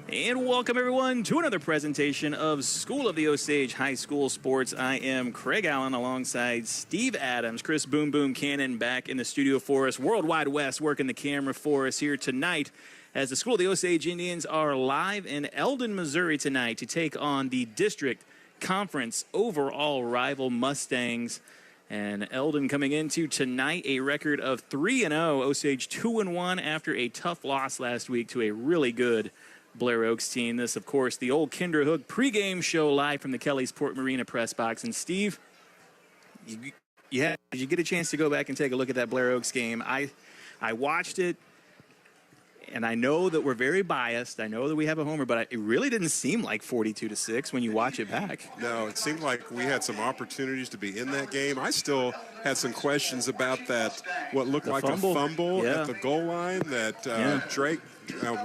And welcome, everyone, to another presentation of School of the Osage High School Sports. I am Craig Allen alongside Steve Adams. Chris Boom Boom Cannon back in the studio for us. Worldwide West working the camera for us here tonight as the School of the Osage Indians are live in Eldon, Missouri tonight to take on the District Conference overall rival Mustangs. And Eldon coming into tonight a record of 3-0. Osage 2-1 after a tough loss last week to a really good Blair Oaks team. This, of course, the old Kinderhook pregame show live from the Kellysport Marina press box. And Steve, did you get a chance to go back and take a look at that Blair Oaks game? I watched it, and I know that we're very biased. I know that we have a homer, but it really didn't seem like 42-6 when you watch it back. No, it seemed like we had some opportunities to be in that game. I still had some questions about that, what looked like a fumble at the goal line that Drake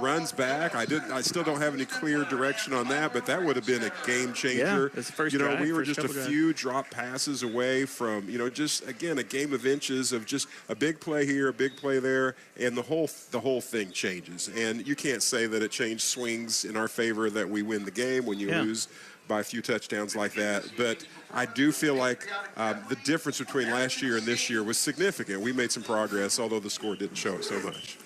runs back. I still don't have any clear direction on that, but that would have been a game changer. That's the first drive, we were just a few drop passes away from, just again a game of inches of just a big play here, a big play there, and the whole thing changes. And you can't say that it changed swings in our favor that we win the game when you lose by a few touchdowns like that. But I do feel like the difference between last year and this year was significant. We made some progress, although the score didn't show it so much.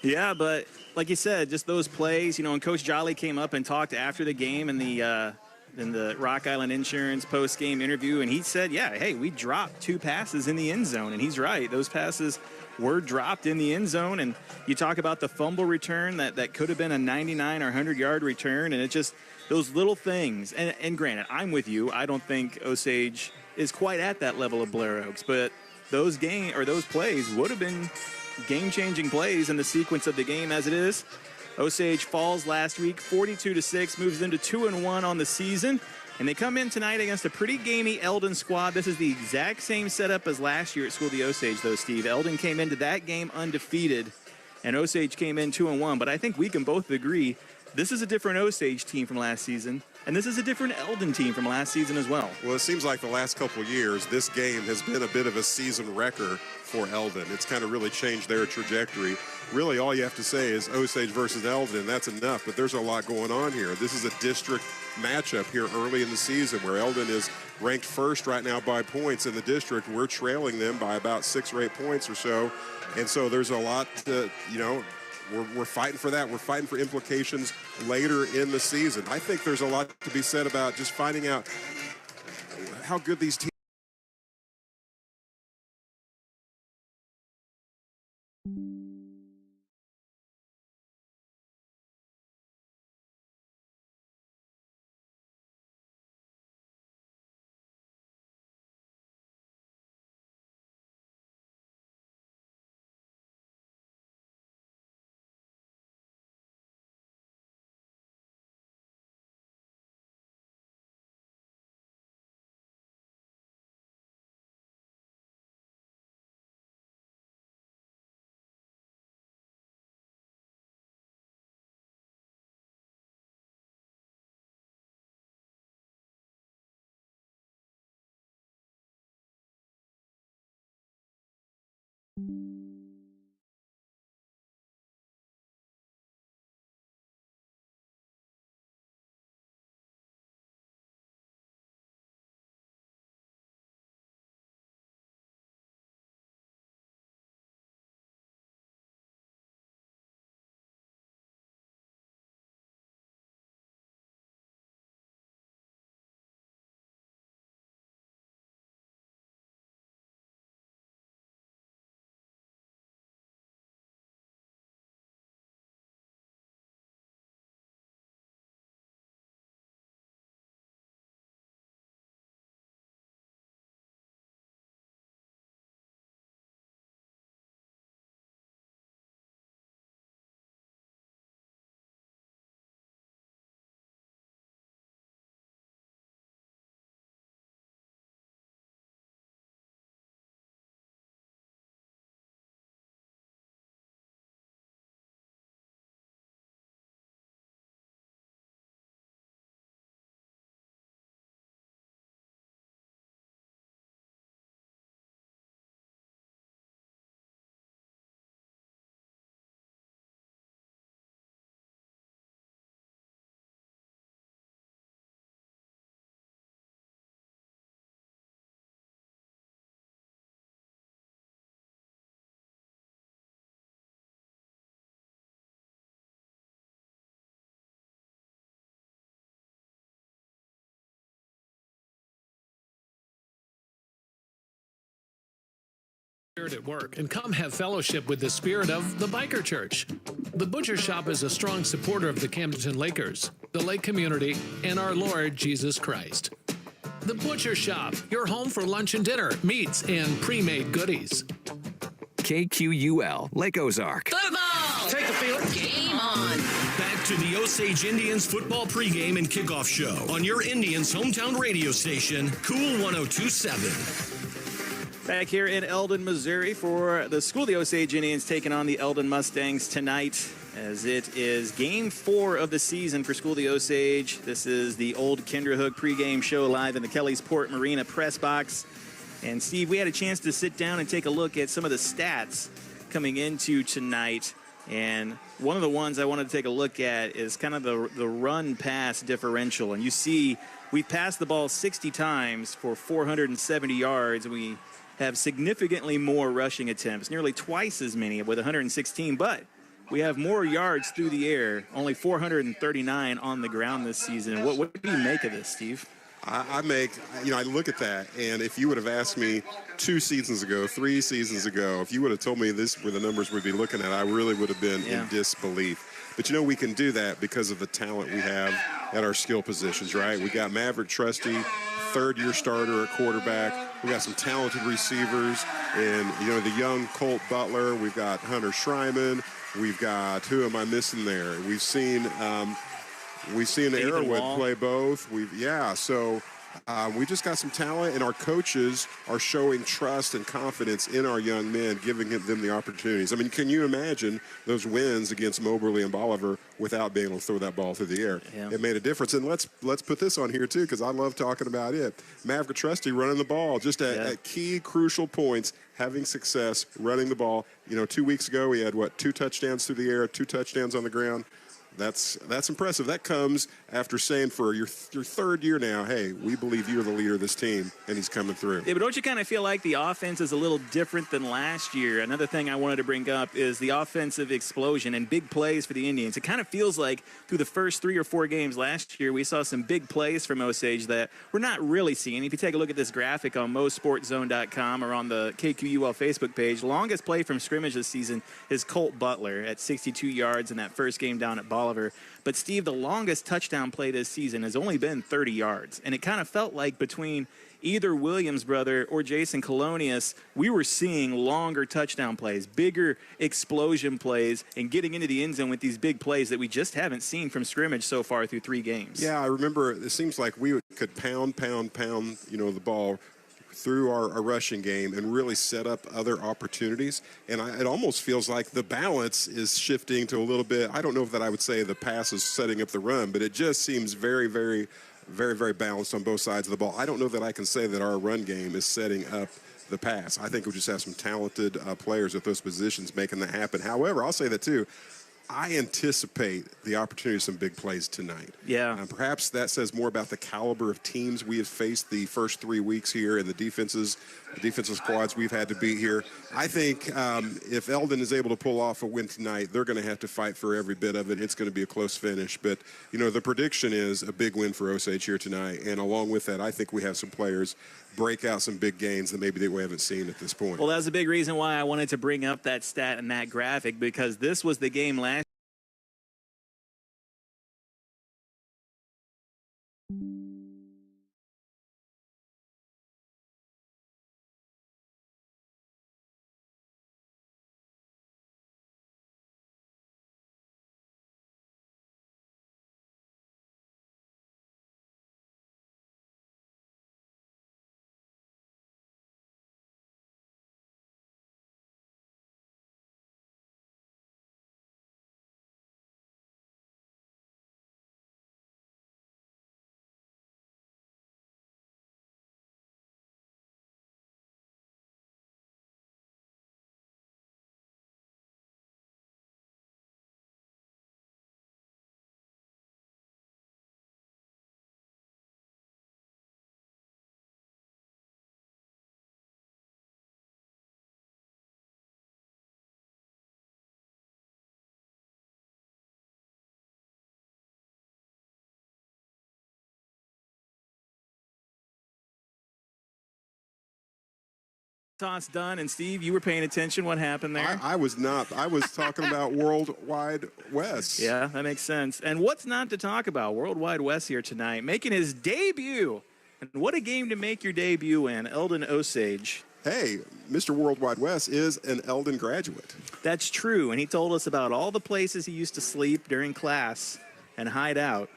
Yeah, but like you said, just those plays, and Coach Jolly came up and talked after the game in the Rock Island Insurance post-game interview, and he said, hey, we dropped 2 passes in the end zone, and he's right. Those passes were dropped in the end zone, and you talk about the fumble return that could have been a 99 or 100-yard return, and it just those little things. And granted, I'm with you. I don't think Osage is quite at that level of Blair Oaks, but those plays would have been game-changing plays in the sequence of the game as it is. Osage falls last week 42-6, moves into 2-1 on the season, and they come in tonight against a pretty gamey Eldon squad. This is the exact same setup as last year at School of the Osage, though, Steve. Eldon came into that game undefeated, and Osage came in 2-1. But I think we can both agree this is a different Osage team from last season, and this is a different Eldon team from last season as well. Well, it seems like the last couple of years, this game has been a bit of a season wrecker for Eldon. It's kind of really changed their trajectory. Really, all you have to say is Osage versus Eldon, and that's enough, but there's a lot going on here. This is a district matchup here early in the season where Eldon is ranked first right now by points in the district. We're trailing them by about 6 or 8 points or so, and so there's a lot to, we're fighting for that. We're fighting for implications later in the season. I think there's a lot to be said about just finding out how good these teams spirit at work and come have fellowship with the spirit of the Biker Church. The Butcher Shop is a strong supporter of the Camden Lakers, the Lake community, and our Lord Jesus Christ. The Butcher Shop, your home for lunch and dinner, meats, and pre-made goodies. KQUL, Lake Ozark. Football! Take the field. Game on. Back to the Osage Indians football pregame and kickoff show on your Indians' hometown radio station, Cool 102.7. Back here in Eldon, Missouri for the School of the Osage Indians taking on the Eldon Mustangs tonight, as it is game 4 of the season for School of the Osage. This is the old Kinderhook pregame show live in the Kelly's Port Marina press box. And Steve, we had a chance to sit down and take a look at some of the stats coming into tonight. And one of the ones I wanted to take a look at is kind of the run-pass differential. And you see we passed the ball 60 times for 470 yards. And we have significantly more rushing attempts, nearly twice as many with 116. But we have more yards through the air, only 439 on the ground this season. What do you make of this, Steve? I look at that, and if you would have asked me 2 seasons ago, 3 seasons ago, if you would have told me this were the numbers we'd be looking at, I really would have been in disbelief. But, we can do that because of the talent we have at our skill positions, right? We got Maverick Trusty, third-year starter at quarterback. We got some talented receivers, and, the young Colt Butler. We've got Hunter Schreiman. We've got, who am I missing there? We've seen Arrowwood play both. We just got some talent, and our coaches are showing trust and confidence in our young men, giving them the opportunities. I mean, can you imagine those wins against Moberly and Bolivar without being able to throw that ball through the air? Yeah. It made a difference. And let's put this on here, too, because I love talking about it. Maverick Trusty running the ball, just at key, crucial points, having success running the ball. 2 weeks ago, we had, 2 touchdowns through the air, 2 touchdowns on the ground. That's impressive. That comes after saying for your third year now, hey, we believe you're the leader of this team, and he's coming through. Yeah, but don't you kind of feel like the offense is a little different than last year? Another thing I wanted to bring up is the offensive explosion and big plays for the Indians. It kind of feels like through the first 3 or 4 games last year, we saw some big plays from Osage that we're not really seeing. If you take a look at this graphic on MoSportsZone.com or on the KQUL Facebook page, longest play from scrimmage this season is Colt Butler at 62 yards in that first game down at Bolivar. But, Steve, the longest touchdown play this season has only been 30 yards. And it kind of felt like between either Williams brother or Jason Colonius, we were seeing longer touchdown plays, bigger explosion plays, and getting into the end zone with these big plays that we just haven't seen from scrimmage so far through 3 games. Yeah, I remember it seems like we could pound, the ball through our rushing game and really set up other opportunities. And it almost feels like the balance is shifting to a little bit. I don't know if that I would say the pass is setting up the run, but it just seems very, very, very, very balanced on both sides of the ball. I don't know that I can say that our run game is setting up the pass. I think we just have some talented players at those positions making that happen. However, I'll say that too. I anticipate the opportunity of some big plays tonight. Yeah. Perhaps that says more about the caliber of teams we have faced the first 3 weeks here and the defensive squads we've had to beat here. I think if Eldon is able to pull off a win tonight, they're going to have to fight for every bit of it. It's going to be a close finish. But, the prediction is a big win for Osage here tonight. And along with that, I think we have some players break out some big gains that maybe we haven't seen at this point. Well, that's a big reason why I wanted to bring up that stat and that graphic, because this was the game last toss done. And Steve, you were paying attention. What happened there? I was not. I was talking about Worldwide Wes. Yeah, that makes sense. And what's not to talk about? Worldwide Wes here tonight, making his debut. And what a game to make your debut in, Eldon Osage. Hey, Mr. Worldwide Wes is an Eldon graduate. That's true, and he told us about all the places he used to sleep during class and hide out.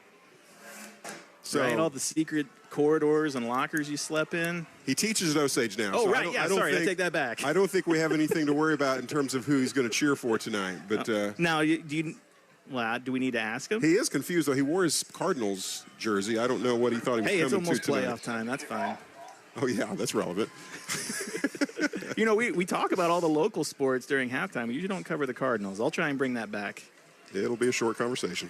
So, right, all the secret corridors and lockers you slept in. He teaches at Osage now. Oh, so right, yeah, sorry, I take that back. I don't think we have anything to worry about in terms of who he's going to cheer for tonight. But now, do we need to ask him? He is confused, though. He wore his Cardinals jersey. I don't know what he thought he was Hey, it's coming almost to tonight. playoff time. That's fine. Oh, yeah, that's relevant. You know, we talk about all the local sports during halftime. We usually don't cover the Cardinals. I'll try and bring that back. It'll be a short conversation.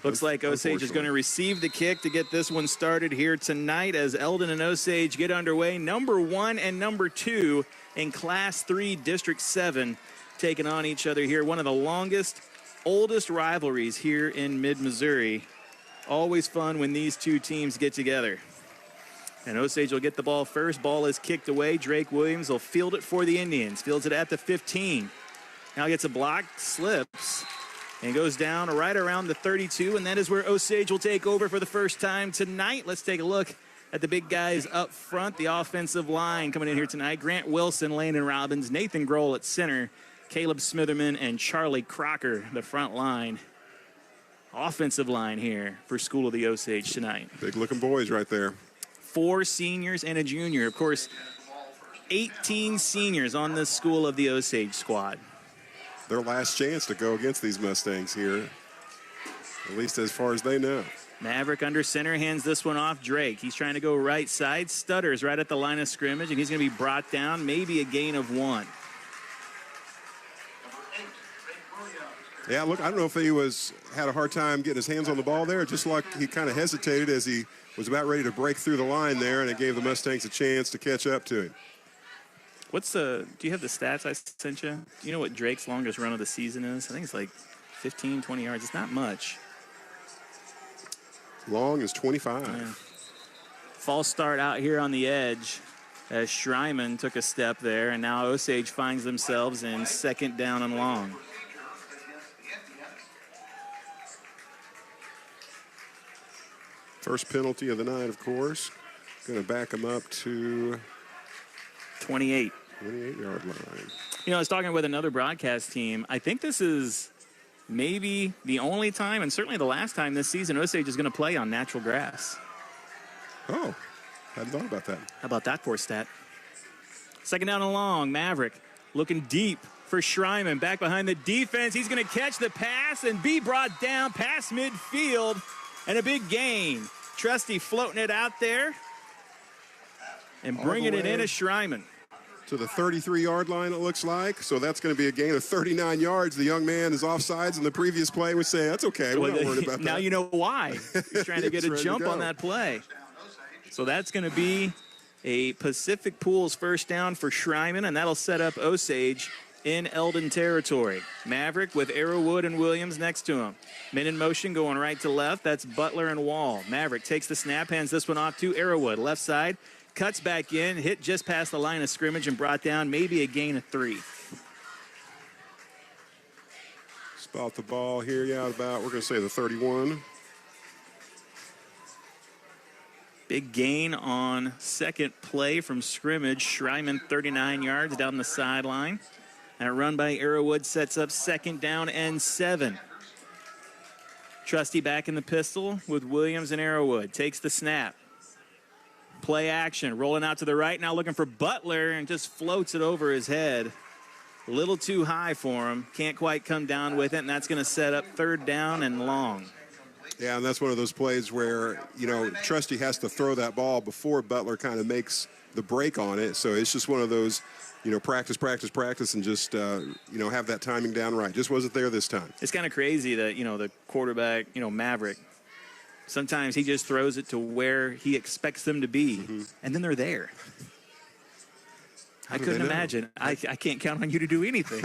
Looks like Osage is going to receive the kick to get this one started here tonight as Eldon and Osage get underway. Number 1 and number 2 in Class 3 District 7 taking on each other here. One of the longest, oldest rivalries here in mid-Missouri. Always fun when these two teams get together. And Osage will get the ball first. Ball is kicked away. Drake Williams will field it for the Indians. Fields it at the 15. Now gets a block, slips, and goes down right around the 32. And that is where Osage will take over for the first time tonight. Let's take a look at the big guys up front. The offensive line coming in here tonight. Grant Wilson, Landon Robbins, Nathan Grohl at center, Caleb Smitherman, and Charlie Crocker, the front line. Offensive line here for School of the Osage tonight. Big-looking boys right there. 4 seniors and a junior. Of course, 18 seniors on this School of the Osage squad. Their last chance to go against these Mustangs here, at least as far as they know. Maverick under center hands this one off Drake. He's trying to go right side, stutters right at the line of scrimmage, and he's going to be brought down, maybe a gain of 1. Yeah, look, I don't know if he had a hard time getting his hands on the ball there, just like he kind of hesitated as he was about ready to break through the line there, and it gave the Mustangs a chance to catch up to him. Do you have the stats I sent you? Do you know what Drake's longest run of the season is? I think it's like 15, 20 yards. It's not much. Long as 25. Yeah. False start out here on the edge as Schreiman took a step there, and now Osage finds themselves in 2nd down and long. First penalty of the night, of course. Going to back him up to 28. 28-yard line. You know, I was talking with another broadcast team. I think this is maybe the only time, and certainly the last time this season, Osage is going to play on natural grass. Oh, hadn't thought about that. How about that for a stat? 2nd down and long. Maverick looking deep for Schreiman. Back behind the defense. He's going to catch the pass and be brought down past midfield. And a big gain. Trusty floating it out there and bringing it in to Schreiman. To the 33-yard line, it looks like. So that's going to be a gain of 39 yards. The young man is offsides in the previous play. We say, that's okay. We're not worried about that. Now you know why. He's trying to get a jump on that play. So that's going to be a Pacific Pools first down for Schreiman, and that'll set up Osage in Eldon territory. Maverick with Arrowwood and Williams next to him. Men in motion going right to left. That's Butler and Wall. Maverick takes the snap, hands this one off to Arrowwood. Left side, cuts back in, hit just past the line of scrimmage and brought down, maybe a gain of 3. Spot the ball here, yeah, about, we're going to say the 31. Big gain on second play from scrimmage. Schreiman 39 yards down the sideline. And a run by Arrowwood sets up 2nd down and 7. Trusty back in the pistol with Williams and Arrowwood. Takes the snap. Play action. Rolling out to the right. Now looking for Butler and just floats it over his head. A little too high for him. Can't quite come down with it. And that's going to set up 3rd down and long. Yeah, and that's one of those plays where, you know, Trusty has to throw that ball before Butler kind of makes the break on it. So it's just one of those, you know, practice, and just, you know, have that timing down right. Just wasn't there this time. It's kind of crazy that, you know, the quarterback, you know, Maverick, sometimes he just throws it to where he expects them to be, and then they're there. I couldn't imagine. I can't count on you to do anything.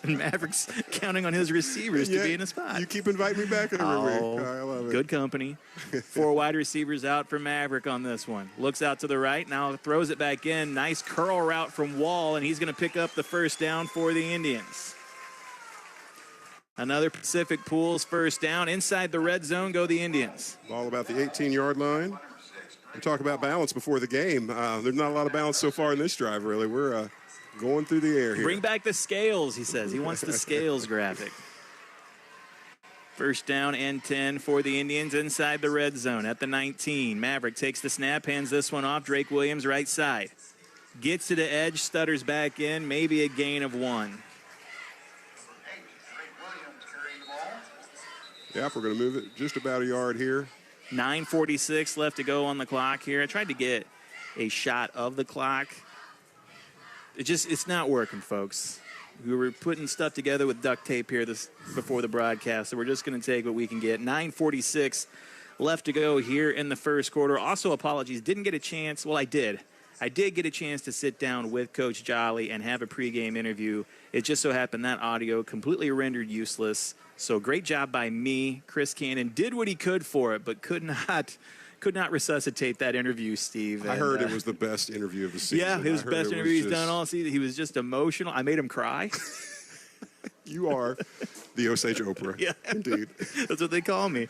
And Maverick's counting on his receivers to be in a spot. You keep inviting me back every week. I love it. Good company. 4 wide receivers out for Maverick on this one. Looks out to the right, now throws it back in. Nice curl route from Wall, and he's going to pick up the first down for the Indians. Another Pacific Pools first down. Inside the red zone go the Indians. Ball about the 18-yard line. We talk about balance before the game. There's not a lot of balance so far in this drive, really. We're going through the air here. Bring back the scales, he says. He wants the scales graphic. First down and 10 for the Indians inside the red zone at the 19. Maverick takes the snap, hands this one off. Drake Williams right side. Gets to the edge, stutters back in, maybe a gain of 1. Yep, we're going to move it just about a yard here. 9:46 left to go on the clock here. I tried to get a shot of the clock. It's not working, folks. We were putting stuff together with duct tape here before the broadcast, so we're just going to take what we can get. 9:46 left to go here in the first quarter. Also, apologies, didn't get a chance. Well, I did. I did get a chance to sit down with Coach Jolly and have a pregame interview. It just so happened that audio completely rendered useless. So great job by me. Chris Cannon did what he could for it, but could not resuscitate that interview, Steve. I heard it was the best interview of the season. Yeah, it was the best interview he's done all season. He was just emotional. I made him cry. You are the Osage Oprah. Yeah, indeed. That's what they call me.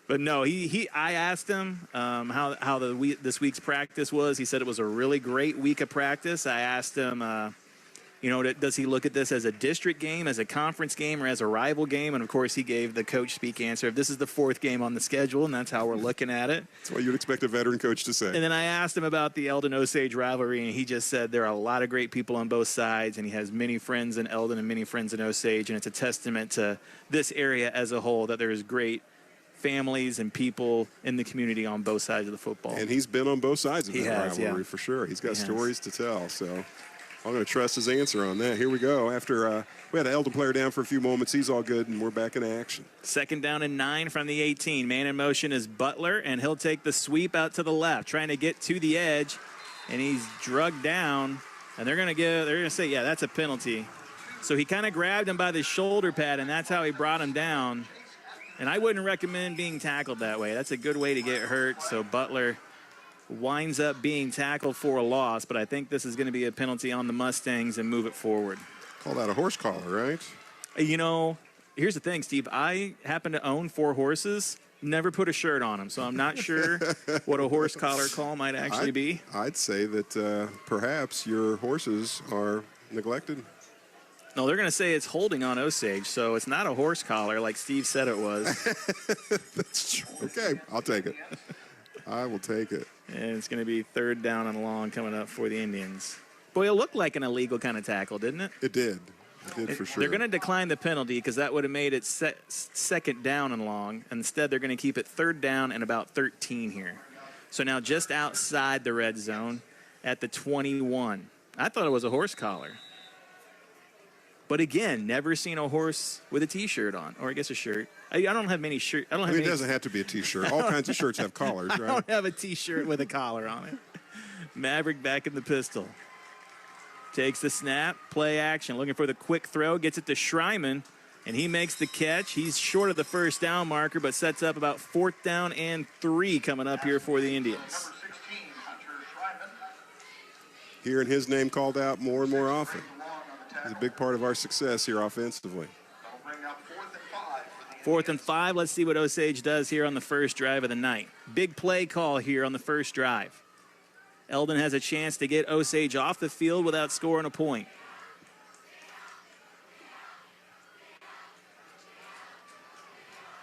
But no, I asked him how this week's practice was. He said it was a really great week of practice. I asked him, does he look at this as a district game, as a conference game, or as a rival game? And, of course, he gave the coach speak answer. This is the 4th game on the schedule, and that's how we're looking at it. That's what you'd expect a veteran coach to say. And then I asked him about the Eldon-Osage rivalry, and he just said there are a lot of great people on both sides, and he has many friends in Eldon and many friends in Osage, and it's a testament to this area as a whole that there is great families and people in the community on both sides of the football. And he's been on both sides of that rivalry, yeah. for sure. He's got stories to tell, so I'm going to trust his answer on that. Here we go. After we had an Eldon player down for a few moments, he's all good, and we're back in action. 2nd down and 9 from the 18. Man in motion is Butler, and he'll take the sweep out to the left, trying to get to the edge, and he's drugged down. And they're going to say, yeah, that's a penalty. So he kind of grabbed him by the shoulder pad, and that's how he brought him down. And I wouldn't recommend being tackled that way. That's a good way to get hurt. So Butler winds up being tackled for a loss, but I think this is going to be a penalty on the Mustangs and move it forward. Call that a horse collar, right? Here's the thing, Steve. I happen to own 4 horses, never put a shirt on them, so I'm not sure what a horse collar call might actually be. I'd say that perhaps your horses are neglected. No, they're going to say it's holding on Osage, so it's not a horse collar like Steve said it was. That's true. Okay, I'll take it. I will take it. And it's going to be 3rd down and long coming up for the Indians. Boy, it looked like an illegal kind of tackle, didn't it? It did. It did for sure. They're going to decline the penalty because that would have made it 2nd down and long. Instead, they're going to keep it 3rd down and about 13 here. So now just outside the red zone at the 21. I thought it was a horse collar. But again, never seen a horse with a T-shirt on, or I guess a shirt. I don't have many shirts. It doesn't have to be a T-shirt. All kinds of shirts have collars, right? I don't have a T-shirt with a collar on it. Maverick back in the pistol. Takes the snap, play action, looking for the quick throw, gets it to Schreiman, and he makes the catch. He's short of the 1st down marker, but sets up about 4th down and 3 coming up here for the Indians. Hearing his name called out more and more often. He's a big part of our success here offensively. 4th and 5. Let's see what Osage does here on the first drive of the night. Big play call here on the first drive. Eldon has a chance to get Osage off the field without scoring a point.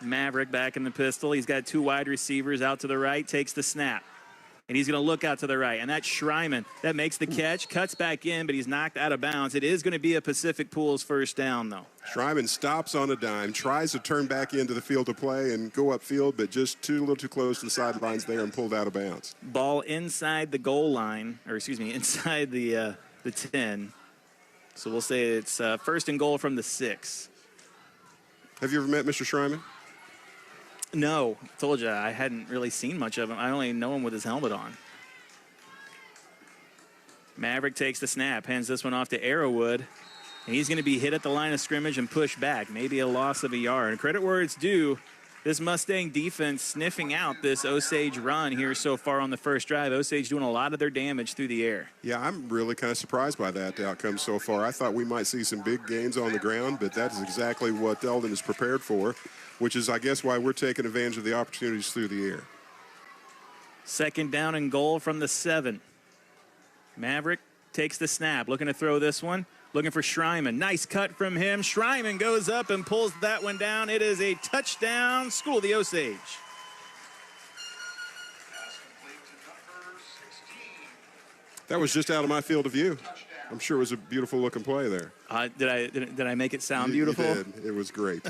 Maverick back in the pistol. He's got 2 wide receivers out to the right, takes the snap. And he's going to look out to the right. And that's Schreiman. That makes the catch, cuts back in, but he's knocked out of bounds. It is going to be a Pacific Pools 1st down, though. Schreiman stops on a dime, tries to turn back into the field to play and go upfield, but just a little too close to the sidelines there and pulled out of bounds. Ball inside the goal line, inside the 10. So we'll say it's 1st and goal from the 6. Have you ever met Mr. Schreiman? No, I told you I hadn't really seen much of him. I only know him with his helmet on. Maverick takes the snap, hands this one off to Arrowwood. And he's going to be hit at the line of scrimmage and pushed back, maybe a loss of a yard. And credit where it's due, this Mustang defense sniffing out this Osage run here so far on the first drive. Osage doing a lot of their damage through the air. Yeah, I'm really kind of surprised by that outcome so far. I thought we might see some big gains on the ground, but that is exactly what Eldon is prepared for, which is, I guess, why we're taking advantage of the opportunities through the air. Second down and goal from the 7. Maverick takes the snap, looking to throw this one. Looking for Schreiman. Nice cut from him. Schreiman goes up and pulls that one down. It is a touchdown. School of the Osage. That was just out of my field of view. I'm sure it was a beautiful looking play there. Did I make it sound beautiful? You did. It was great.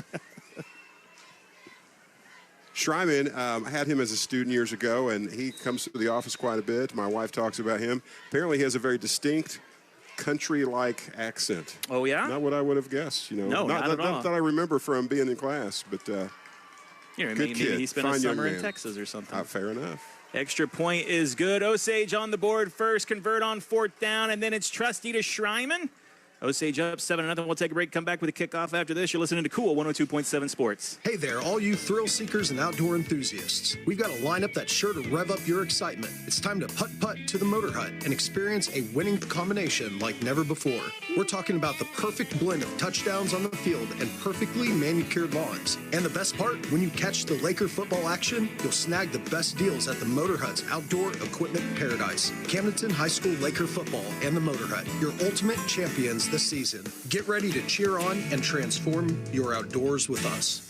Schreiman, I had him as a student years ago, and he comes to the office quite a bit. My wife talks about him. Apparently he has a very distinct country-like accent. Oh, yeah? Not what I would have guessed, you know. No, not at all. Not that I remember from being in class, but maybe kid. he spent a Fine young summer in man. Texas or something. Fair enough. Extra point is good. Osage on the board first, convert on 4th down, and then it's Trusty to Schreiman. Osage up 7-0. We'll take a break, come back with a kickoff after this. You're listening to Cool 102.7 Sports. Hey there, all you thrill seekers and outdoor enthusiasts. We've got a lineup that's sure to rev up your excitement. It's time to putt-putt to the Motor Hut and experience a winning combination like never before. We're talking about the perfect blend of touchdowns on the field and perfectly manicured lawns. And the best part, when you catch the Laker football action, you'll snag the best deals at the Motor Hut's outdoor equipment paradise. Camdenton High School Laker football and the Motor Hut, your ultimate champions this season. Get ready to cheer on and transform your outdoors with us.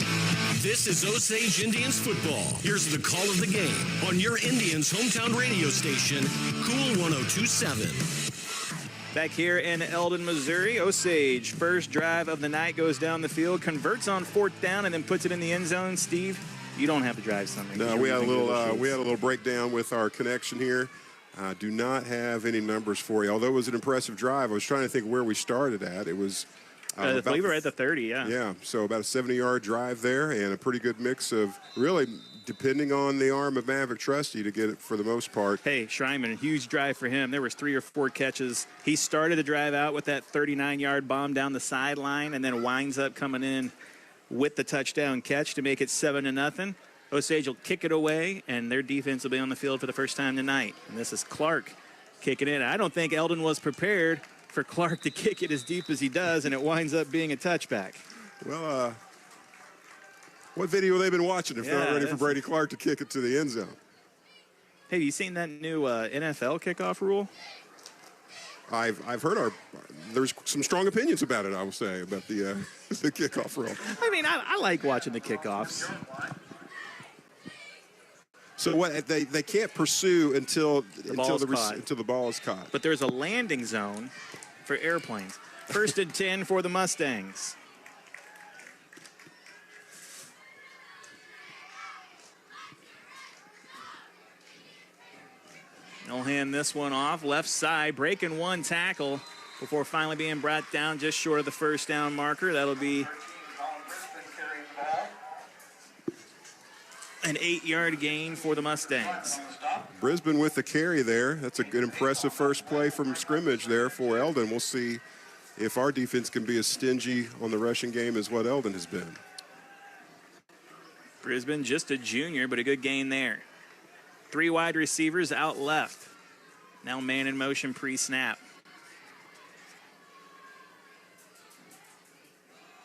This is Osage Indians Football. Here's the call of the game on your Indians' hometown radio station, Cool 102.7. Back here in Eldon, Missouri, Osage, first drive of the night, goes down the field, converts on 4th down, and then puts it in the end zone. Steve, you don't have to drive something. No, we had a little breakdown with our connection here. Do not have any numbers for you. Although it was an impressive drive, I was trying to think where we started at. It was I believe we're at the 30, yeah. Yeah, so about a 70-yard drive there, and a pretty good mix of really depending on the arm of Maverick Trusty to get it for the most part. Hey, Schreiman, a huge drive for him. There was 3 or 4 catches. He started the drive out with that 39-yard bomb down the sideline and then winds up coming in with the touchdown catch to make it 7-0. Osage will kick it away, and their defense will be on the field for the first time tonight. And this is Clark kicking it. I don't think Eldon was prepared for Clark to kick it as deep as he does, and it winds up being a touchback. Well, what video have they been watching if they're not ready for Brady Clark to kick it to the end zone? Hey, you seen that new NFL kickoff rule? I've heard there's some strong opinions about it, I will say, about the the kickoff rule. I mean, I like watching the kickoffs. So what they can't pursue until the ball is caught. But there's a landing zone for airplanes. 1st and 10 for the Mustangs. They'll hand this one off left side, breaking one tackle before finally being brought down just short of the first down marker. That'll be an 8-yard gain for the Mustangs. Brisbane with the carry there. That's a good, impressive first play from scrimmage there for Eldon. We'll see if our defense can be as stingy on the rushing game as what Eldon has been. Brisbane just a junior, but a good gain there. 3 wide receivers out left. Now man in motion pre-snap.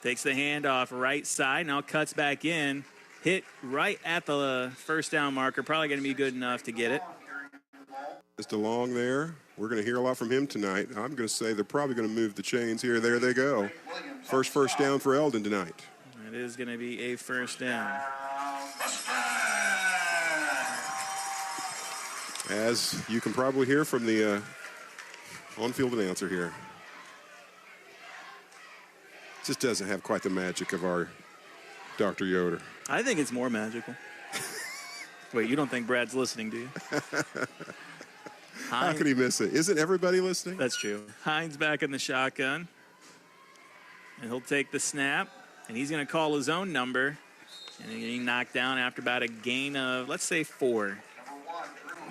Takes the handoff right side, now cuts back in. Hit right at the first down marker. Probably going to be good enough to get it. Just along there. We're going to hear a lot from him tonight. I'm going to say they're probably going to move the chains here. There they go. First down for Eldon tonight. It is going to be a first down. As you can probably hear from the on-field announcer here. Just doesn't have quite the magic of our Dr. Yoder. I think it's more magical. Wait, you don't think Brad's listening, do you? How could he miss it? Isn't everybody listening? That's true. Hines back in the shotgun. And he'll take the snap. And he's going to call his own number. And he knocked down after about a gain of, let's say, 4.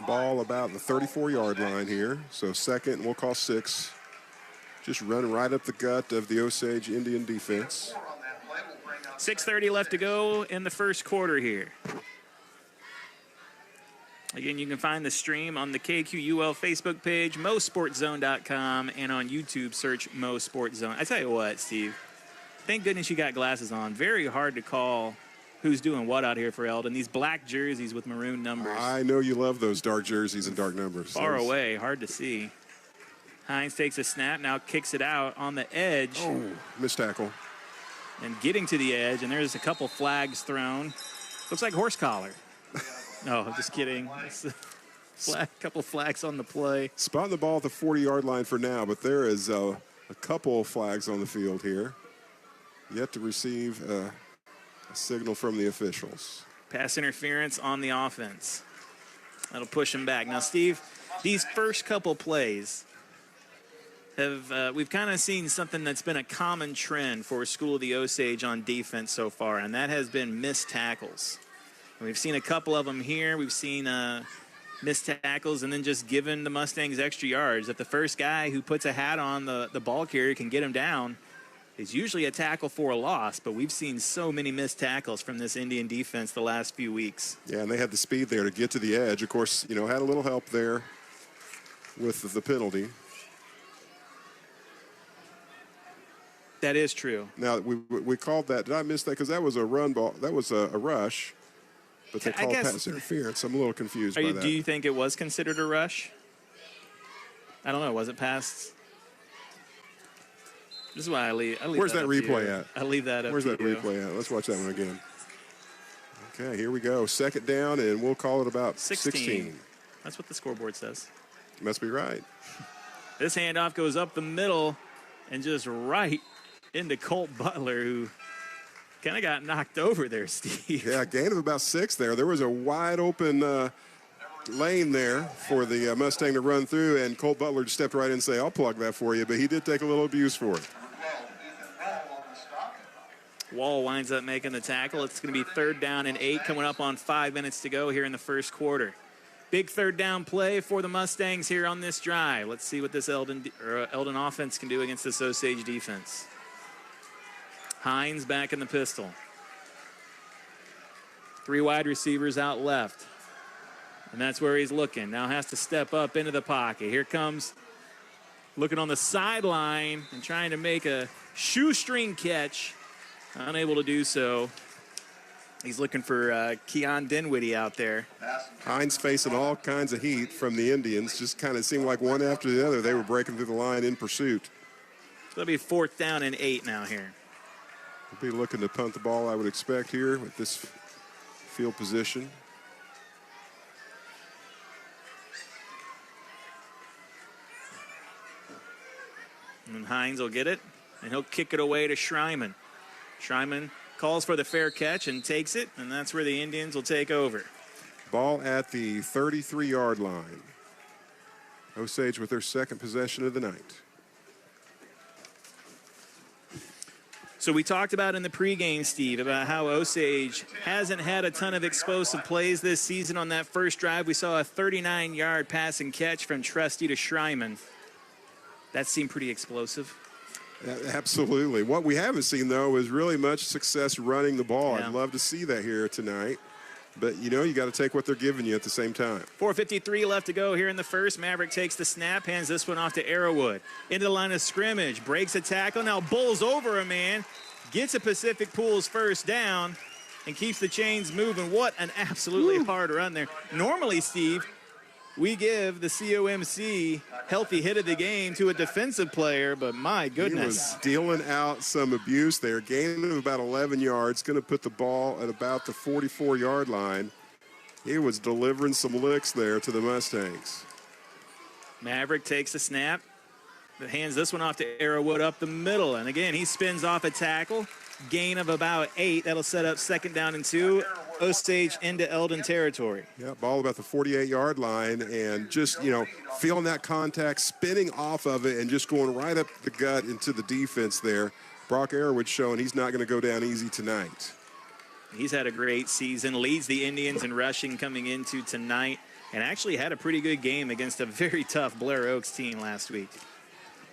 Ball about the 34-yard line here. So second, we'll call 6 just run right up the gut of the Osage Indian defense. 6:30 left to go in the first quarter here. Again, you can find the stream on the KQUL Facebook page, MoSportsZone.com, and on YouTube, search MoSportsZone. I tell you what, Steve, thank goodness you got glasses on. Very hard to call who's doing what out here for Eldon. These black jerseys with maroon numbers. I know you love those dark jerseys and dark numbers. Far away, hard to see. Hines takes a snap, now kicks it out on the edge. Oh, missed tackle. And getting to the edge, and there's a couple flags thrown. Looks like horse collar. No, just kidding. A couple flags on the play. Spotting the ball at the 40-yard line for now, but there is a couple flags on the field here. Yet to receive a signal from the officials. Pass interference on the offense. That'll push him back. Now, Steve, these first couple plays we've kind of seen something that's been a common trend for School of the Osage on defense so far, and that has been missed tackles. And we've seen a couple of them here. We've seen missed tackles and then just giving the Mustangs extra yards. If the first guy who puts a hat on the ball carrier can get him down, it's usually a tackle for a loss, but we've seen so many missed tackles from this Indian defense the last few weeks. Yeah, and they had the speed there to get to the edge. Of course, had a little help there with the penalty. That is true. Now, we called that. Did I miss that? Because that was a run ball. That was a rush. But they called pass interference. I'm a little confused by that. Do you think it was considered a rush? I don't know. Was it passed? This is why I leave. Where's that replay at? I leave that up. Where's that replay at? Let's watch that one again. Okay, here we go. Second down, and we'll call it about 16. That's what the scoreboard says. Must be right. This handoff goes up the middle and just right into Colt Butler, who kind of got knocked over there, Steve. Yeah, gain of about 6 there. There was a wide open lane there for the Mustang to run through, and Colt Butler just stepped right in and say, I'll plug that for you, but he did take a little abuse for it. Wall winds up making the tackle. It's going to be 3rd down and 8 coming up on 5 minutes to go here in the first quarter. Big 3rd down play for the Mustangs here on this drive. Let's see what this Eldon offense can do against this Osage defense. Hines back in the pistol. 3 wide receivers out left. And that's where he's looking. Now has to step up into the pocket. Here comes looking on the sideline and trying to make a shoestring catch. Unable to do so. He's looking for Keon Dinwiddie out there. Hines facing all kinds of heat from the Indians. Just kind of seemed like one after the other, they were breaking through the line in pursuit. It'll be 4th down and 8 now here. We'll be looking to punt the ball, I would expect, here with this field position. And Hines will get it, and he'll kick it away to Schreiman. Schreiman calls for the fair catch and takes it, and that's where the Indians will take over. Ball at the 33-yard line. Osage with their second possession of the night. So we talked about in the pregame, Steve, about how Osage hasn't had a ton of explosive plays this season. On that first drive, we saw a 39-yard pass and catch from Trusty to Schreiman. That seemed pretty explosive. Absolutely. What we haven't seen, though, is really much success running the ball. Yeah. I'd love to see that here tonight. But, you got to take what they're giving you at the same time. 4:53 left to go here in the first. Maverick takes the snap, hands this one off to Arrowwood. Into the line of scrimmage, breaks a tackle, now bowls over a man, gets a Pacific Pools first down, and keeps the chains moving. What an absolutely hard run there. Normally, Steve, we give the COMC healthy hit of the game to a defensive player, but my goodness. He was dealing out some abuse there. Gain of about 11 yards, going to put the ball at about the 44-yard line. He was delivering some licks there to the Mustangs. Maverick takes the snap, hands this one off to Arrowwood up the middle, and again, he spins off a tackle. Gain of about 8. That'll set up 2nd down and 2. Osage into Eldon territory. Yeah, ball about the 48-yard line, and just, feeling that contact, spinning off of it, and just going right up the gut into the defense there. Brock Arrowwood showing he's not going to go down easy tonight. He's had a great season, leads the Indians in rushing coming into tonight, and actually had a pretty good game against a very tough Blair Oaks team last week.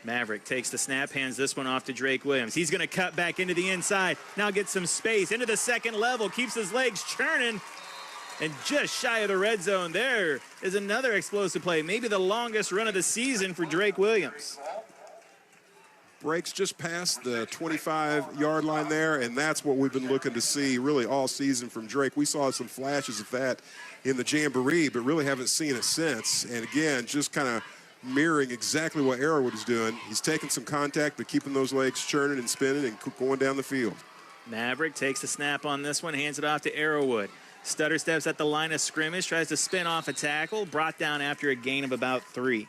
Maverick takes the snap, hands this one off to Drake Williams. He's going to cut back into the inside. Now gets some space into the second level, keeps his legs churning. And just shy of the red zone, there is another explosive play. Maybe the longest run of the season for Drake Williams. Breaks just past the 25-yard line there, and that's what we've been looking to see really all season from Drake. We saw some flashes of that in the Jamboree, but really haven't seen it since. And again, just kind of mirroring exactly what Arrowwood is doing. He's taking some contact, but keeping those legs churning and spinning and going down the field. Maverick takes the snap on this one, hands it off to Arrowwood. Stutter steps at the line of scrimmage, tries to spin off a tackle, brought down after a gain of about 3.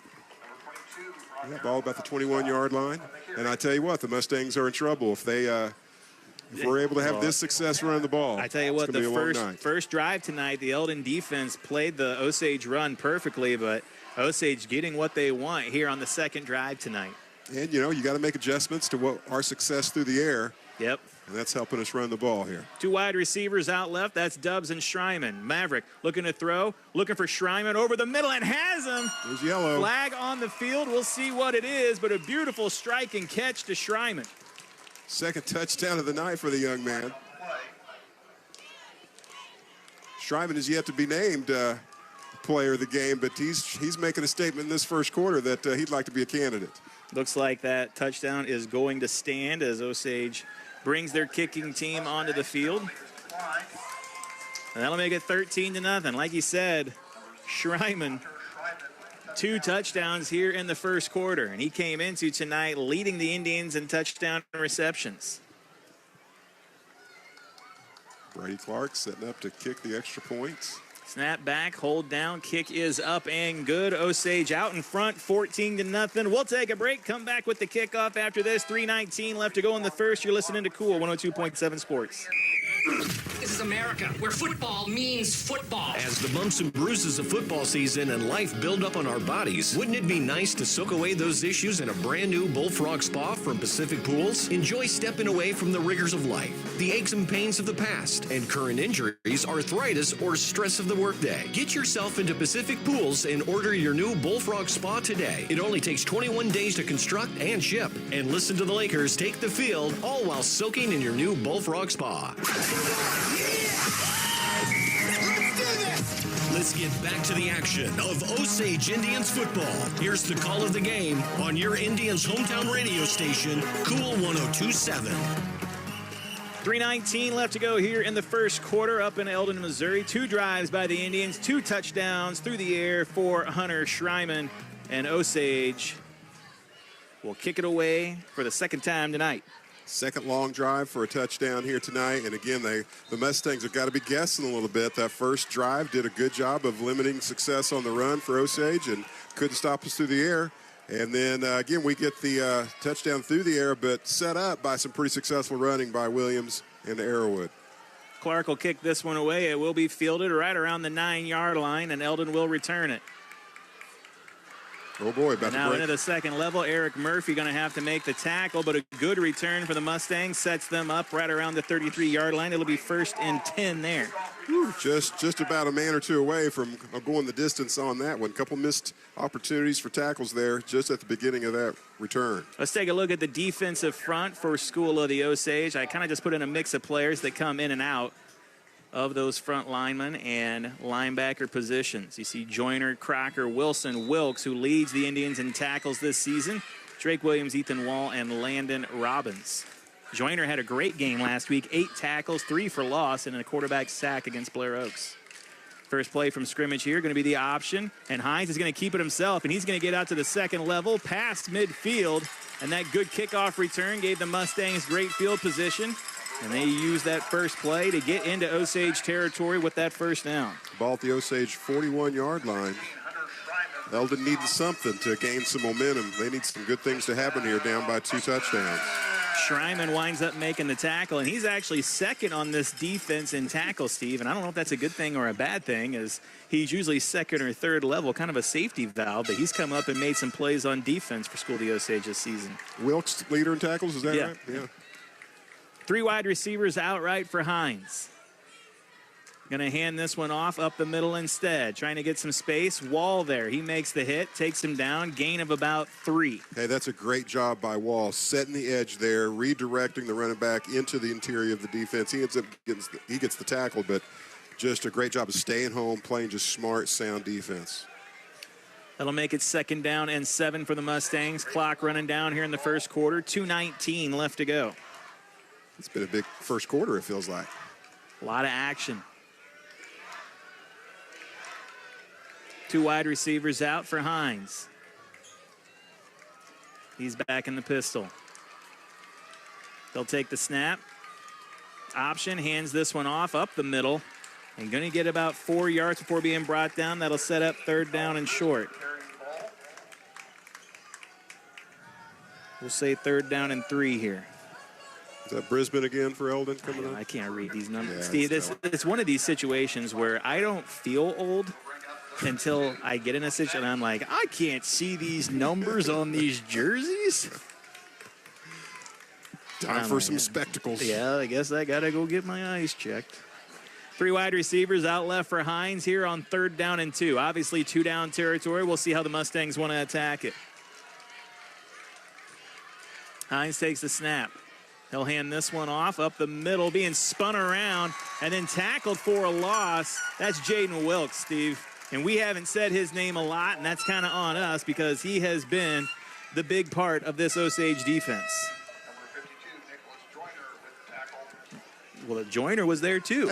Yeah, ball about the 21-yard line. And I tell you what, the Mustangs are in trouble if we're able to have this success running the ball. I tell you what, the first drive tonight, the Eldon defense played the Osage run perfectly, but Osage getting what they want here on the second drive tonight. And, you know, you got to make adjustments to what our success through the air. Yep. And that's helping us run the ball here. 2 wide receivers out left. That's Dubs and Schreiman. Maverick looking to throw, looking for Schreiman over the middle and has him. There's yellow. Flag on the field. We'll see what it is, but a beautiful strike and catch to Schreiman. Second touchdown of the night for the young man. Schreiman is yet to be named player of the game, but he's making a statement in this first quarter that he'd like to be a candidate. Looks like that touchdown is going to stand as Osage brings their kicking team onto the field. And that'll make it 13-0. Like you said, Schreiman, 2 touchdowns here in the first quarter. And he came into tonight leading the Indians in touchdown receptions. Brady Clark setting up to kick the extra points. Snap back, hold down, kick is up and good. Osage out in front, 14-0. We'll take a break, come back with the kickoff after this. 3:19 left to go in the first. You're listening to Cool 102.7 Sports. This is America, where football means football. As the bumps and bruises of football season and life build up on our bodies, wouldn't it be nice to soak away those issues in a brand new Bullfrog Spa from Pacific Pools? Enjoy stepping away from the rigors of life, the aches and pains of the past, and current injuries, arthritis, or stress of the workday. Get yourself into Pacific Pools and order your new Bullfrog Spa today. It only takes 21 days to construct and ship. And listen to the Lakers take the field, all while soaking in your new Bullfrog Spa. Let's get back to the action of Osage Indians football. Here's the call of the game on your Indians hometown radio station, Cool 102.7. 3:19 left to go here in the first quarter up in Eldon, Missouri. 2 drives by the Indians, 2 touchdowns through the air for Hunter Schreiman, and Osage will kick it away for the second time tonight. Second long drive for a touchdown here tonight. And again, the Mustangs have got to be guessing a little bit. That first drive did a good job of limiting success on the run for Osage and couldn't stop us through the air. And then, again, we get the touchdown through the air, but set up by some pretty successful running by Williams and Arrowwood. Clark will kick this one away. It will be fielded right around the 9-yard line, and Eldon will return it. Oh, boy, about now into the second level. Eric Murphy going to have to make the tackle, but a good return for the Mustangs sets them up right around the 33-yard line. It'll be 1st and 10 there. Just about a man or two away from going the distance on that one. Couple missed opportunities for tackles there just at the beginning of that return. Let's take a look at the defensive front for School of the Osage. I kind of just put in a mix of players that come in and out of those front linemen and linebacker positions. You see Joyner, Crocker, Wilson, Wilkes, who leads the Indians in tackles this season. Drake Williams, Ethan Wall, and Landon Robbins. Joyner had a great game last week. 8 tackles, 3 for loss, and a quarterback sack against Blair Oaks. First play from scrimmage here, going to be the option. And Hines is going to keep it himself, and he's going to get out to the second level, past midfield. And that good kickoff return gave the Mustangs great field position. And they used that first play to get into Osage territory with that first down. Ball at the Osage 41-yard line. Eldon needed something to gain some momentum. They need some good things to happen here, down by 2 touchdowns. Schreiman winds up making the tackle, and he's actually second on this defense in tackle, Steve. And I don't know if that's a good thing or a bad thing, as he's usually second or third level, kind of a safety valve, but he's come up and made some plays on defense for School of the Osage this season. Wilkes, leader in tackles, is that right? Yeah. 3 wide receivers outright for Hines. Going to hand this one off up the middle instead. Trying to get some space. Wall there. He makes the hit, takes him down. Gain of about 3. Hey, that's a great job by Wall, setting the edge there, redirecting the running back into the interior of the defense. He ends up gets the tackle, but just a great job of staying home, playing just smart, sound defense. That'll make it 2nd down and 7 for the Mustangs. Clock running down here in the first quarter. 2:19 left to go. It's been a big first quarter, it feels like. A lot of action. 2 wide receivers out for Hines. He's back in the pistol. They'll take the snap. Option, hands this one off up the middle. And going to get about 4 yards before being brought down. That'll set up 3rd down and short. We'll say 3rd down and 3 here. Is that Brisbane again for Eldon coming up? I can't read these numbers. Yeah, Steve, it's one of these situations where I don't feel old until I get in a situation and I'm like, I can't see these numbers on these jerseys. Time for some spectacles. Yeah, I guess I got to go get my eyes checked. 3 wide receivers out left for Hines here on 3rd down and 2. Obviously 2-down territory. We'll see how the Mustangs want to attack it. Hines takes the snap. He'll hand this one off up the middle, being spun around and then tackled for a loss. That's Jaden Wilkes, Steve. And we haven't said his name a lot, and that's kind of on us because he has been the big part of this Osage defense. Well, Joyner was there, too.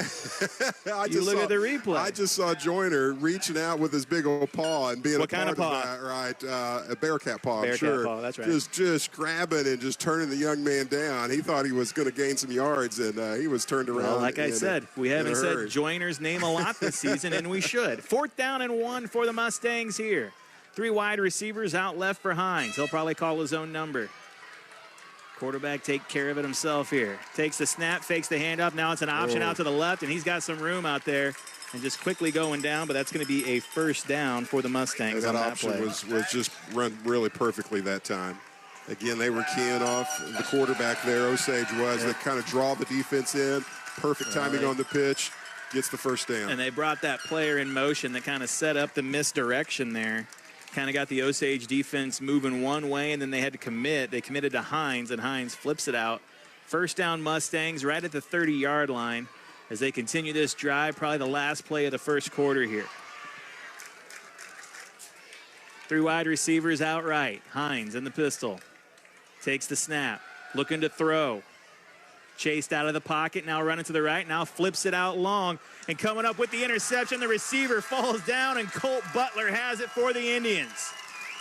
You look at the replay. I just saw Joyner reaching out with his big old paw and being what kind of paw? That, right? A Bearcat paw, I'm sure. Bearcat paw, that's right. Just grabbing and just turning the young man down. He thought he was going to gain some yards, and he was turned around. Well, like I said, we haven't said Joyner's name a lot this season, and we should. 4th down and 1 for the Mustangs here. 3 wide receivers out left for Hines. He'll probably call his own number. Quarterback take care of it himself here. Takes the snap, fakes the handoff. Now it's an option out to the left, and he's got some room out there and just quickly going down, but that's going to be a 1st down for the Mustangs. That on that option play. was just run really perfectly that time. Again, they were keying off the quarterback there, Osage was, that kind of draw the defense in. Perfect timing on the pitch. Gets the 1st down. And they brought that player in motion that kind of set up the misdirection there. Kind of got the Osage defense moving one way, and then they had to commit. They committed to Hines, and Hines flips it out. 1st down Mustangs right at the 30-yard line as they continue this drive, probably the last play of the first quarter here. 3 wide receivers outright. Hines in the pistol. Takes the snap. Looking to throw. Chased out of the pocket, now running to the right, now flips it out long. And coming up with the interception, the receiver falls down, and Colt Butler has it for the Indians.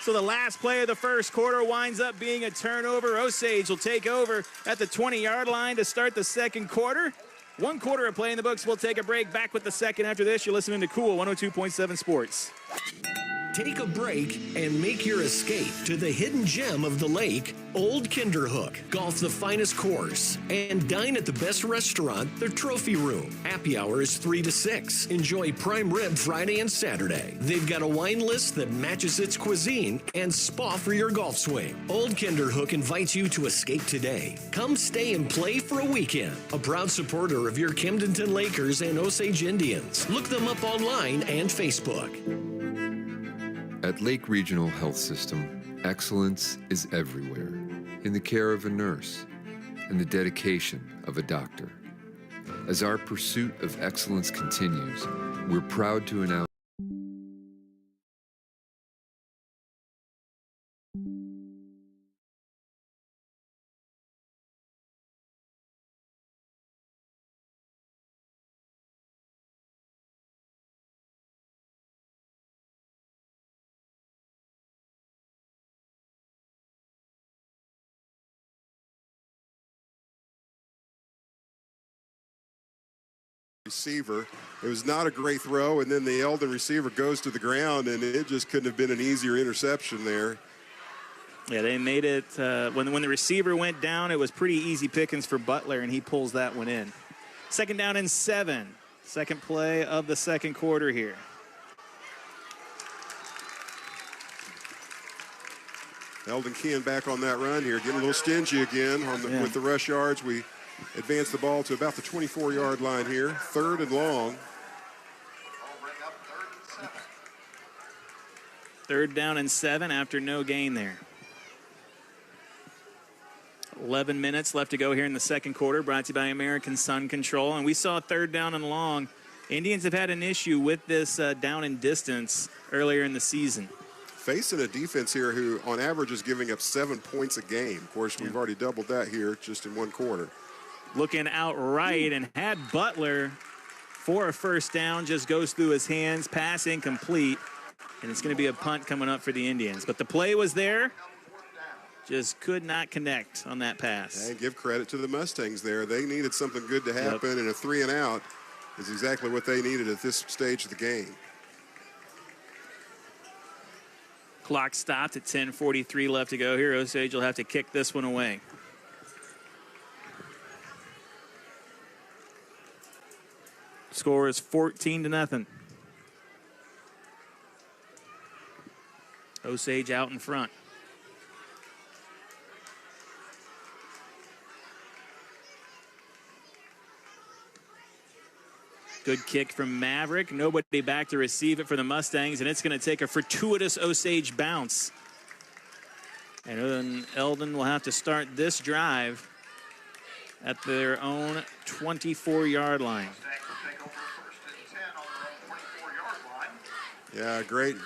So the last play of the first quarter winds up being a turnover. Osage will take over at the 20-yard line to start the second quarter. 1 quarter of play in the books. We'll take a break. Back with the second after this. You're listening to Cool 102.7 Sports. Take a break and make your escape to the hidden gem of the lake, Old Kinderhook. Golf the finest course and dine at the best restaurant, the Trophy Room. Happy hour is 3 to 6. Enjoy prime rib Friday and Saturday. They've got a wine list that matches its cuisine and spa for your golf swing. Old Kinderhook invites you to escape today. Come stay and play for a weekend. A proud supporter of your Camdenton Lakers and Osage Indians. Look them up online and Facebook. At Lake Regional Health System, excellence is everywhere, in the care of a nurse and the dedication of a doctor. As our pursuit of excellence continues, we're proud to announce receiver. It was not a great throw, and then the Eldon receiver goes to the ground, and it just couldn't have been an easier interception there. Yeah, they made it. When the receiver went down, it was pretty easy pickings for Butler, and he pulls that one in. 2nd down and 7. Second play of the second quarter here. Eldon keying back on that run here, getting a little stingy again with the rush yards. We advance the ball to about the 24-yard line here. 3rd and long. 3rd down and 7 after no gain there. 11 minutes left to go here in the second quarter, brought to you by American Sun Control. And we saw 3rd down and long. Indians have had an issue with this down and distance earlier in the season. Facing a defense here who, on average, is giving up 7 points a game. Of course, we've already doubled that here just in one quarter. Looking out right and had Butler for a 1st down, just goes through his hands, pass incomplete, and it's going to be a punt coming up for the Indians. But the play was there, just could not connect on that pass. And give credit to the Mustangs there. They needed something good to happen, and a 3 and out is exactly what they needed at this stage of the game. Clock stopped at 10:43 left to go here. Osage will have to kick this one away. Score is 14-0. Osage out in front. Good kick from Maverick. Nobody back to receive it for the Mustangs, and it's going to take a fortuitous Osage bounce. And then Eldon will have to start this drive at their own 24-yard line. Yeah, great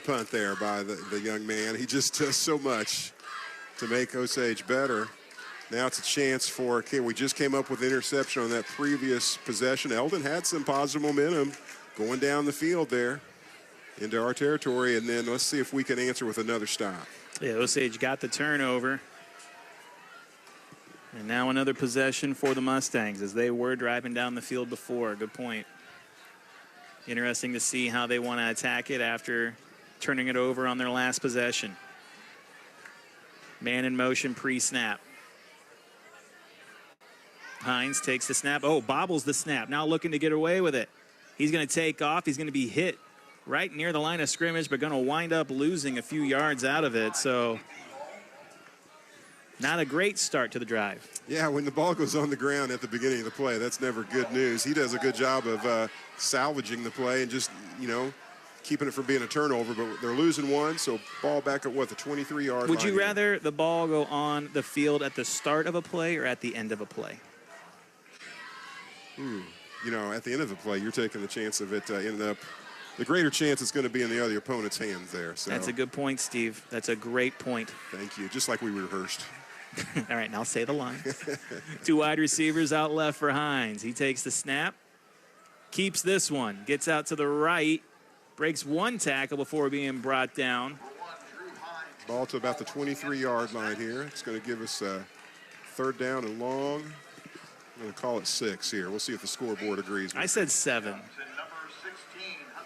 punt there by the young man. He just does so much to make Osage better. Now it's a chance for, we just came up with interception on that previous possession. Eldon had some positive momentum going down the field there into our territory, and then let's see if we can answer with another stop. Yeah, Osage got the turnover. And now another possession for the Mustangs as they were driving down the field before. Good point. Interesting to see how they want to attack it after turning it over on their last possession. Man in motion pre-snap. Hines takes the snap. Oh, bobbles the snap. Now looking to get away with it. He's going to take off. He's going to be hit right near the line of scrimmage, but going to wind up losing a few yards out of it. So not a great start to the drive. Yeah, when the ball goes on the ground at the beginning of the play, that's never good news. He does a good job of salvaging the play and just, keeping it from being a turnover, but they're losing one, so ball back at, the 23-yard line. Would you rather the ball go on the field at the start of a play or at the end of a play? At the end of the play, you're taking the chance of it ending up, the greater chance it's going to be in the other opponent's hands there. So. That's a good point, Steve. That's a great point. Thank you. Just like we rehearsed. All right, now say the line. 2 wide receivers out left for Hines. He takes the snap, keeps this one, gets out to the right, breaks one tackle before being brought down. Ball to about the 23-yard line here. It's going to give us a 3rd down and long. I'm going to call it 6 here. We'll see if the scoreboard agrees. I said 7.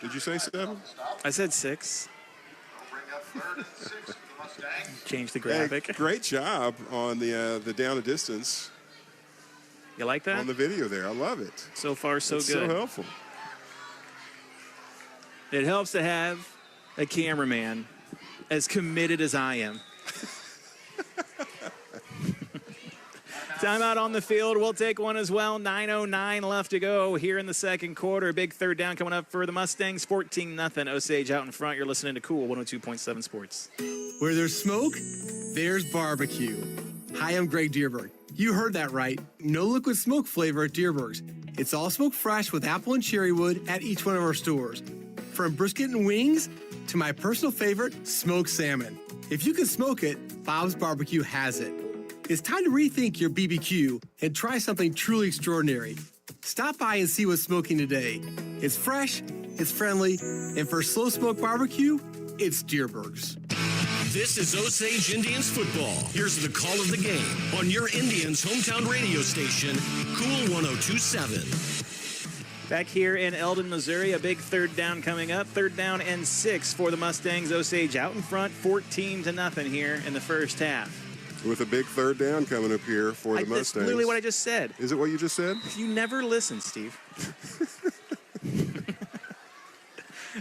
Did you say 7? I said 6. Change the graphic. Hey, great job on the down and distance. You like that? On the video there. I love it. So far, so it's good. So helpful. It helps to have a cameraman as committed as I am. Timeout on the field. We'll take one as well. 9:09 left to go here in the second quarter. Big 3rd down coming up for the Mustangs. 14-0. Osage out in front. You're listening to Cool 102.7 Sports. Where there's smoke, there's barbecue. Hi, I'm Greg Dierberg. You heard that right. No liquid smoke flavor at Dierberg's. It's all smoke fresh with apple and cherry wood at each one of our stores. From brisket and wings to my personal favorite, smoked salmon. If you can smoke it, Bob's Barbecue has it. It's time to rethink your BBQ and try something truly extraordinary. Stop by and see what's smoking today. It's fresh, it's friendly, and for slow smoke barbecue, it's Dierberg's. This is Osage Indians Football. Here's the call of the game on your Indians hometown radio station, Cool 102.7. Back here in Eldon, Missouri, a big 3rd down coming up. 3rd down and 6 for the Mustangs. Osage out in front, 14-0 here in the first half. With a big 3rd down coming up here for the Mustangs. That's literally what I just said. Is it what you just said? You never listen, Steve.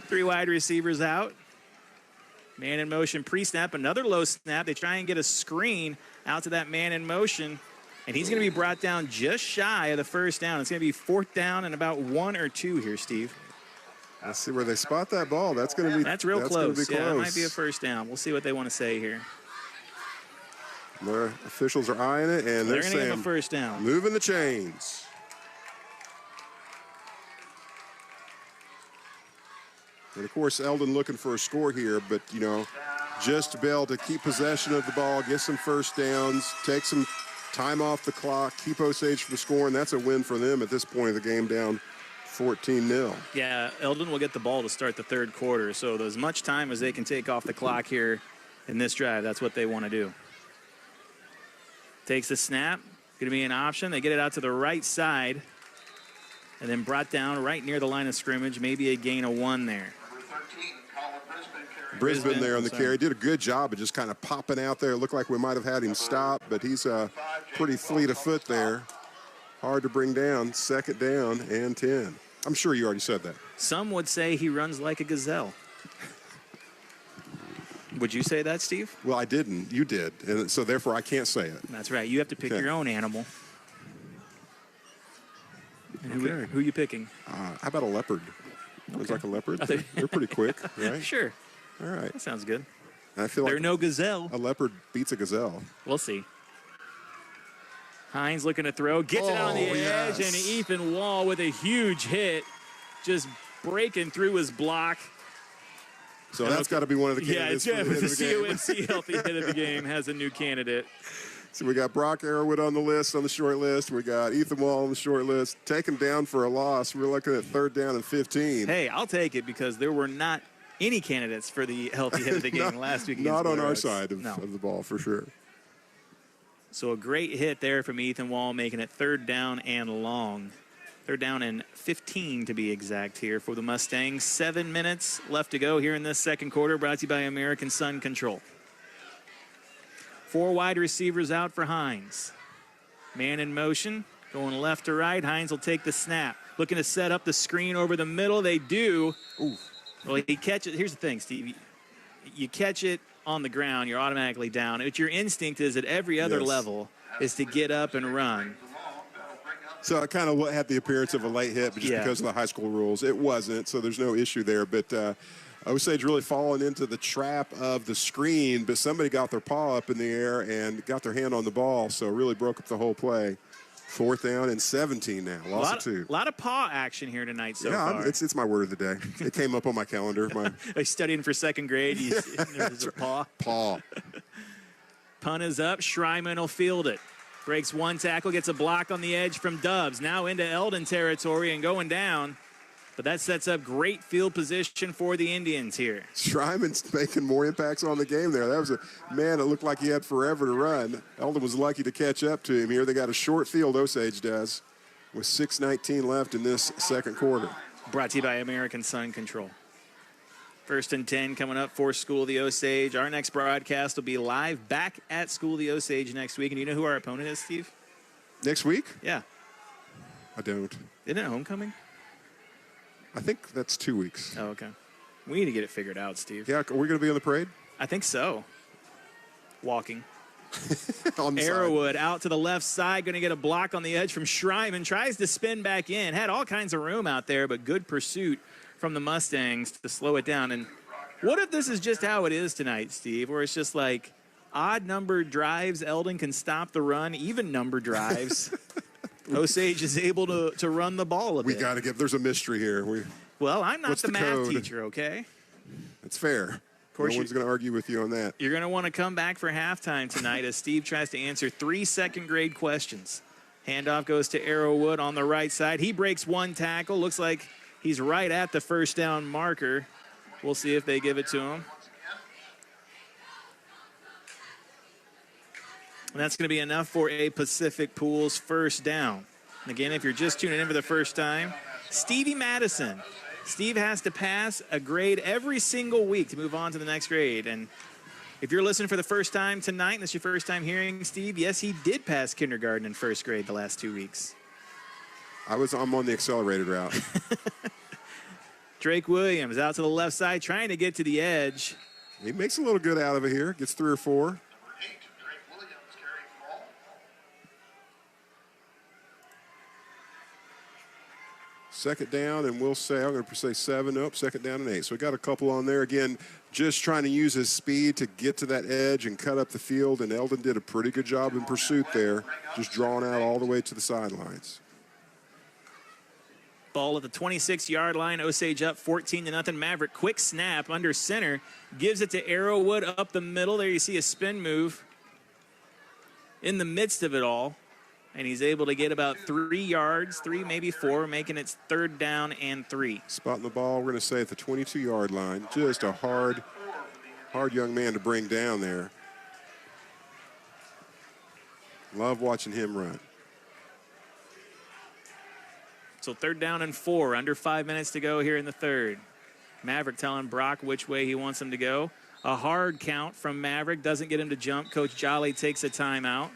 3 wide receivers out. Man in motion pre-snap. Another low snap. They try and get a screen out to that man in motion. And he's going to be brought down just shy of the 1st down. It's going to be 4th down and about 1 or 2 here, Steve. Let's see where they spot that ball. That's going to be. That's real close. Be close. Yeah, it might be a first down. We'll see what they want to say here. Their officials are eyeing it, and they're going to saying give a first down. Moving the chains. And of course, Eldon looking for a score here, but you know, just to be able to keep possession of the ball, get some first downs, take some time off the clock, keep Osage from scoring. That's a win for them at this point of the game, down 14-0. Yeah, Eldon will get the ball to start the third quarter, so as much time as they can take off the clock here in this drive, that's what they want to do. Takes the snap, going to be an option. They get it out to the right side, and then brought down right near the line of scrimmage, maybe a gain of 1 there. Brisbane there on the carry. Did a good job of just kind of popping out there. It looked like we might have had him stop, but he's pretty fleet of foot there. Hard to bring down. Second down and 10. I'm sure you already said that. Some would say he runs like a gazelle. Would you say that, Steve? Well, I didn't. You did. And so, therefore, I can't say it. That's right. You have to pick your own animal. And who are you picking? How about a leopard? Okay. Looks like a leopard. They're pretty quick, right? Sure. All right. That sounds good. I feel They're like no gazelle. a leopard beats a gazelle. We'll see. Hines looking to throw. Gets it on the edge, and Ethan Wall with a huge hit. Just breaking through his block. So that's got to be one of the candidates. Yeah, for the game. COMC healthy hit of the game has a new candidate. So we got Brock Arrowwood on the list, on the short list. We got Ethan Wall on the short list. Taken down for a loss. We're looking at 3rd down and 15. Hey, I'll take it because there were not any candidates for the healthy hit of the game last week. Not on our side of the ball, for sure. So a great hit there from Ethan Wall, making it 3rd down and long. 3rd down and 15 to be exact here for the Mustangs. 7 minutes left to go here in this second quarter, brought to you by American Sun Control. 4 wide receivers out for Hines. Man in motion, going left to right. Hines will take the snap. Looking to set up the screen over the middle. They do. Ooh. Well, he catches it. Here's the thing, Steve. You catch it on the ground, you're automatically down. But your instinct is at every other level is to get up and run. So it kind of had the appearance of a late hit, but just because of the high school rules, it wasn't. So there's no issue there. But Osage really falling into the trap of the screen, but somebody got their paw up in the air and got their hand on the ball, so really broke up the whole play. 4th down and 17 now. Loss of 2. A lot of paw action here tonight so far. Yeah, it's my word of the day. It came up on my calendar. Studying for 2nd grade, there's a paw. Paw. Punt is up. Schreiman will field it. Breaks 1 tackle, gets a block on the edge from Dubs. Now into Eldon territory and going down. But that sets up great field position for the Indians here. Schreiman's making more impacts on the game there. That was a man that looked like he had forever to run. Eldon was lucky to catch up to him here. They got a short field, Osage does, with 6:19 left in this second quarter. Brought to you by American Sun Control. 1st and 10 coming up for School of the Osage. Our next broadcast will be live back at School of the Osage next week. And you know who our opponent is, Steve? Next week? Yeah. I don't. Isn't it homecoming? I think that's 2 weeks. Oh, okay. We need to get it figured out, Steve. Yeah, are we going to be on the parade? I think so. Walking. On the Arrowwood side. out to the left side, going to get a block on the edge from Schreiman. Tries to spin back in. Had all kinds of room out there, but good pursuit from the Mustangs to slow it down. And what if this is just how it is tonight, Steve, where it's just like odd-numbered drives, Eldon can stop the run, even-number drives. Osage is able to run the ball a bit. We got to get, there's a mystery here. Well, I'm not the math code? teacher, okay? That's fair. Of course, no one's going to argue with you on that. You're going to want to come back for halftime tonight as Steve tries to answer 3 second-grade questions. Handoff goes to Arrowwood on the right side. He breaks 1 tackle. Looks like he's right at the 1st down marker. We'll see if they give it to him. And that's going to be enough for a Pacific Pools 1st down. And again, if you're just tuning in for the first time, Stevie Madison. Steve has to pass a grade every single week to move on to the next grade. And if you're listening for the first time tonight, and this is your first time hearing Steve, yes, he did pass kindergarten and 1st grade the last 2 weeks. I'm on the accelerated route. Drake Williams out to the left side, trying to get to the edge. He makes a little good out of it here. Gets 3 or 4. Second down, and we'll say, I'm going to say 7. Nope, second down and 8. So we got a couple on there. Again, just trying to use his speed to get to that edge and cut up the field, and Eldon did a pretty good job in pursuit there, just drawing out all the way to the sidelines. Ball at the 26-yard line. Osage up 14-0. Maverick, quick snap under center. Gives it to Arrowwood up the middle. There you see a spin move in the midst of it all. And he's able to get about 3 yards, 3, maybe 4, making it 3rd down and 3. Spotting the ball, we're going to say at the 22-yard line. Just a hard young man to bring down there. Love watching him run. So 3rd down and 4, under 5 minutes to go here in the 3rd. Maverick telling Brock which way he wants him to go. A hard count from Maverick, doesn't get him to jump. Coach Jolly takes a timeout.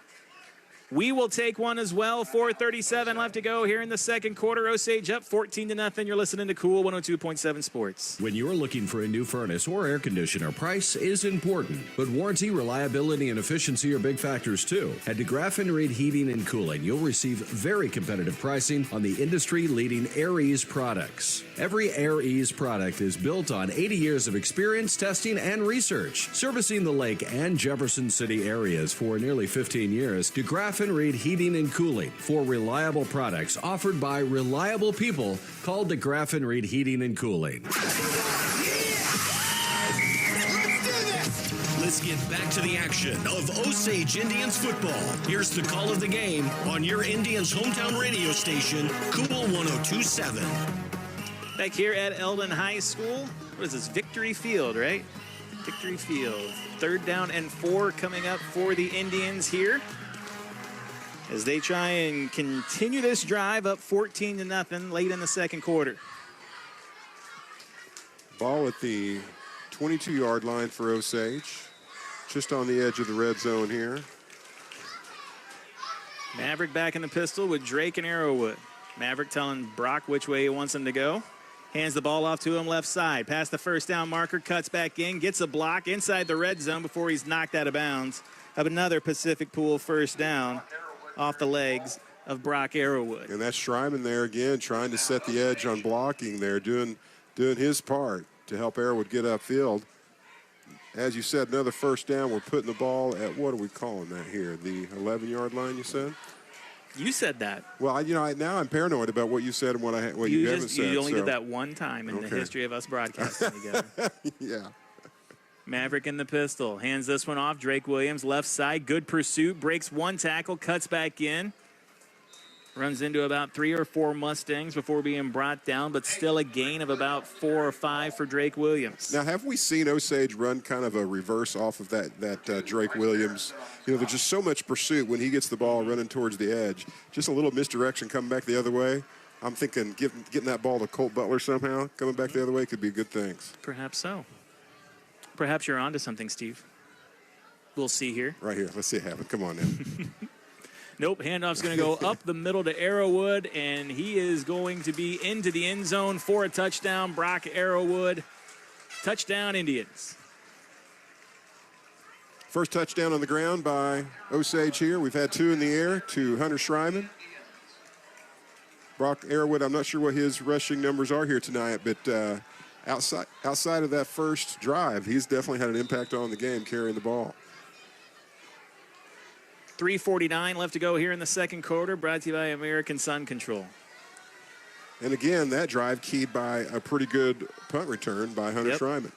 We will take one as well. 4:37 left to go here in the 2nd quarter. Osage up 14-0. You're listening to Cool 102.7 Sports. When you're looking for a new furnace or air conditioner, price is important, but warranty, reliability, and efficiency are big factors too. At DeGraff & Reed Heating and Cooling, you'll receive very competitive pricing on the industry-leading Air Ease products. Every Air Ease product is built on 80 years of experience, testing, and research. Servicing the Lake and Jefferson City areas for nearly 15 years, DeGraff & Reed Heating and Cooling for reliable products offered by reliable people. Call DeGraff & Reed Heating and Cooling. Let's get back to the action of Osage Indians football. Here's the call of the game on your Indians hometown radio station, Cool 102.7. Back here at Eldon High School. What is this? Victory Field, right? Victory Field. 3rd down and 4 coming up for the Indians here, as they try and continue this drive up 14-0 late in the 2nd quarter. Ball at the 22-yard line for Osage, just on the edge of the red zone here. Maverick back in the pistol with Drake and Arrowwood. Maverick telling Brock which way he wants him to go. Hands the ball off to him left side. Past the 1st down marker, cuts back in, gets a block inside the red zone before he's knocked out of bounds. Have another Pacific Pool 1st down off the legs of Brock Arrowwood. And that's Schreiman there again, trying to set the edge on blocking there, doing his part to help Arrowwood get upfield. As you said, another 1st down. We're putting the ball at, what are we calling that here? The 11-yard line, you said? You said that. Well, now I'm paranoid about what you said and what you haven't said. You only did that one time in the history of us broadcasting together. Yeah. Maverick in the pistol. Hands this one off. Drake Williams, left side. Good pursuit. Breaks one tackle. Cuts back in. Runs into about 3 or 4 Mustangs before being brought down, but still a gain of about 4 or 5 for Drake Williams. Now, have we seen Osage run kind of a reverse off of that Drake Williams? There's just so much pursuit when he gets the ball running towards the edge. Just a little misdirection coming back the other way. I'm thinking getting that ball to Colt Butler somehow, coming back the other way, could be good things. Perhaps so. Perhaps you're onto something, Steve. We'll see here. Right here. Let's see it happen. Come on now. Nope, handoff's going to go up the middle to Arrowwood, and he is going to be into the end zone for a touchdown. Brock Arrowwood, touchdown Indians. First touchdown on the ground by Osage here. We've had 2 in the air to Hunter Schreiman. Brock Arrowwood, I'm not sure what his rushing numbers are here tonight, but outside of that first drive, he's definitely had an impact on the game carrying the ball. 3:49 left to go here in the 2nd quarter, brought to you by American Sun Control. And again, that drive keyed by a pretty good punt return by Hunter Schreiman.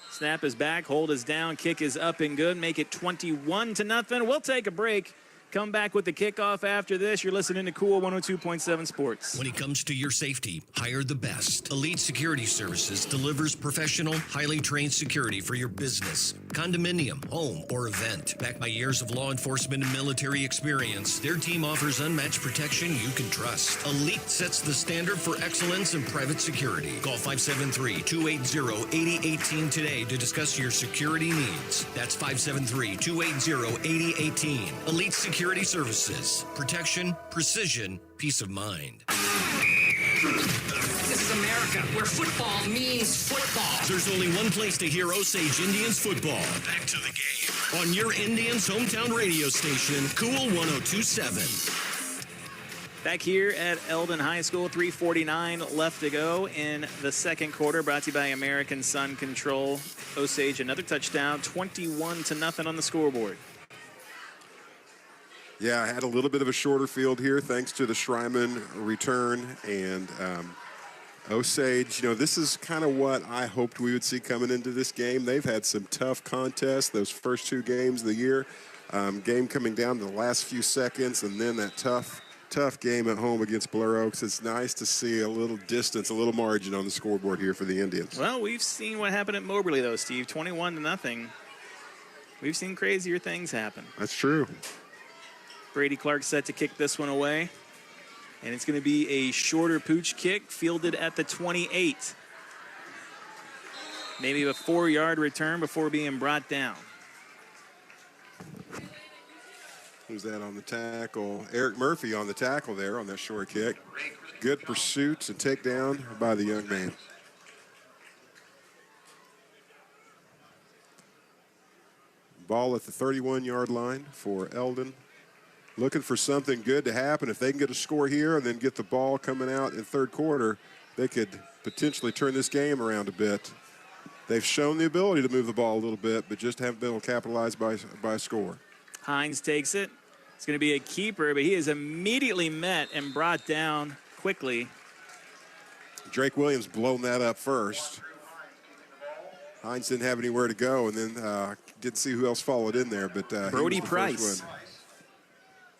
Snap is back, hold is down, kick is up and good, make it 21-0. We'll take a break. Come back with the kickoff after this. You're listening to Cool 102.7 Sports. When it comes to your safety, hire the best. Elite Security Services delivers professional, highly trained security for your business, condominium, home, or event. Backed by years of law enforcement and military experience, their team offers unmatched protection you can trust. Elite sets the standard for excellence in private security. Call 573-280-8018 today to discuss your security needs. That's 573-280-8018. Elite Security Services. Protection, precision, peace of mind. This is America, where football means football. There's only one place to hear Osage Indians football. Back to the game on your Indians hometown radio station, Cool 102.7. Back here at Eldon High School, 3:49 left to go in the second quarter. Brought to you by American Sun Control. Osage, another touchdown, 21-0 on the scoreboard. Yeah, I had a little bit of a shorter field here thanks to the Schreiman return. And Osage, this is kind of what I hoped we would see coming into this game. They've had some tough contests those first two games of the year. Game coming down to the last few seconds, and then that tough game at home against Blair Oaks. It's nice to see a little distance, a little margin on the scoreboard here for the Indians. Well, we've seen what happened at Moberly, though, Steve. 21-0. We've seen crazier things happen. That's true. Brady Clark set to kick this one away. And it's going to be a shorter pooch kick, fielded at the 28. Maybe a 4-yard return before being brought down. Who's that on the tackle? Eric Murphy on the tackle there on that short kick. Good pursuits and takedown by the young man. Ball at the 31-yard line for Eldon. Looking for something good to happen. If they can get a score here and then get the ball coming out in third quarter, they could potentially turn this game around a bit. They've shown the ability to move the ball a little bit, but just haven't been able to capitalize by a score. Hines takes it. It's going to be a keeper, but he is immediately met and brought down quickly. Drake Williams blown that up first. Hines didn't have anywhere to go, and then didn't see who else followed in there. But Brody Price.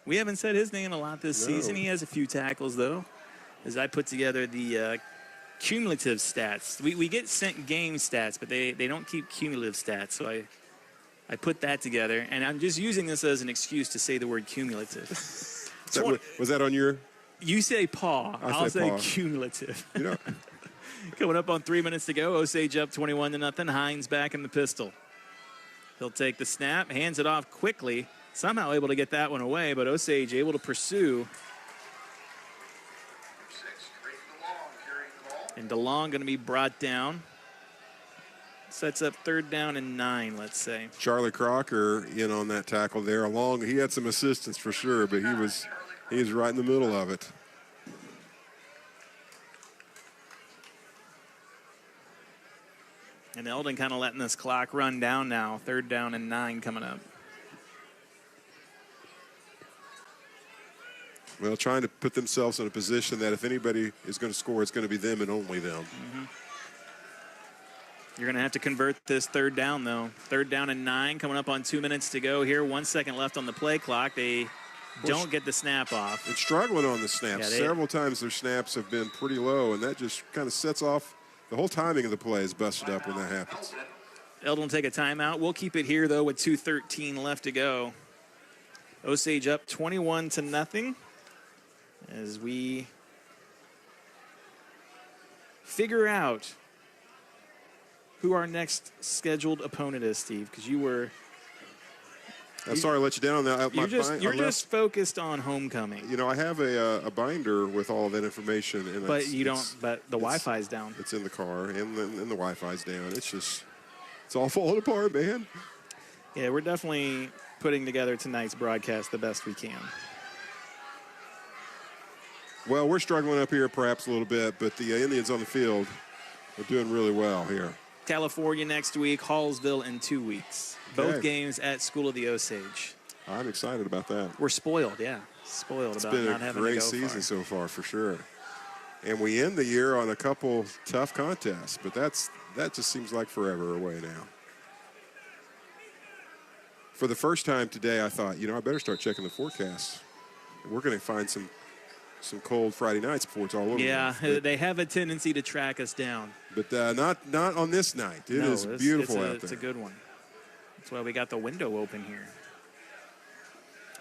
We haven't said his name a lot this season. He has a few tackles, though, as I put together the cumulative stats. We get sent game stats, but they don't keep cumulative stats, so I put that together, and I'm just using this as an excuse to say the word cumulative. Was that on your? You say paw. I'll say paw. Cumulative. Coming up on 3 minutes to go. Osage up 21-0. Hines back in the pistol. He'll take the snap, hands it off quickly. Somehow able to get that one away, but Osage able to pursue. And DeLong going to be brought down. Sets up 3rd down and 9, let's say. Charlie Crocker in on that tackle there. He had some assistance for sure, but he was right in the middle of it. And Eldon kind of letting this clock run down now. 3rd down and 9 coming up. Well, trying to put themselves in a position that if anybody is going to score, it's going to be them and only them. Mm-hmm. You're going to have to convert this 3rd down, though. 3rd down and 9 coming up on 2 minutes to go here. 1 second left on the play clock. They don't get the snap off. It's struggling on the snaps. Yeah, Several times their snaps have been pretty low, and that just kind of sets off the whole timing of the play is busted up when that happens. Eldon will take a timeout. We'll keep it here, though, with 2:13 left to go. Osage up 21-0 as we figure out who our next scheduled opponent is, Steve, because you were... I'm sorry to let you down. You're just focused on homecoming. I have a binder with all of that information. And but the Wi-Fi's down. It's in the car, and the Wi-Fi's down. It's all falling apart, man. Yeah, we're definitely putting together tonight's broadcast the best we can. Well, we're struggling up here perhaps a little bit, but the Indians on the field are doing really well here. California next week, Hallsville in 2 weeks. Okay. Both games at School of the Osage. I'm excited about that. We're spoiled, yeah. Spoiled about not having to go far. It's been a great season so far, for sure. And we end the year on a couple tough contests, but that just seems like forever away now. For the first time today, I thought, I better start checking the forecast. We're going to find some cold Friday nights before it's all over. Yeah, they have a tendency to track us down. But not on this night. It is beautiful out there. It's a good one. That's why we got the window open here.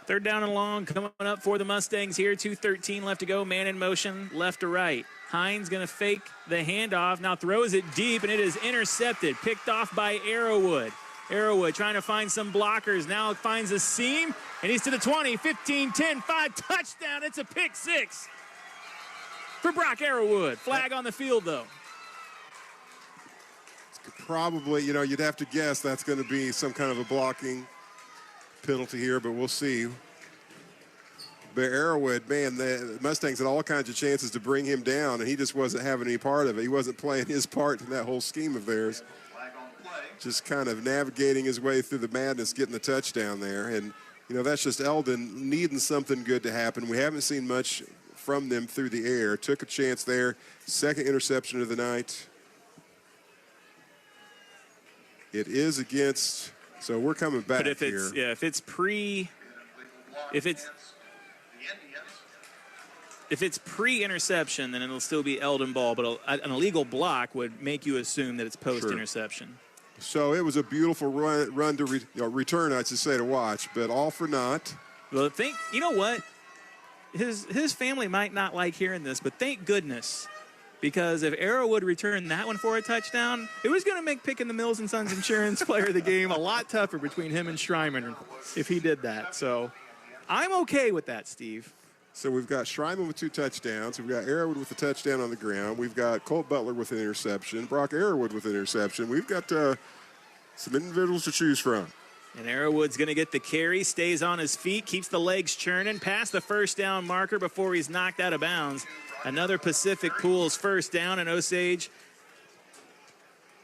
3rd down and long coming up for the Mustangs here. 2:13 left to go. Man in motion, left to right. Hines going to fake the handoff. Now throws it deep, and it is intercepted. Picked off by Arrowwood. Arrowwood trying to find some blockers. Now finds a seam, and he's to the 20, 15, 10, 5, touchdown. It's a pick 6 for Brock Arrowwood. Flag on the field, though. Probably, you'd have to guess that's going to be some kind of a blocking penalty here, but we'll see. But Arrowwood, man, the Mustangs had all kinds of chances to bring him down, and he just wasn't having any part of it. He wasn't playing his part in that whole scheme of theirs. Just kind of navigating his way through the madness, getting the touchdown there. And, you know, that's just Eldon needing something good to happen. We haven't seen much from them through the air. Took a chance there. Second interception of the night. It is against, so we're coming back but here. If it's pre-interception, then it'll still be Eldon ball. But an illegal block would make you assume that it's post-interception. Sure. So it was a beautiful run to return, I should say, to watch, but all for naught. Well, you know what? His family might not like hearing this, but thank goodness. Because if Arrow would return that one for a touchdown, it was going to make picking the Mills & Sons Insurance player of the game a lot tougher between him and Schreiman if he did that. So I'm okay with that, Steve. So we've got Schreiman with 2 touchdowns. We've got Arrowwood with a touchdown on the ground. We've got Colt Butler with an interception. Brock Arrowwood with an interception. We've got some individuals to choose from. And Arrowwood's going to get the carry, stays on his feet, keeps the legs churning, past the first down marker before he's knocked out of bounds. Another Pacific Pools first down, and Osage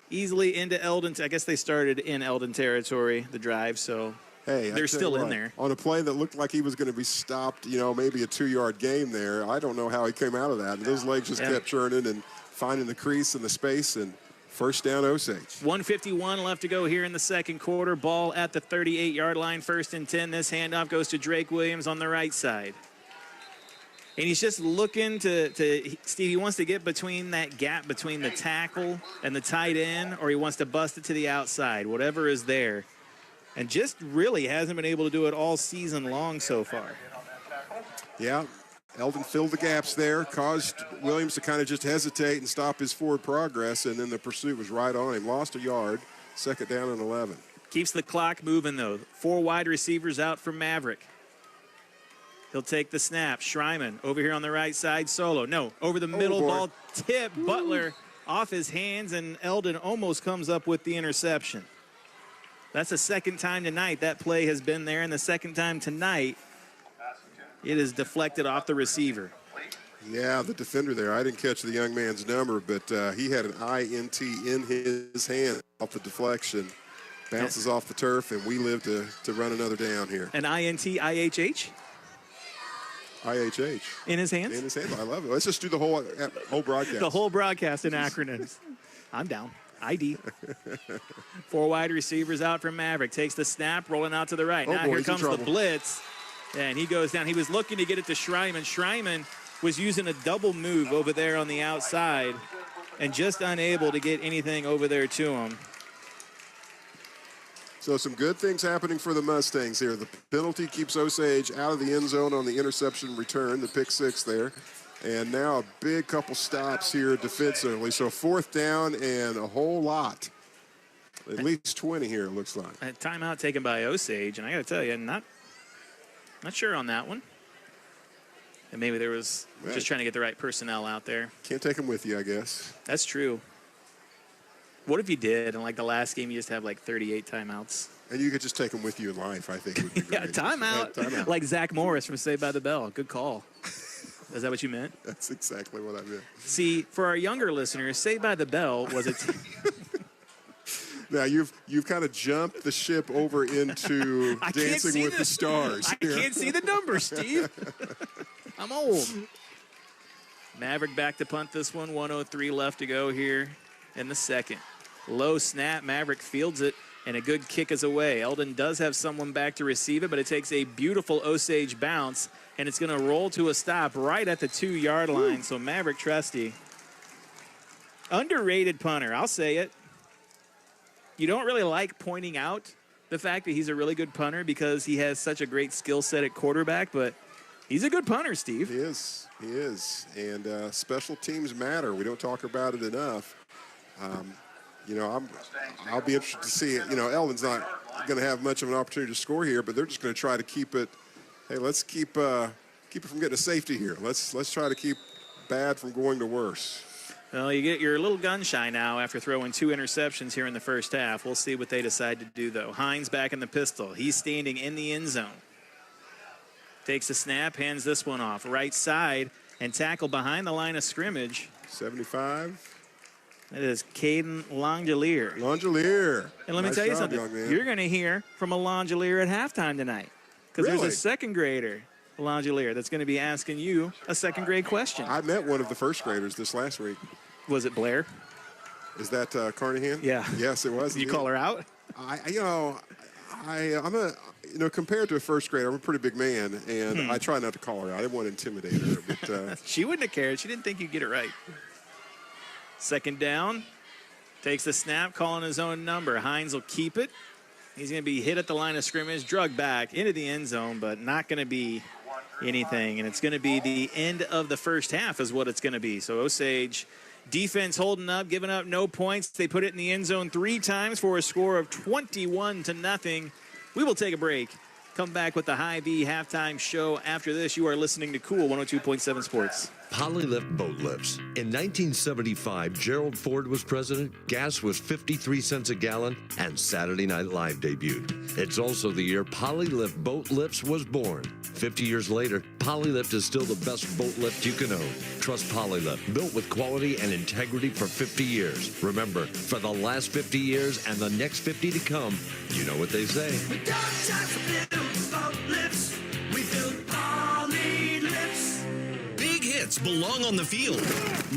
easily into Eldon. I guess they started in Eldon territory, the drive, so hey, they're still in there. On a play that looked like he was going to be stopped, you know, maybe a 2-yard gain there. I don't know how he came out of that. Those legs just kept churning and finding the crease and the space, and first down Osage. 1:51 left to go here in the second quarter. Ball at the 38-yard line, 1st and 10. This handoff goes to Drake Williams on the right side. And he's just looking to Steve, he wants to get between that gap between the tackle and the tight end, or he wants to bust it to the outside, whatever is there. And just really hasn't been able to do it all season long so far. Yeah, Eldon filled the gaps there, caused Williams to kind of just hesitate and stop his forward progress, and then the pursuit was right on him. Lost a yard, 2nd down and 11. Keeps the clock moving, though. 4 wide receivers out from Maverick. He'll take the snap. Schreiman over here on the right side, solo. No, over the middle, ball tip. Butler off his hands, and Eldon almost comes up with the interception. That's the second time tonight that play has been there, and the second time tonight it is deflected off the receiver. Yeah, the defender there, I didn't catch the young man's number, but he had an INT in his hand off the deflection. Bounces off the turf, and we live to run another down here. An INT, IHH? IHH. In his hands? In his hands. I love it. Let's just do the whole broadcast. The whole broadcast in acronyms. I'm down. ID. 4 wide receivers out from Maverick. Takes the snap, rolling out to the right. Now here comes the blitz. And he goes down. He was looking to get it to Schreiman. Schreiman was using a double move over there on the outside and just unable to get anything over there to him. So some good things happening for the Mustangs here. The penalty keeps Osage out of the end zone on the interception return, the pick 6 there. And now a big couple stops here defensively. So 4th down and a whole lot. At least 20 here, it looks like. A timeout taken by Osage, and I got to tell you, not sure on that one. And maybe there was just trying to get the right personnel out there. Can't take them with you, I guess. That's true. What if you did, and like the last game, you just have like 38 timeouts? And you could just take them with you in life, I think would be great. Yeah, timeout. Like Zach Morris from Saved by the Bell. Good call. Is that what you meant? That's exactly what I meant. See, for our younger listeners, Saved by the Bell was a... Now, you've kind of jumped the ship over into Dancing with the Stars. I can't see the numbers, Steve. I'm old. Maverick back to punt this one. 1:03 left to go here in the second. Low snap. Maverick fields it, and a good kick is away. Eldon does have someone back to receive it, but it takes a beautiful Osage bounce, and it's going to roll to a stop right at the 2-yard line. So Maverick Trusty, underrated punter, I'll say it. You don't really like pointing out the fact that he's a really good punter because he has such a great skill set at quarterback, but he's a good punter, Steve. He is. He is. And special teams matter. We don't talk about it enough. You know, I'll be interested to see it. You know, Eldon's not going to have much of an opportunity to score here, but they're just going to try to keep it. Hey, let's keep it from getting a safety here. Let's try to keep bad from going to worse. Well, you're a little gun shy now after throwing 2 interceptions here in the first half. We'll see what they decide to do, though. Hines back in the pistol. He's standing in the end zone. Takes the snap, hands this one off. Right side, and tackle behind the line of scrimmage. 75. That is Caden Langelier. Langelier. And let me Nice tell you job, something. young man. You're going to hear from a Langelier at halftime tonight. Because Really? there's a second grader, Langelier, that's going to be asking you a second grade question. I met one of the first graders this last week. Was it Blair? Is that Carnahan? Yeah. Yes, it was. Did you call her out? Compared to a first grader, I'm a pretty big man, and I try not to call her out. I didn't want to intimidate her, but She wouldn't have cared. She didn't think you'd get it right. Second down. Takes the snap, calling his own number. Hines will keep it. He's going to be hit at the line of scrimmage, drug back into the end zone, but not going to be anything. And it's going to be the end of the first half is what it's going to be. So Osage defense holding up, giving up no points. They put it in the end zone 3 times for a score of 21-0. We will take a break. Come back with the Hy-Vee halftime show. After this, you are listening to Cool 102.7 Sports. Polylift boat lifts. In 1975, Gerald Ford was president, gas was 53 cents a gallon, and Saturday Night Live debuted. It's also the year Polylift Boat Lifts was born. 50 years later, Polylift is still the best boat lift you can own. Trust Polylift, built with quality and integrity for 50 years. Remember, for the last 50 years and the next 50 to come, you know what they say. We don't just build boat lifts, we build Polylifts. Big hits belong on the field,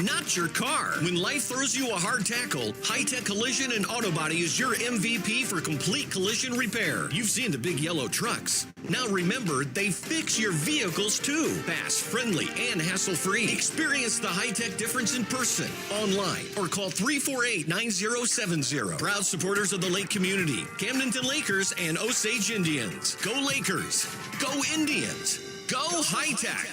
not your car. When life throws you a hard tackle, High Tech Collision and Auto Body is your MVP for complete collision repair. You've seen the big yellow trucks. Now remember, they fix your vehicles too. Fast, friendly, and hassle-free. Experience the high-tech difference in person, online, or call 348-9070. Proud supporters of the Lake community, Camdenton Lakers and Osage Indians. Go Lakers. Go Indians. Go high-tech.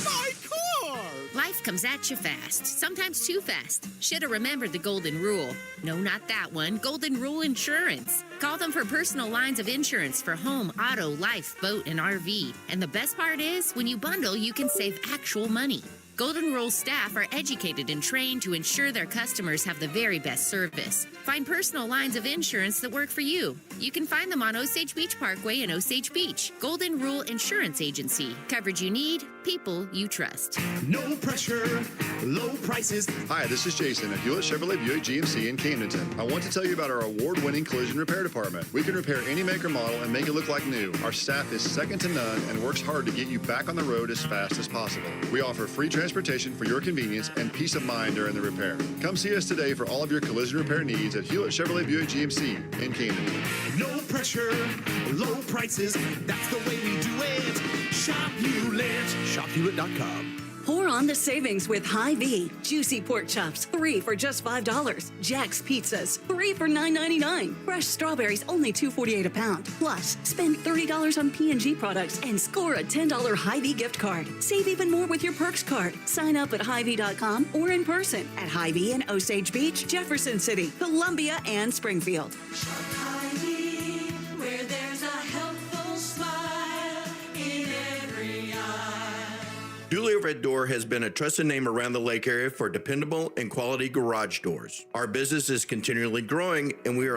My car! Life comes at you fast, sometimes too fast. Should have remembered the golden rule. No, not that one. Golden Rule Insurance. Call them for personal lines of insurance for home, auto, life, boat, and RV. And the best part is, when you bundle, you can save actual money. Golden Rule staff are educated and trained to ensure their customers have the very best service. Find personal lines of insurance that work for you. You can find them on Osage Beach Parkway in Osage Beach. Golden Rule Insurance Agency. Coverage you need, people you trust. No pressure, low prices. Hi, this is Jason at Hewlett Chevrolet Buick GMC in Camdenton. I want to tell you about our award-winning collision repair department. We can repair any make or model and make it look like new. Our staff is second to none and works hard to get you back on the road as fast as possible. We offer free transportation for your convenience and peace of mind during the repair. Come see us today for all of your collision repair needs at Hewlett Chevrolet Buick GMC in Camden. No pressure, low prices. That's the way we do it. Shop Hewlett. ShopHewlett.com. Pour on the savings with Hy-Vee. Juicy pork chops, 3 for just $5. Jack's Pizzas, 3 for $9.99. Fresh strawberries, only $2.48 a pound. Plus, spend $30 on P&G products and score a $10 Hy-Vee gift card. Save even more with your Perks card. Sign up at Hy-Vee.com or in person at Hy-Vee in Osage Beach, Jefferson City, Columbia, and Springfield. Hy-Vee, where there's a helpful smile in every eye. Julia Red Door has been a trusted name around the lake area for dependable and quality garage doors. Our business is continually growing, and we are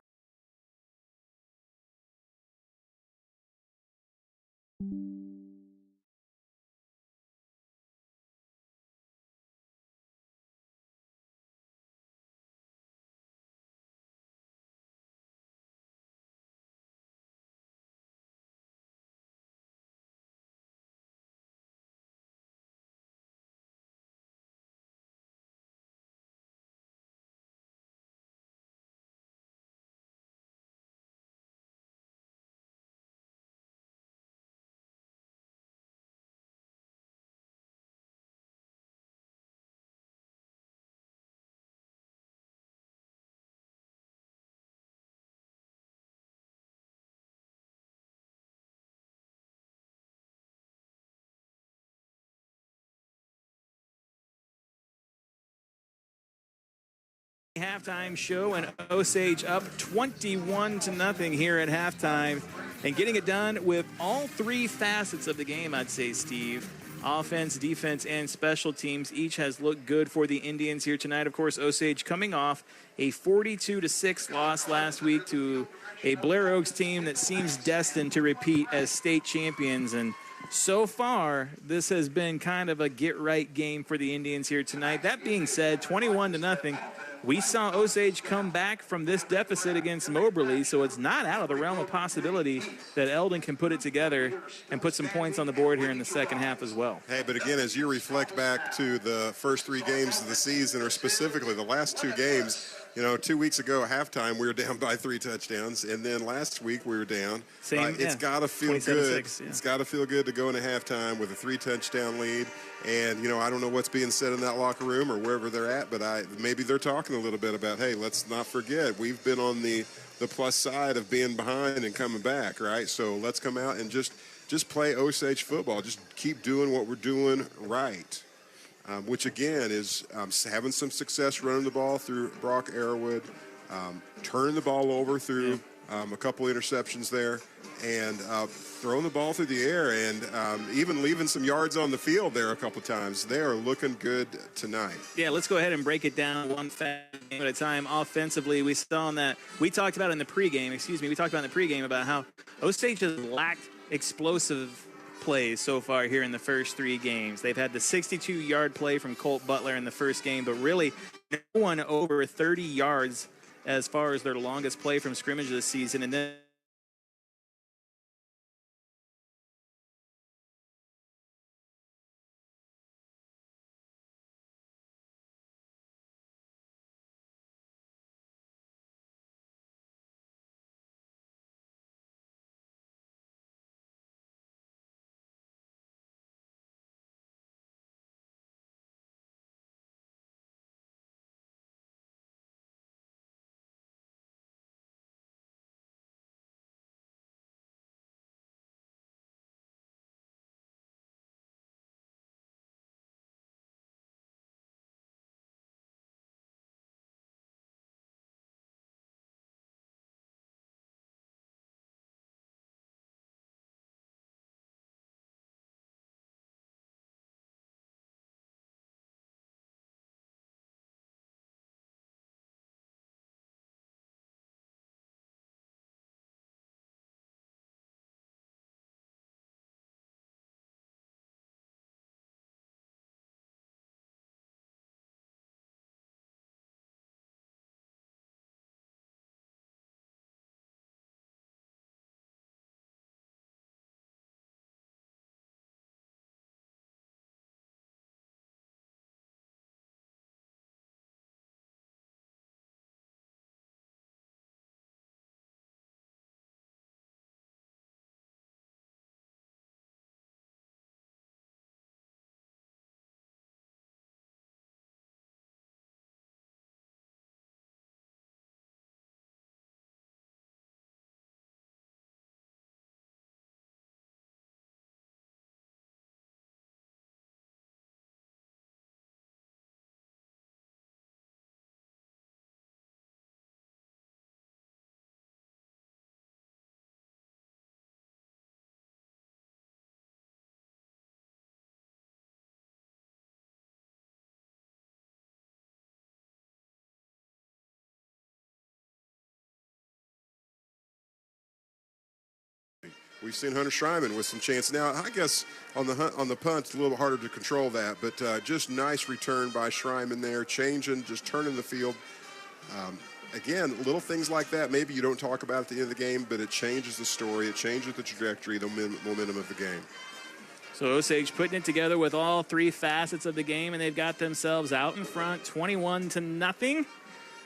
Halftime show, and Osage up 21-0 here at halftime, and getting it done with all 3 facets of the game, I'd say, Steve. Offense, defense, and special teams each has looked good for the Indians here tonight. Of course, Osage coming off a 42-6 loss last week to a Blair Oaks team that seems destined to repeat as state champions. And so far, this has been kind of a get-right game for the Indians here tonight. That being said, 21-0. We saw Osage come back from this deficit against Moberly, so it's not out of the realm of possibility that Eldon can put it together and put some points on the board here in the second half as well. Hey, but again, as you reflect back to the first 3 games of the season, or specifically the last 2 games, 2 weeks ago at halftime, we were down by 3 touchdowns, and then last week we were down. It's got to feel good. It's got to feel good to go into halftime with a 3-touchdown lead. And, I don't know what's being said in that locker room or wherever they're at, but maybe they're talking a little bit about, hey, let's not forget, we've been on the plus side of being behind and coming back, right? So let's come out and just play Osage football. Just keep doing what we're doing right. Which, again, is having some success running the ball through Brock Arrowwood, turning the ball over through a couple interceptions there, and throwing the ball through the air, and even leaving some yards on the field there a couple times. They are looking good tonight. Yeah, let's go ahead and break it down one fast game at a time. Offensively, we saw that. We talked about in the pregame, about how Osage has lacked explosive plays so far here in the first 3 games. They've had the 62-yard play from Colt Butler in the first game, but really no one over 30 yards as far as their longest play from scrimmage this season. And then we've seen Hunter Schreiman with some chance. Now, I guess on the punt, it's a little harder to control that, but just nice return by Schreiman there, changing, just turning the field. Again, little things like that, maybe you don't talk about at the end of the game, but it changes the story, it changes the trajectory, the momentum of the game. So Osage putting it together with all 3 facets of the game, and they've got themselves out in front, 21-0.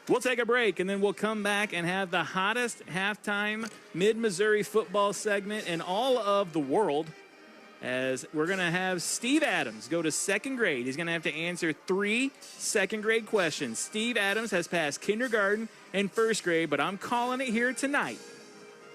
We'll take a break, and then we'll come back and have the hottest halftime Mid-Missouri football segment in all of the world, as we're going to have Steve Adams go to 2nd grade. He's going to have to answer 3 second-grade questions. Steve Adams has passed kindergarten and 1st grade, but I'm calling it here tonight.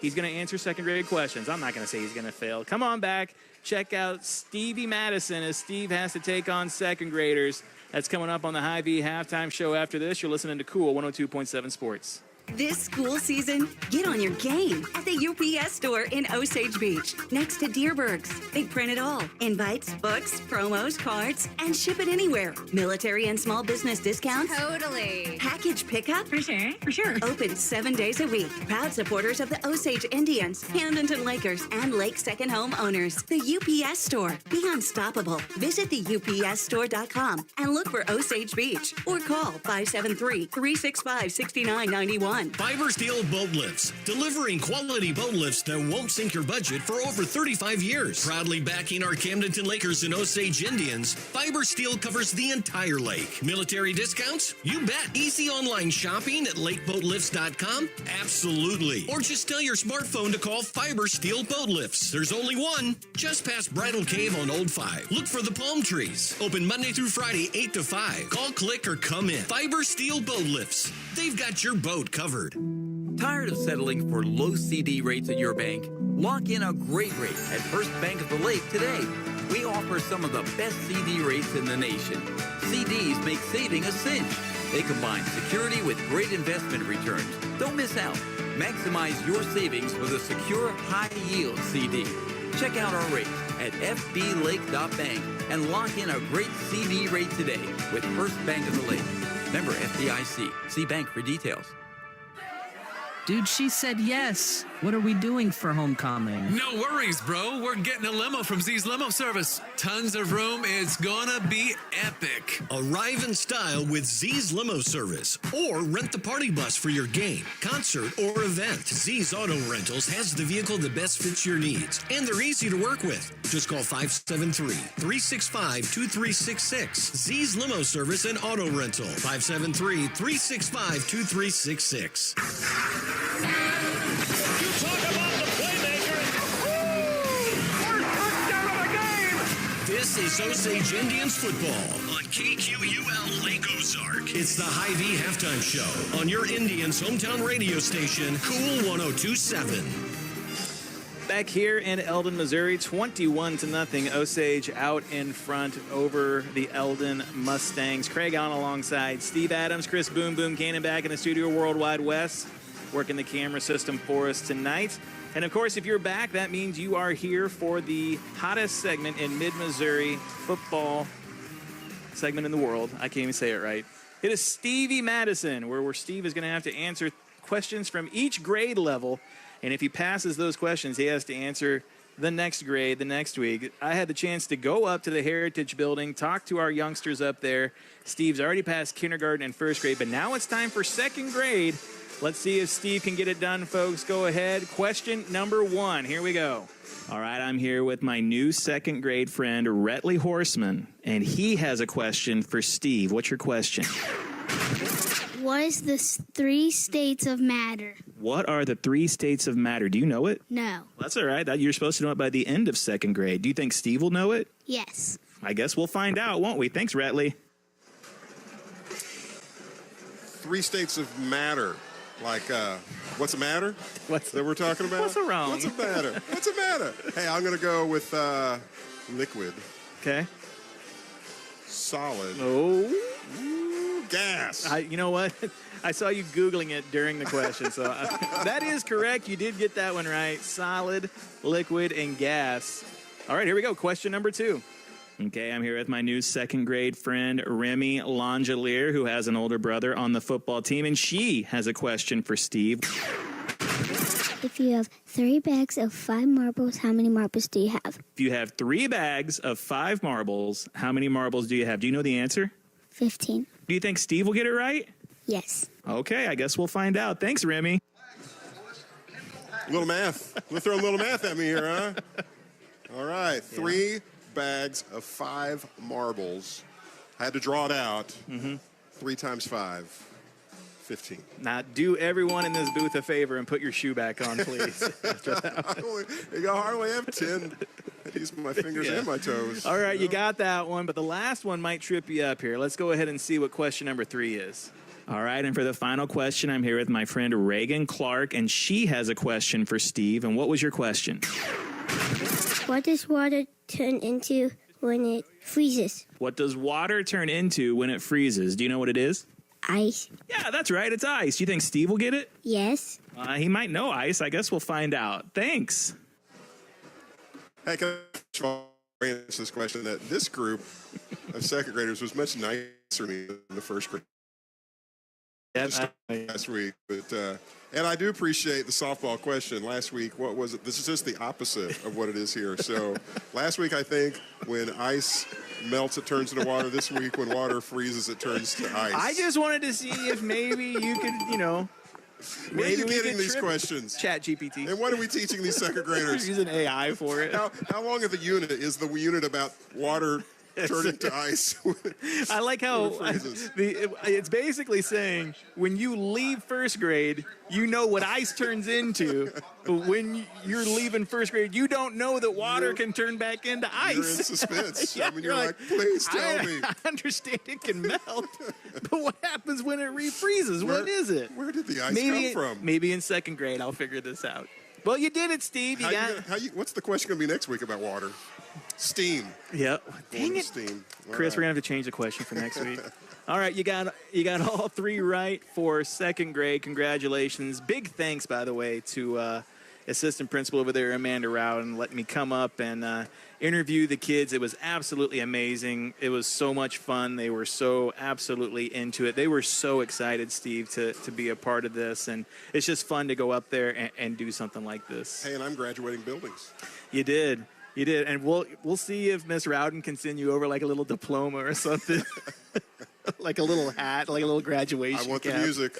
He's going to answer 2nd-grade questions. I'm not going to say he's going to fail. Come on back. Check out Stevie Madison as Steve has to take on 2nd graders. That's coming up on the Hy-Vee halftime show after this. You're listening to Cool 102.7 Sports. This school season, get on your game at the UPS store in Osage Beach, next to Deerberg's. They print it all. Invites, books, promos, cards, and ship it anywhere. Military and small business discounts. Totally. Package pickup. For sure. Open 7 days a week. Proud supporters of the Osage Indians, Camdenton Lakers, and Lake Second Home owners. The UPS store. Be unstoppable. Visit theupsstore.com and look for Osage Beach or call 573-365-6991. Fiber Steel Boat Lifts, delivering quality boat lifts that won't sink your budget for over 35 years. Proudly backing our Camdenton Lakers and Osage Indians, Fiber Steel covers the entire lake. Military discounts? You bet. Easy online shopping at lakeboatlifts.com? Absolutely. Or just tell your smartphone to call Fiber Steel Boat Lifts. There's only one, just past Bridal Cave on Old 5. Look for the palm trees. Open Monday through Friday, 8 to 5. Call, click, or come in. Fiber Steel Boat Lifts. They've got your boat covered. Tired of settling for low CD rates at your bank? Lock in a great rate at First Bank of the Lake today. We offer some of the best CD rates in the nation. CDs make saving a cinch. They combine security with great investment returns. Don't miss out. Maximize your savings with a secure, high-yield CD. Check out our rates at fblake.bank and lock in a great CD rate today with First Bank of the Lake. Member FDIC. See bank for details. Dude, she said yes. What are we doing for homecoming? No worries, bro. We're getting a limo from Z's Limo Service. Tons of room. It's gonna be epic. Arrive in style with Z's Limo Service, or rent the party bus for your game, concert, or event. Z's Auto Rentals has the vehicle that best fits your needs, and they're easy to work with. Just call 573-365-2366. Z's Limo Service and Auto Rental. 573-365-2366. This is Osage Indians Football on KQUL Lake Ozark. It's the Hy-Vee Halftime Show on your Indians' hometown radio station, Cool 102.7. Back here in Eldon, Missouri, 21-0. Osage out in front over the Eldon Mustangs. Craig on alongside Steve Adams, Chris Boom Boom Cannon back in the studio, Worldwide West, working the camera system for us tonight. And, of course, if you're back, that means you are here for the hottest segment in mid-Missouri football segment in the world. I can't even say it right. It is Stevie Madison, where Steve is going to have to answer questions from each grade level. And if he passes those questions, he has to answer the next grade the next week. I had the chance to go up to the Heritage Building, talk to our youngsters up there. Steve's already passed kindergarten and first grade, but now it's time for second grade. Let's see if Steve can get it done, folks. Go ahead. Question number 1. Here we go. All right, I'm here with my new second grade friend, Rhetley Horseman, and he has a question for Steve. What's your question? What is the 3 states of matter? What are the 3 states of matter? Do you know it? No. That's all right. You're supposed to know it by the end of second grade. Do you think Steve will know it? Yes. I guess we'll find out, won't we? Thanks, Rhetley. 3 states of matter. Like, what's the matter? What's that we're talking about? What's wrong? What's the matter? What's the matter? Hey, I'm going to go with liquid. Okay. Solid. Oh. Ooh, gas. You know what? I saw you Googling it during the question, so that is correct. You did get that one right. Solid, liquid, and gas. All right, here we go. Question number 2. Okay, I'm here with my new second grade friend, Remy Langelier, who has an older brother on the football team, and she has a question for Steve. If you have 3 bags of 5 marbles, how many marbles do you have? If you have 3 bags of 5 marbles, how many marbles do you have? Do you know the answer? 15. Do you think Steve will get it right? Yes. Okay, I guess we'll find out. Thanks, Remy. A little math. We'll throw a little math at me here, huh? All right, 3 bags of 5 marbles. I had to draw it out. 3 times 5, 15. Now, do everyone in this booth a favor and put your shoe back on, please. I hardly have 10. I use my fingers and my toes. All right, you got that one, but the last one might trip you up here. Let's go ahead and see what question number 3 is. All right, and for the final question, I'm here with my friend Reagan Clark, and she has a question for Steve. And what was your question? What does water turn into when it freezes? What does water turn into when it freezes? Do you know what it is? Ice. Yeah, that's right. It's ice. You think Steve will get it? Yes. He might know ice. I guess we'll find out. Thanks. Hey, can I answer this question? That this group of second graders was much nicer to me than the first grade. Last week, but and I do appreciate the softball question. Last week, what was it? This is just the opposite of what it is here. So last week, I think when ice melts, it turns into water. This week, when water freezes, it turns to ice. I just wanted to see if maybe you could, Where are you getting these questions? Chat GPT. And what are we teaching these second graders? Using AI for it. How long of the unit is the unit about water turning to ice? I like how it's basically saying when you leave first grade, you know what ice turns into. But when you're leaving first grade, you don't know that water can turn back into ice. You're in suspense. Yeah, I mean, you're like, please tell me. I understand it can melt, but what happens when it refreezes? What is it? Where did the ice come from? Maybe in second grade I'll figure this out. Well, you did it, Steve. What's the question going to be next week about water? Steam. Yep. Dang it. Steam. Chris, we're going to have to change the question for next week. All right, you got all three right for second grade. Congratulations. Big thanks, by the way, to assistant principal over there, Amanda Rowden, letting me come up and interview the kids. It was absolutely amazing. It was so much fun. They were so absolutely into it. They were so excited, Steve, to be a part of this. And it's just fun to go up there and do something like this. Hey, and I'm graduating buildings. You did. You did. And we'll see if Miss Rowden can send you over like a little diploma or something. Like a little hat, like a little graduation I want cap. the music.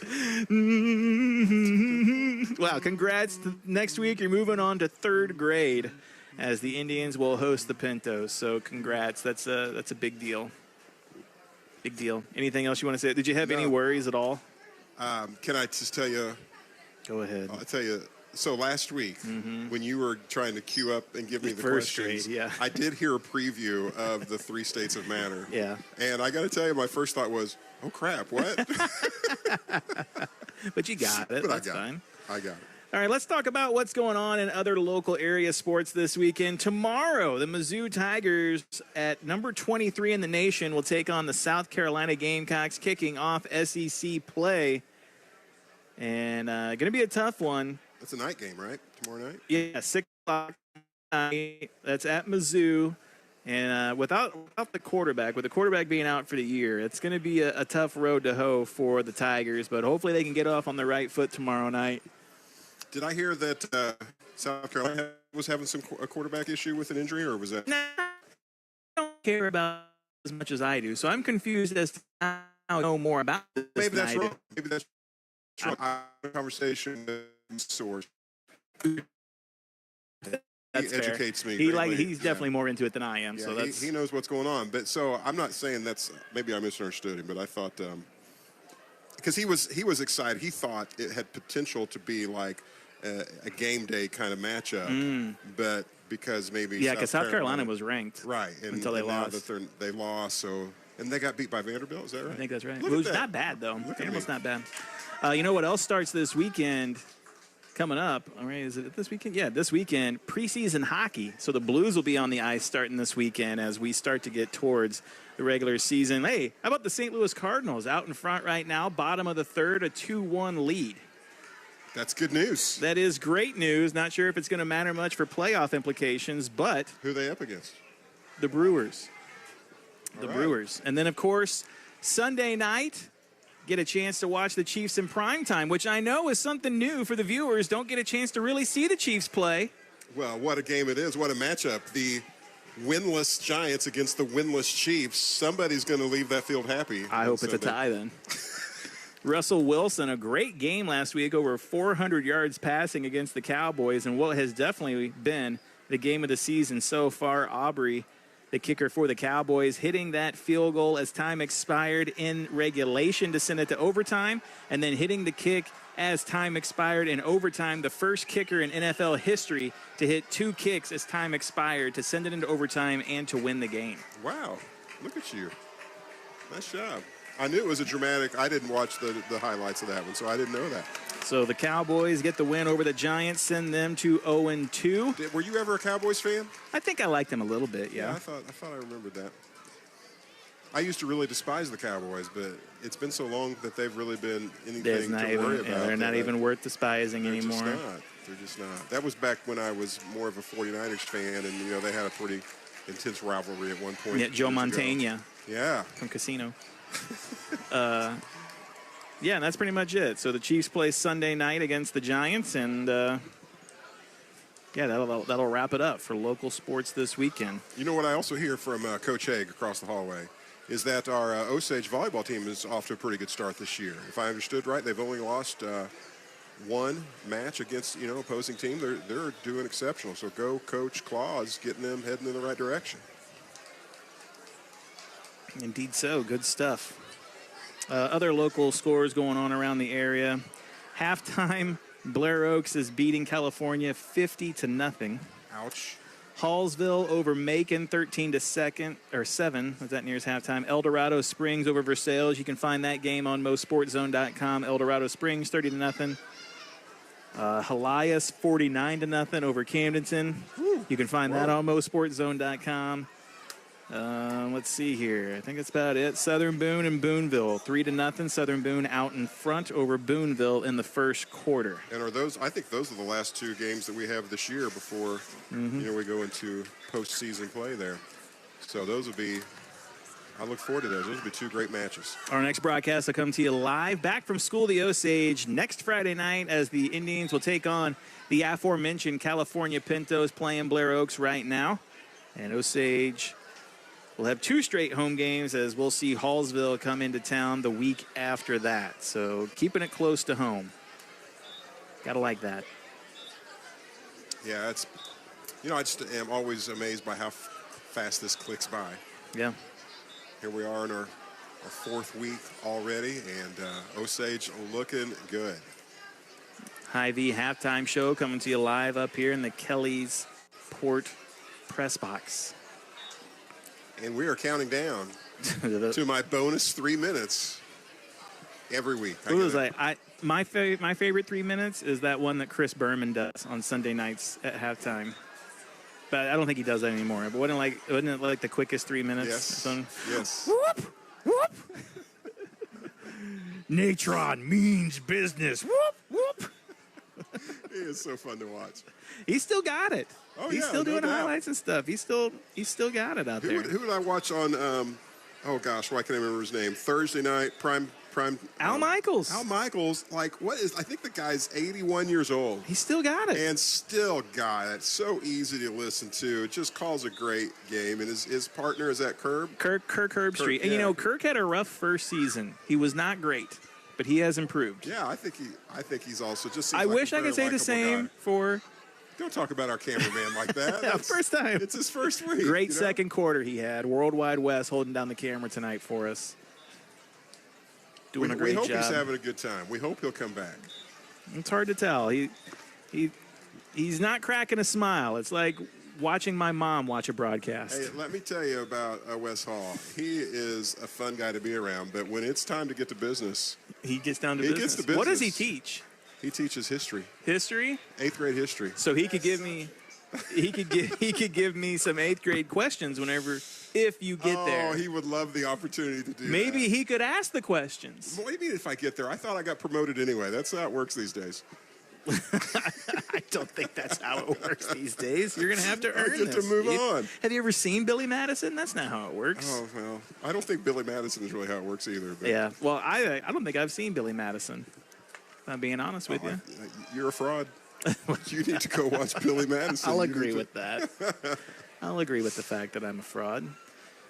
Wow, congrats. Next week, you're moving on to third grade as the Indians will host the Pintos. So congrats. That's a big deal. Big deal. Anything else you want to say? Did you have any worries at all? Can I just tell you? Go ahead. I'll tell you. So last week, when you were trying to queue up and give me the first questions, grade, yeah. I did hear a preview of the 3 states of matter. Yeah. And I got to tell you, my first thought was, oh, crap, what? But you got it. But That's fine. I got it. All right, let's talk about what's going on in other local area sports this weekend. Tomorrow, the Mizzou Tigers at number 23 in the nation will take on the South Carolina Gamecocks, kicking off SEC play. And going to be a tough one. That's a night game, right? Tomorrow night? Yeah, 6 o'clock night. That's at Mizzou. And without the quarterback, with the quarterback being out for the year, it's going to be a tough road to hoe for the Tigers. But hopefully they can get off on the right foot tomorrow night. Did I hear that South Carolina was having a quarterback issue with an injury, or was that? No, I don't care about as much as I do. So I'm confused as to how I know more about this. Maybe that's wrong. Maybe that's wrong. I had a conversation with source. He educates me. He's definitely more into it than I am. Yeah, so that's he knows what's going on. But so I'm not saying that's maybe I misunderstood him, but I thought because he was excited. He thought it had potential to be like a game day kind of matchup, but because maybe because South Carolina was ranked right until they lost. Now that they lost, so and they got beat by Vanderbilt. Is that right? I think that's right. It was not bad though. Vanderbilt's not bad. You know what else starts this weekend? Coming up, all right, is it this weekend? Yeah, this weekend, preseason hockey. So the Blues will be on the ice starting this weekend as we start to get towards the regular season. Hey, how about the St. Louis Cardinals out in front right now, bottom of the third, a 2-1 lead. That's good news. That is great news. Not sure if it's going to matter much for playoff implications, but who are they up against? The Brewers. All right. Brewers. And then, of course, Sunday night, get a chance to watch the Chiefs in prime time, which I know is something new for the viewers. Don't get a chance to really see the Chiefs play. Well, what a game it is. What a matchup. The winless Giants against the winless Chiefs. Somebody's going to leave that field happy. I hope it's a tie then. Russell Wilson, a great game last week, over 400 yards passing against the Cowboys, and what has definitely been the game of the season so far. Aubrey, the kicker for the Cowboys, hitting that field goal as time expired in regulation to send it to overtime, and then hitting the kick as time expired in overtime. The first kicker in NFL history to hit 2 kicks as time expired to send it into overtime and to win the game. Wow. Look at you. Nice job. I knew it was a dramatic. I didn't watch the highlights of that one, so I didn't know that. So the Cowboys get the win over the Giants, send them to 0-2. Were you ever a Cowboys fan? I think I liked them a little bit, yeah. I thought I remembered that. I used to really despise the Cowboys, but it's been so long that they've really been anything not to even, worry about. they're not even worth despising anymore. They're just not. That was back when I was more of a 49ers fan, and, you know, they had a pretty intense rivalry at one point. Yeah, Joe Montana. Yeah. From Casino. Yeah, and that's pretty much it. So the Chiefs play Sunday night against the Giants, and yeah, that'll wrap it up for local sports this weekend. You know what I also hear from Coach Haig across the hallway is that our Osage volleyball team is off to a pretty good start this year. If I understood right, they've only lost one match against, you know, opposing team. They're doing exceptional. So go Coach Claus, getting them heading in the right direction. Indeed so. Good stuff. Other local scores going on around the area. Halftime, Blair Oaks is beating California 50-0. Ouch. Hallsville over Macon 13-7. Was that near as halftime? El Dorado Springs over Versailles. You can find that game on MoSportsZone.com. El Dorado Springs 30-0. Helias 49-0 over Camdenton. You can find that on MoSportsZone.com. Let's see here. I think that's about it. Southern Boone and Booneville 3-0. Southern Boone out in front over Booneville in the first quarter. And are those? I think those are the last two games that we have this year before you know, we go into postseason play there. So those will be. I look forward to those. Those will be two great matches. Our next broadcast will come to you live back from School of the Osage next Friday night as the Indians will take on the aforementioned California Pintos playing Blair Oaks right now. And Osage will have two straight home games as we'll see Hallsville come into town the week after that. So keeping it close to home. Gotta like that. Yeah, it's, you know, I just am always amazed by how fast this clicks by. Yeah. Here we are in our fourth week already, and Osage looking good. Hy-Vee halftime show coming to you live up here in the Kelly's Port press box. And we are counting down to my bonus 3 minutes every week. My favorite 3 minutes is that one that Chris Berman does on Sunday nights at halftime. But I don't think he does that anymore. But wasn't it like the quickest 3 minutes? Yes. Yes. Whoop, whoop. Natron means business. Whoop, whoop. He is so fun to watch. He's still got it. Oh, he's still doing highlights and stuff. He's still got it out there. Who would I watch on? Oh gosh, why can't I remember his name? Thursday night prime. Al Michaels. Al Michaels. Like, what is? I think the guy's 81 years old. He's still got it. And still got it. So easy to listen to. It just calls a great game. And his partner is that Kirk Herbstreit. And you know, Kirk had a rough first season. He was not great, but he has improved. Yeah, I think he's also just. I wish I could say the same for. Don't talk about our cameraman like that. Yeah, first time. It's his first week. Great second quarter he had. Worldwide West holding down the camera tonight for us. Doing a great job. We hope he's having a good time. We hope he'll come back. It's hard to tell. He's not cracking a smile. It's like watching my mom watch a broadcast. Hey, let me tell you about Wes Hall. He is a fun guy to be around, but when it's time to get to business, he gets down to business. What does he teach? He teaches history. History? 8th grade history. So he could give me he could give me some 8th grade questions if you get there. Oh, he would love the opportunity to do Maybe that. he could ask the questions. What do you mean if I get there? I thought I got promoted anyway. That's how it works these days. I don't think that's how it works these days. You're going to have to earn this. To move on. Have you ever seen Billy Madison? That's not how it works. Oh, well, I don't think Billy Madison is really how it works either. But. Yeah, well, I don't think I've seen Billy Madison, if I'm being honest with you. You're a fraud. You need to go watch Billy Madison. I'll agree with that. I'll agree with the fact that I'm a fraud.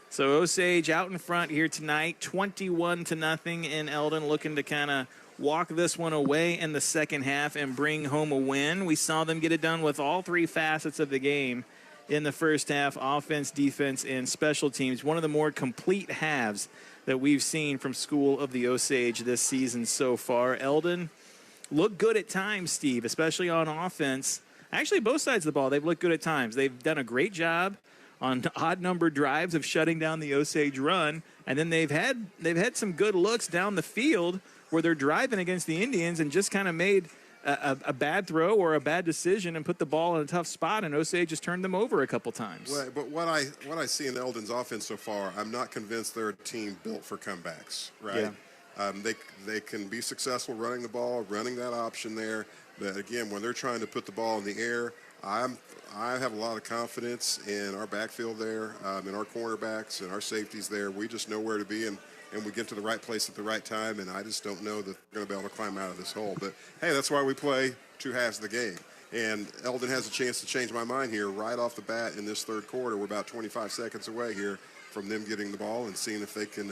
So Osage out in front here tonight, 21-0 in Eldon, looking to kind of walk this one away in the second half and bring home a win. We saw them get it done with all three facets of the game in the first half: offense, defense, and special teams. One of the more complete halves that we've seen from School of the Osage this season so far. Eldon looked good at times, Steve, especially on offense. Actually, both sides of the ball, they've looked good at times. They've done a great job on odd-numbered drives of shutting down the Osage run, and then they've had some good looks down the field where they're driving against the Indians and just kind of made a bad throw or a bad decision and put the ball in a tough spot, and Osage just turned them over a couple times. Well, but what I see in Eldon's offense so far, I'm not convinced they're a team built for comebacks, right? Yeah. They can be successful running the ball, running that option there. But again, when they're trying to put the ball in the air, I have a lot of confidence in our backfield there, in our cornerbacks and our safeties there. We just know where to be, and we get to the right place at the right time, and I just don't know that they're going to be able to climb out of this hole. But, hey, that's why we play 2 halves of the game. And Eldon has a chance to change my mind here right off the bat in this third quarter. We're about 25 seconds away here from them getting the ball and seeing if they can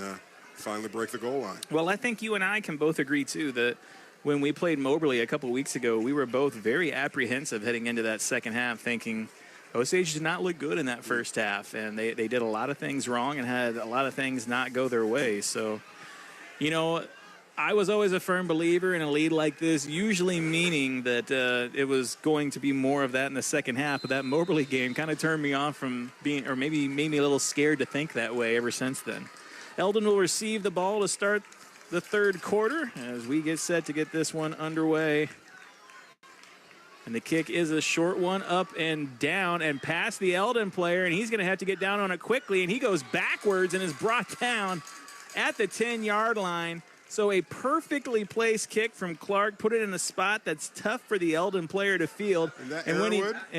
finally break the goal line. Well, I think you and I can both agree, too, that when we played Moberly a couple weeks ago, we were both very apprehensive heading into that second half, thinking Osage did not look good in that first half, and they did a lot of things wrong and had a lot of things not go their way. So, you know, I was always a firm believer in a lead like this, usually meaning that it was going to be more of that in the second half. But that Moberly game kind of turned me off from being, or maybe made me a little scared to think that way ever since then. Eldon will receive the ball to start the third quarter as we get set to get this one underway. And the kick is a short one, up and down and past the Eldon player, and he's going to have to get down on it quickly, and he goes backwards and is brought down at the 10-yard line. So a perfectly placed kick from Clark, put it in a spot that's tough for the Eldon player to field. And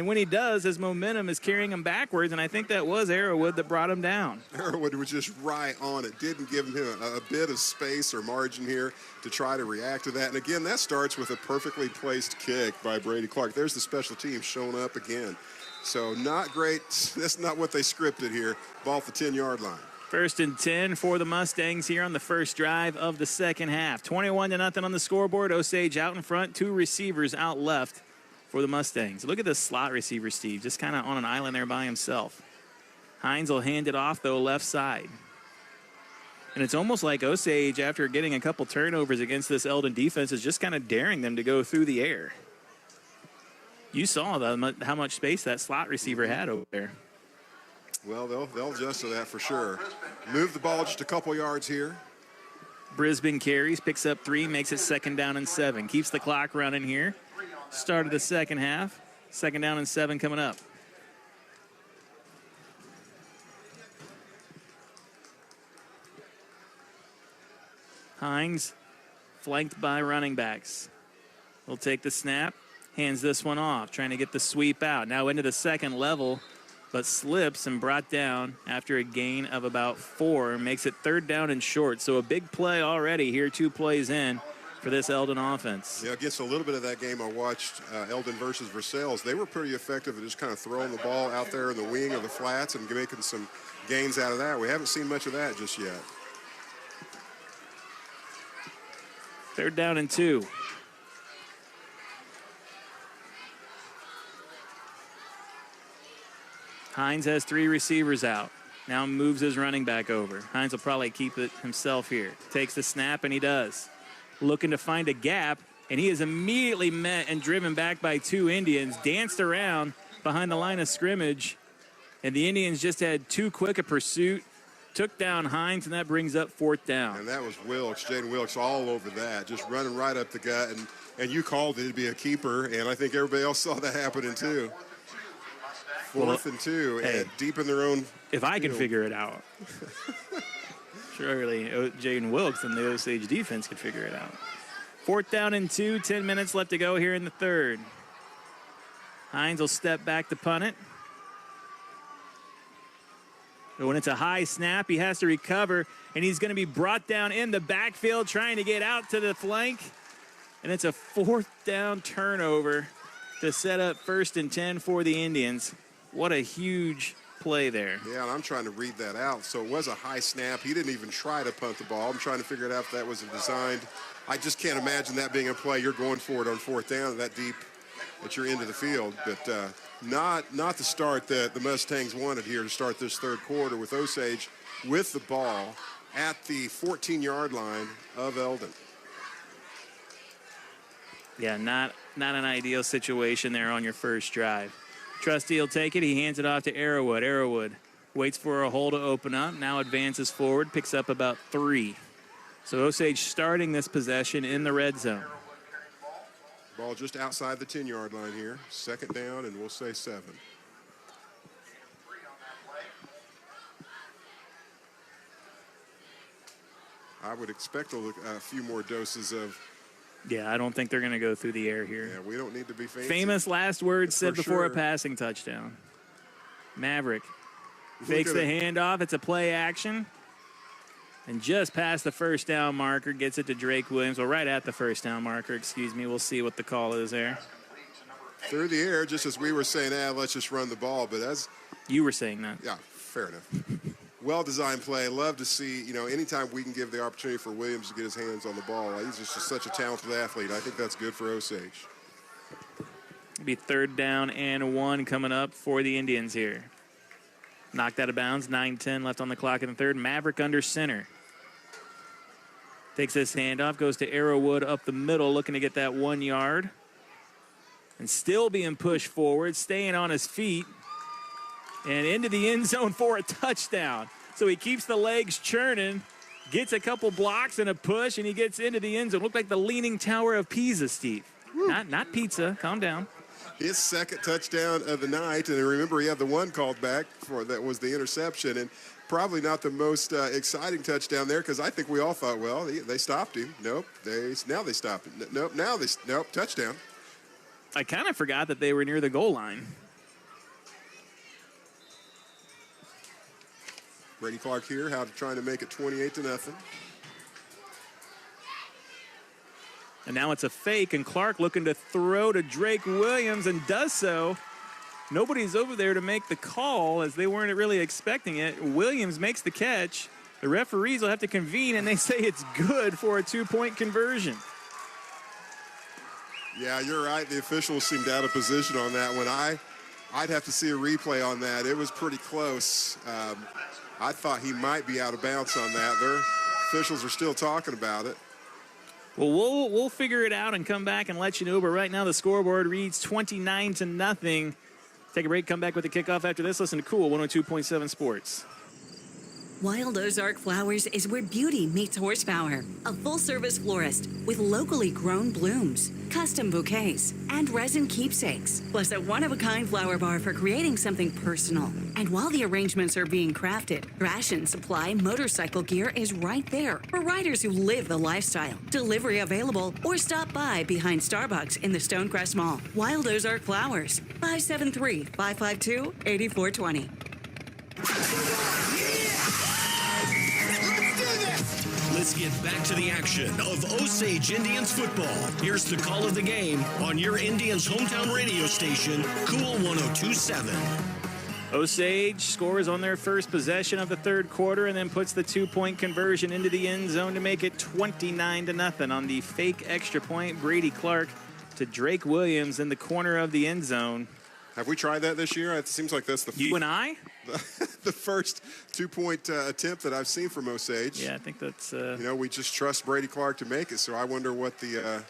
when he does, his momentum is carrying him backwards, and I think that was Arrowwood that brought him down. Arrowwood was just right on it. Didn't give him a bit of space or margin here to try to react to that. And again, that starts with a perfectly placed kick by Brady Clark. There's the special team showing up again. So not great. That's not what they scripted here. Ball at the 10-yard line. 1st and 10 for the Mustangs here on the first drive of the second half. 21-0 on the scoreboard. Osage out in front, 2 receivers out left for the Mustangs. Look at this slot receiver, Steve, just kind of on an island there by himself. Hines will hand it off, though, left side. And it's almost like Osage, after getting a couple turnovers against this Eldon defense, is just kind of daring them to go through the air. You saw how much space that slot receiver had over there. Well, they'll adjust to that for sure. Move the ball just a couple yards here. Brisbane carries, picks up 3, makes it 2nd down and 7. Keeps the clock running here. Start of the second half. 2nd down and 7 coming up. Hines, flanked by running backs. Will take the snap, hands this one off, trying to get the sweep out. Now into the second level, but slips and brought down after a gain of about 4. Makes it 3rd down and short. So a big play already here, 2 plays in for this Eldon offense. Yeah, against a little bit of that game I watched, Eldon versus Versailles, they were pretty effective at just kind of throwing the ball out there in the wing of the flats and making some gains out of that. We haven't seen much of that just yet. 3rd down and 2. Hines has 3 receivers out. Now moves his running back over. Hines will probably keep it himself here. Takes the snap, and he does. Looking to find a gap, and he is immediately met and driven back by 2 Indians. Danced around behind the line of scrimmage, and the Indians just had too quick a pursuit. Took down Hines, and that brings up 4th down. And that was Wilkes, Jaden Wilkes, all over that, just running right up the gut. And you called it to be a keeper, and I think everybody else saw that happening too. 4th and 2, hey, and deep in their own. If I can figure it out, surely Jaden Wilkes and the Osage defense could figure it out. 4th down and 2, 10 minutes left to go here in the third. Hines will step back to punt it. But when it's a high snap, he has to recover, and he's going to be brought down in the backfield trying to get out to the flank. And it's a 4th down turnover to set up 1st and 10 for the Indians. What a huge play there. Yeah, and I'm trying to read that out. So it was a high snap. He didn't even try to punt the ball. I'm trying to figure it out if that was designed. I just can't imagine that being a play. You're going for it on 4th down that deep at your end of the field. But not the start that the Mustangs wanted here to start this third quarter, with Osage with the ball at the 14-yard line of Eldon. Yeah, not an ideal situation there on your first drive. Trustee will take it. He hands it off to Arrowwood. Arrowwood waits for a hole to open up. Now advances forward, picks up about 3. So Osage starting this possession in the red zone. Ball just outside the 10-yard line here. Second down, and we'll say 7. I would expect a few more doses of. Yeah, I don't think they're going to go through the air here. Yeah, we don't need to be fancy. Famous last words said before sure. a passing touchdown. Maverick fakes the handoff. It's a play action. And just past the first down marker, gets it to Drake Williams. Well, right at the first down marker, excuse me. We'll see what the call is there. Through the air, just as we were saying, let's just run the ball. But as you were saying that. Yeah, fair enough. Well-designed play. Love to see, anytime we can give the opportunity for Williams to get his hands on the ball. He's just such a talented athlete. I think that's good for Osage. It'll be 3rd down and 1 coming up for the Indians here. Knocked out of bounds, 9:10 left on the clock in the 3rd. Maverick under center. Takes this handoff, goes to Arrowwood up the middle, looking to get that 1 yard. And still being pushed forward, staying on his feet. And into the end zone for a touchdown. So he keeps the legs churning, gets a couple blocks and a push, and he gets into the end zone. Looked like the Leaning Tower of Pisa, Steve. Not pizza. Calm down. His second touchdown of the night, and remember he had the one called back for that was the interception, and probably not the most exciting touchdown there because I think we all thought, well, they stopped him. Nope. Now they stopped him. Nope. Touchdown. I kind of forgot that they were near the goal line. Brady Clark here, trying to make it 28-0. And now it's a fake, and Clark looking to throw to Drake Williams and does so. Nobody's over there to make the call as they weren't really expecting it. Williams makes the catch. The referees will have to convene, and they say it's good for a 2-point conversion. Yeah, you're right. The officials seemed out of position on that one. I'd have to see a replay on that. It was pretty close. I thought he might be out of bounds on that. Their officials are still talking about it. Well, we'll figure it out and come back and let you know. But right now the scoreboard reads 29-0. Take a break, come back with the kickoff after this. Listen to Cool 102.7 Sports. Wild Ozark Flowers is where beauty meets horsepower. A full-service florist with locally grown blooms, custom bouquets, and resin keepsakes. Plus a one-of-a-kind flower bar for creating something personal. And while the arrangements are being crafted, Ration Supply motorcycle gear is right there for riders who live the lifestyle. Delivery available or stop by behind Starbucks in the Stonecrest Mall. Wild Ozark Flowers, 573-552-8420. Let's get back to the action of Osage Indians football. Here's the call of the game on your Indians hometown radio station, Cool 102.7. Osage scores on their first possession of the 3rd quarter and then puts the 2-point conversion into the end zone to make it 29-0 on the fake extra point. Brady Clark to Drake Williams in the corner of the end zone. Have we tried that this year? It seems like that's you and I? The first 2-point attempt that I've seen from Osage. Yeah, I think that's... we just trust Brady Clark to make it, so I wonder what the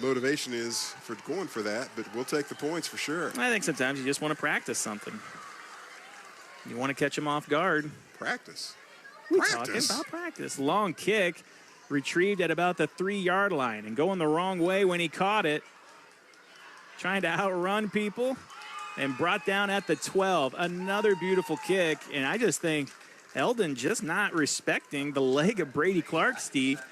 motivation is for going for that, but we'll take the points for sure. I think sometimes you just want to practice something. You want to catch them off guard. Practice. We're talking about practice. Long kick, retrieved at about the 3-yard line and going the wrong way when he caught it. Trying to outrun people. And brought down at the 12. Another beautiful kick. And I just think Eldon just not respecting the leg of Brady Clark, Steve,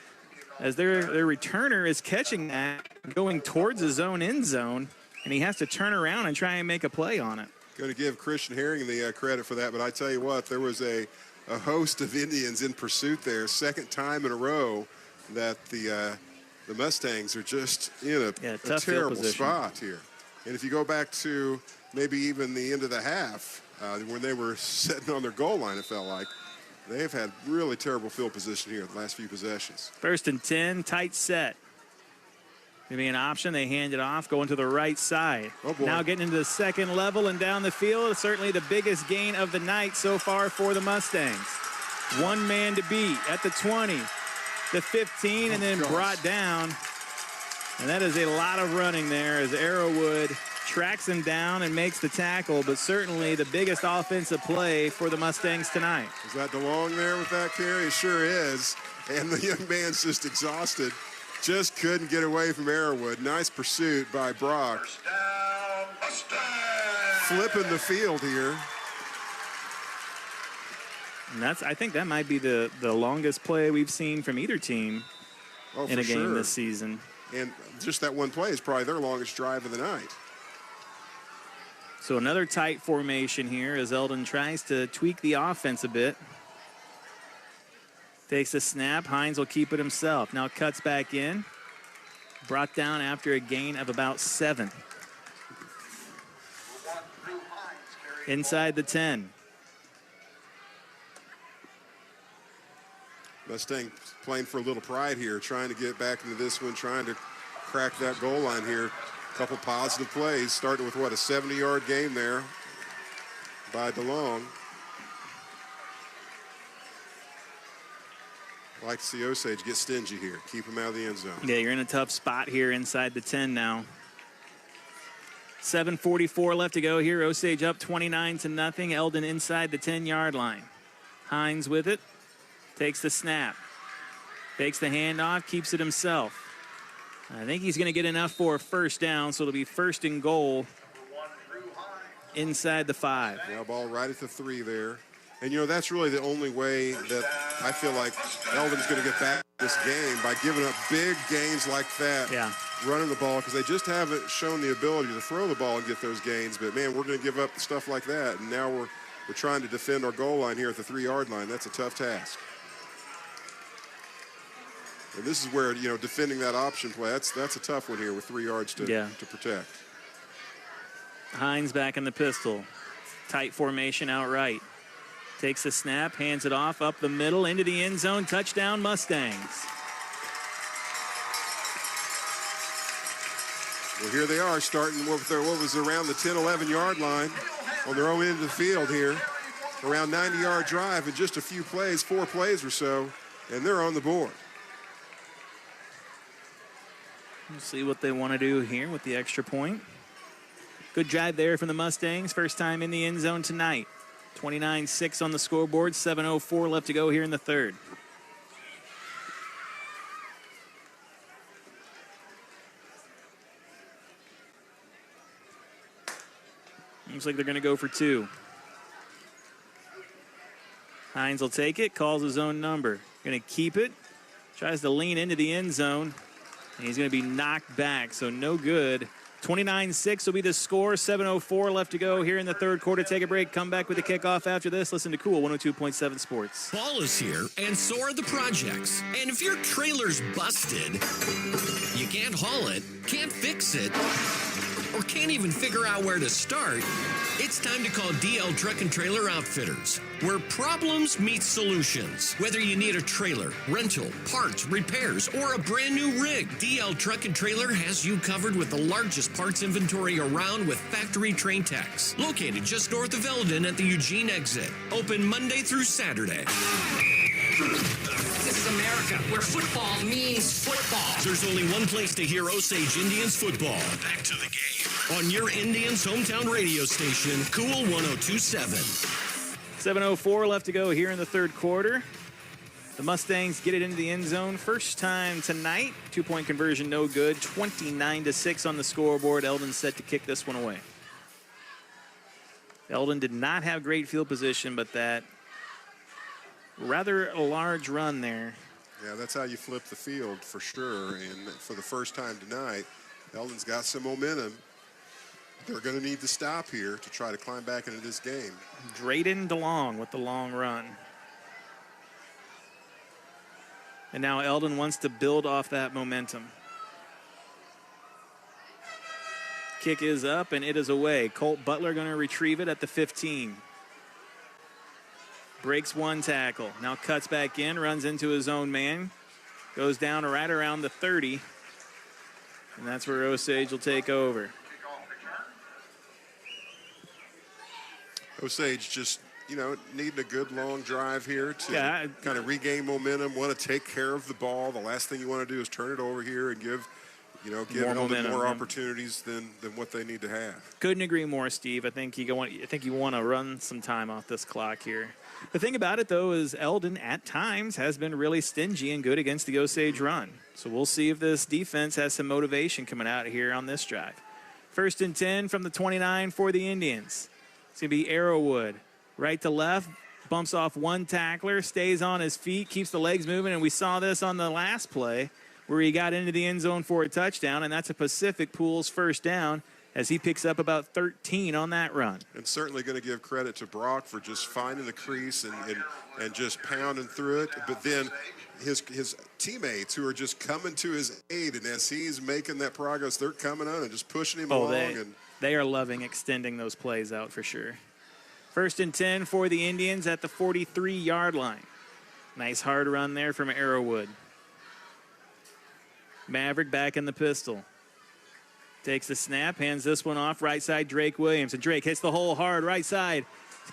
as their returner is catching that, going towards his own end zone, and he has to turn around and try and make a play on it. Going to give Christian Herring the credit for that, but I tell you what, there was a host of Indians in pursuit there. Second time in a row that the Mustangs are just in a terrible spot here. And if you go back to maybe even the end of the half, when they were sitting on their goal line, it felt like, they've had really terrible field position here the last few possessions. 1st and 10, tight set. Maybe an option. They hand it off, going to the right side. Oh boy. Now getting into the second level and down the field. Certainly the biggest gain of the night so far for the Mustangs. One man to beat at the 20, the 15, and then brought down. And that is a lot of running there as Arrowwood tracks him down and makes the tackle, but certainly the biggest offensive play for the Mustangs tonight. Is that DeLong there with that carry? It sure is. And the young man's just exhausted. Just couldn't get away from Arrowwood. Nice pursuit by Brock. Flipping the field here. And I think that might be the longest play we've seen from either team in a game this season. And just that one play is probably their longest drive of the night. So another tight formation here as Eldon tries to tweak the offense a bit. Takes a snap. Hines will keep it himself. Now cuts back in. Brought down after a gain of about 7. Inside the 10. Mustang playing for a little pride here, trying to get back into this one, trying to crack that goal line here. A couple positive plays, starting with, what, a 70-yard game there by DeLong. Like to see Osage get stingy here. Keep him out of the end zone. Yeah, you're in a tough spot here inside the 10 now. 7:44 left to go here. Osage up 29-0. Eldon inside the 10-yard line. Hines with it. Takes the snap. Takes the handoff. Keeps it himself. I think he's going to get enough for a first down, so it'll be 1st and goal inside the 5. Yeah, ball right at the 3 there. And, you know, that's really the only way that I feel like Eldon's going to get back this game, by giving up big gains like that, running the ball, because they just haven't shown the ability to throw the ball and get those gains. But, man, we're going to give up stuff like that, and now we're trying to defend our goal line here at the 3-yard line. That's a tough task. And this is where, you know, defending that option play, that's a tough one here with 3 yards to protect. Hines back in the pistol. Tight formation outright. Takes a snap, hands it off, up the middle, into the end zone. Touchdown, Mustangs. Well, here they are starting with their, what was around the 10, 11-yard line on their own end of the field here. Around 90-yard drive in just a few plays, 4 plays or so, and they're on the board. We'll see what they want to do here with the extra point. Good drive there from the Mustangs. First time in the end zone tonight. 29-6 on the scoreboard. 7:04 left to go here in the 3rd. Looks like they're going to go for 2. Hines will take it, calls his own number. Going to keep it. Tries to lean into the end zone. And he's going to be knocked back, so no good. 29-6 will be the score. 7:04 left to go here in the 3rd quarter. Take a break. Come back with the kickoff after this. Listen to Cool 102.7 Sports. Fall is here, and so are the projects. And if your trailer's busted, you can't haul it, can't fix it, or can't even figure out where to start, it's time to call DL Truck and Trailer Outfitters, where problems meet solutions. Whether you need a trailer, rental, parts, repairs, or a brand new rig, DL Truck and Trailer has you covered with the largest parts inventory around with factory train techs. Located just north of Eldon at the Eugene exit. Open Monday through Saturday. This is America, where football means football. There's only one place to hear Osage Indians football. Back to the game on your Indians hometown radio station, Cool 102.7. 7:04 left to go here in the 3rd quarter. The Mustangs get it into the end zone. First time tonight. 2-point conversion, no good. 29-6 on the scoreboard. Eldon set to kick this one away. Eldon did not have great field position, but that rather large run there. Yeah, that's how you flip the field for sure. And for the first time tonight, Eldon's got some momentum. They're going to need to stop here to try to climb back into this game. Drayden DeLong with the long run. And now Eldon wants to build off that momentum. Kick is up, and it is away. Colt Butler going to retrieve it at the 15. Breaks one tackle. Now cuts back in, runs into his own man. Goes down right around the 30. And that's where Osage will take over. Osage just, you know, needing a good long drive here to kind of regain momentum, want to take care of the ball. The last thing you want to do is turn it over here and give You know, give Eldon more opportunities than what they need to have. Couldn't agree more, Steve. I think you want to run some time off this clock here. The thing about it, though, is Eldon at times has been really stingy and good against the Osage run. So we'll see if this defense has some motivation coming out here on this drive. 1st and 10 from the 29 for the Indians. It's going to be Arrowwood. Right to left, bumps off one tackler, stays on his feet, keeps the legs moving, and we saw this on the last play where he got into the end zone for a touchdown, and that's a Pacific Pools first down as he picks up about 13 on that run. And certainly going to give credit to Brock for just finding the crease and just pounding through it. But then his teammates who are just coming to his aid, and as he's making that progress, they're coming on and just pushing him along. They are loving extending those plays out for sure. 1st and 10 for the Indians at the 43-yard line. Nice hard run there from Arrowwood. Maverick back in the pistol. Takes the snap, hands this one off, right side Drake Williams. And Drake hits the hole hard, right side.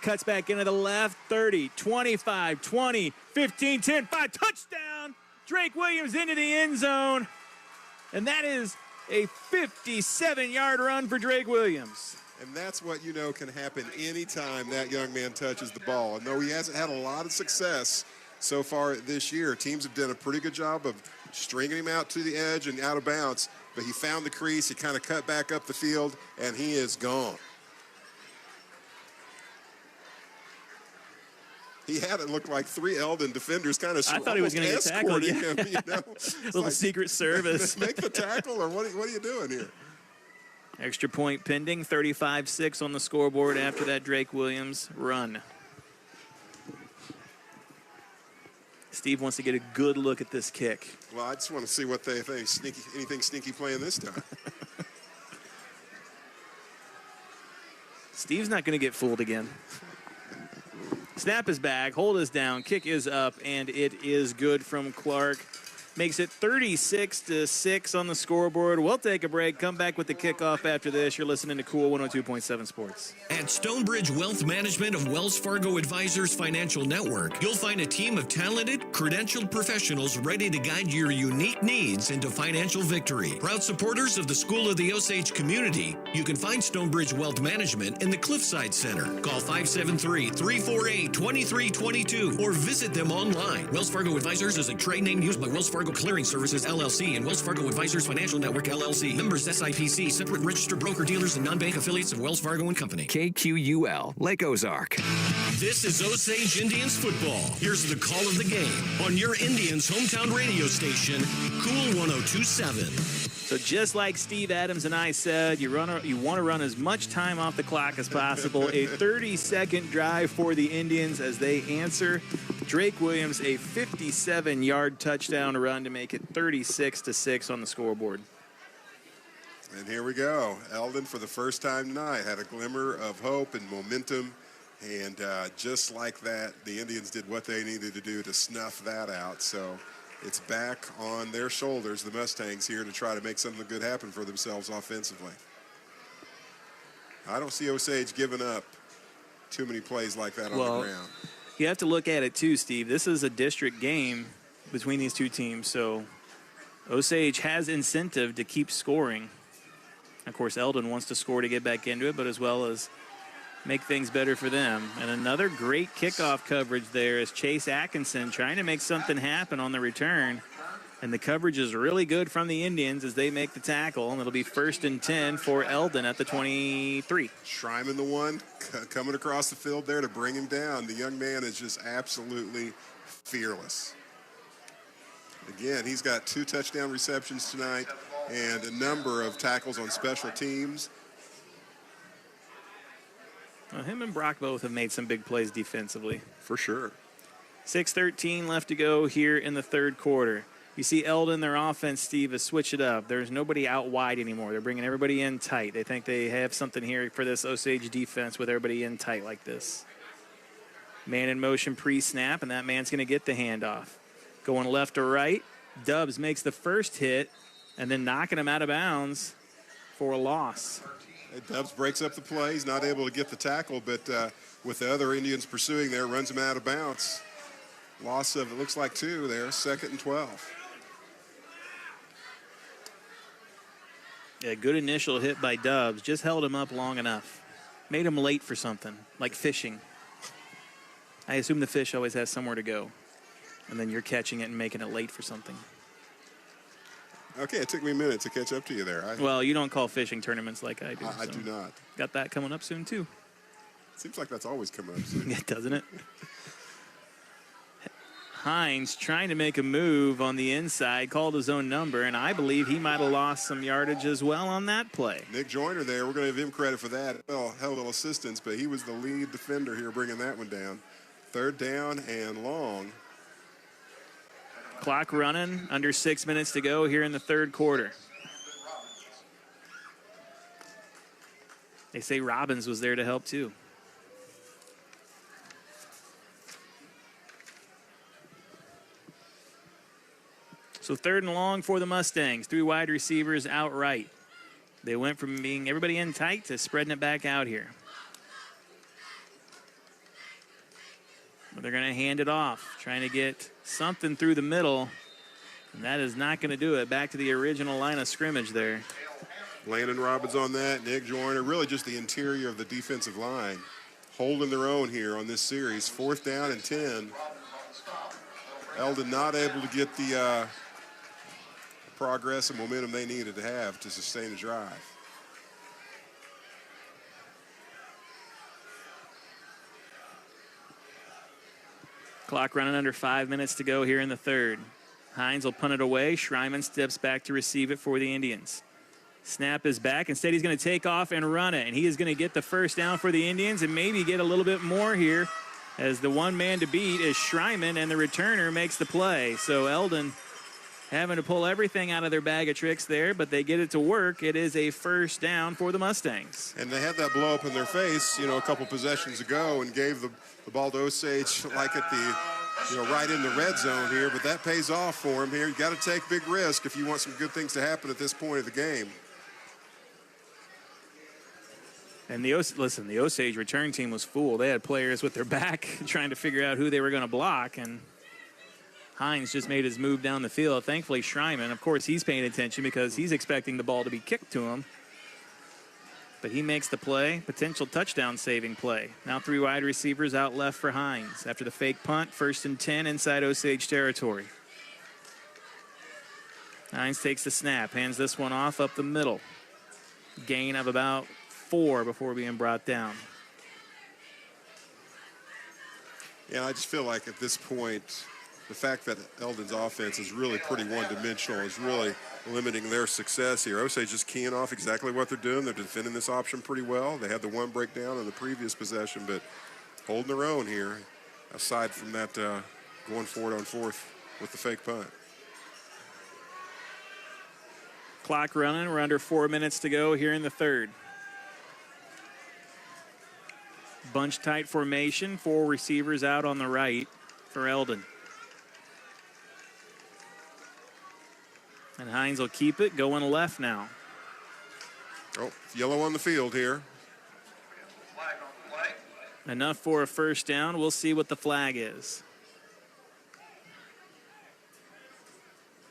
Cuts back into the left, 30, 25, 20, 15, 10, 5, touchdown! Drake Williams into the end zone. And that is a 57-yard run for Drake Williams. And that's what you know can happen anytime that young man touches the ball. And though he hasn't had a lot of success so far this year, teams have done a pretty good job of stringing him out to the edge and out of bounds, but he found the crease, he kind of cut back up the field, and he is gone. He had it look like 3 Eldon defenders kind of I thought he was going to get tackled. Yeah. Him, you know? Little like, Secret Service. Make the tackle, or what are you doing here? Extra point pending, 35-6 on the scoreboard after that Drake Williams run. Steve wants to get a good look at this kick. Well, I just want to see what they think. Anything sneaky playing this time. Steve's not going to get fooled again. Snap is back, hold is down, kick is up, and it is good from Clark. Makes it 36-6 on the scoreboard. We'll take a break, come back with the kickoff after this. You're listening to Cool 102.7 Sports. At Stonebridge Wealth Management of Wells Fargo Advisors Financial Network, you'll find a team of talented, credentialed professionals ready to guide your unique needs into financial victory. Proud supporters of the School of the Osage community, you can find Stonebridge Wealth Management in the Cliffside Center. Call 573-348-2322 or visit them online. Wells Fargo Advisors is a trade name used by Wells Fargo Clearing Services, LLC, and Wells Fargo Advisors Financial Network, LLC. Members SIPC, separate registered broker-dealers and non-bank affiliates of Wells Fargo and Company. KQUL, Lake Ozark. This is Osage Indians Football. Here's the call of the game on your Indians' hometown radio station, Cool 102.7. So just like Steve Adams and I said, you want to run as much time off the clock as possible. A 30-second drive for the Indians as they answer. Drake Williams, a 57-yard touchdown run to make it 36-6 on the scoreboard. And here we go. Eldon, for the first time tonight, had a glimmer of hope and momentum. And just like that, the Indians did what they needed to do to snuff that out. So it's back on their shoulders, the Mustangs, here to try to make something good happen for themselves offensively. I don't see Osage giving up too many plays like that on the ground. You have to look at it too, Steve. This is a district game between these two teams, so Osage has incentive to keep scoring. Of course, Eldon wants to score to get back into it, but as well as make things better for them. And another great kickoff coverage there is Chase Atkinson trying to make something happen on the return. And the coverage is really good from the Indians as they make the tackle. And it'll be 1st and 10 for Eldon at the 23. Schreiman, the one coming across the field there to bring him down. The young man is just absolutely fearless. Again, he's got 2 touchdown receptions tonight and a number of tackles on special teams. Well, him and Brock both have made some big plays defensively. For sure. 6:13 left to go here in the third quarter. You see Eldon, their offense, Steve, has switched it up. There's nobody out wide anymore. They're bringing everybody in tight. They think they have something here for this Osage defense with everybody in tight like this. Man in motion pre-snap, and that man's going to get the handoff. Going left to right. Dubs makes the first hit, and then knocking him out of bounds for a loss. Dubs breaks up the play. He's not able to get the tackle, but with the other Indians pursuing there, runs him out of bounds. Loss of, it looks like 2 there, 2nd and 12. A good initial hit by Dubs. Just held him up long enough. Made him late for something, like fishing. I assume the fish always has somewhere to go. And then you're catching it and making it late for something. Okay, it took me a minute to catch up to you there. Well, you don't call fishing tournaments like I do. I do not. Got that coming up soon, too. Seems like that's always coming up soon. Yeah, doesn't it? Hines trying to make a move on the inside, called his own number, and I believe he might have lost some yardage as well on that play. Nick Joyner there, we're going to give him credit for that. Well, held a little assistance, but he was the lead defender here bringing that one down. 3rd down and long. Clock running, under 6 minutes to go here in the 3rd quarter. They say Robbins was there to help too. So 3rd and long for the Mustangs. 3 wide receivers outright. They went from being everybody in tight to spreading it back out here. But they're going to hand it off, trying to get something through the middle. And that is not going to do it. Back to the original line of scrimmage there. Landon Robbins on that, Nick Joyner, really just the interior of the defensive line. Holding their own here on this series. 4th down and 10. Eldon not able to get the progress and momentum they needed to have to sustain a drive. Clock running under 5 minutes to go here in the 3rd. Hines will punt it away. Schreiman steps back to receive it for the Indians. Snap is back. Instead, he's going to take off and run it. And he is going to get the 1st down for the Indians and maybe get a little bit more here, as the one man to beat is Schreiman, and the returner makes the play. So Eldon having to pull everything out of their bag of tricks there, but they get it to work. It is a 1st down for the Mustangs. And they had that blow up in their face, a couple possessions ago, and gave the ball to Osage like at the, right in the red zone here. But that pays off for him here. You got to take big risk if you want some good things to happen at this point of the game. And the Osage return team was fooled. They had players with their back trying to figure out who they were going to block, and Hines just made his move down the field. Thankfully, Schreiman, of course, he's paying attention because he's expecting the ball to be kicked to him. But he makes the play, potential touchdown-saving play. Now 3 wide receivers out left for Hines. After the fake punt, 1st and 10 inside Osage territory. Hines takes the snap, hands this one off up the middle. Gain of about 4 before being brought down. Yeah, I just feel like at this point, the fact that Eldon's offense is really pretty one-dimensional is really limiting their success here. Osage just keying off exactly what they're doing. They're defending this option pretty well. They had the one breakdown in the previous possession, but holding their own here, aside from that going forward on 4th with the fake punt. Clock running. We're under 4 minutes to go here in the 3rd. Bunch tight formation. 4 receivers out on the right for Eldon. And Hines will keep it going left now. Oh, yellow on the field here. Enough for a 1st down. We'll see what the flag is.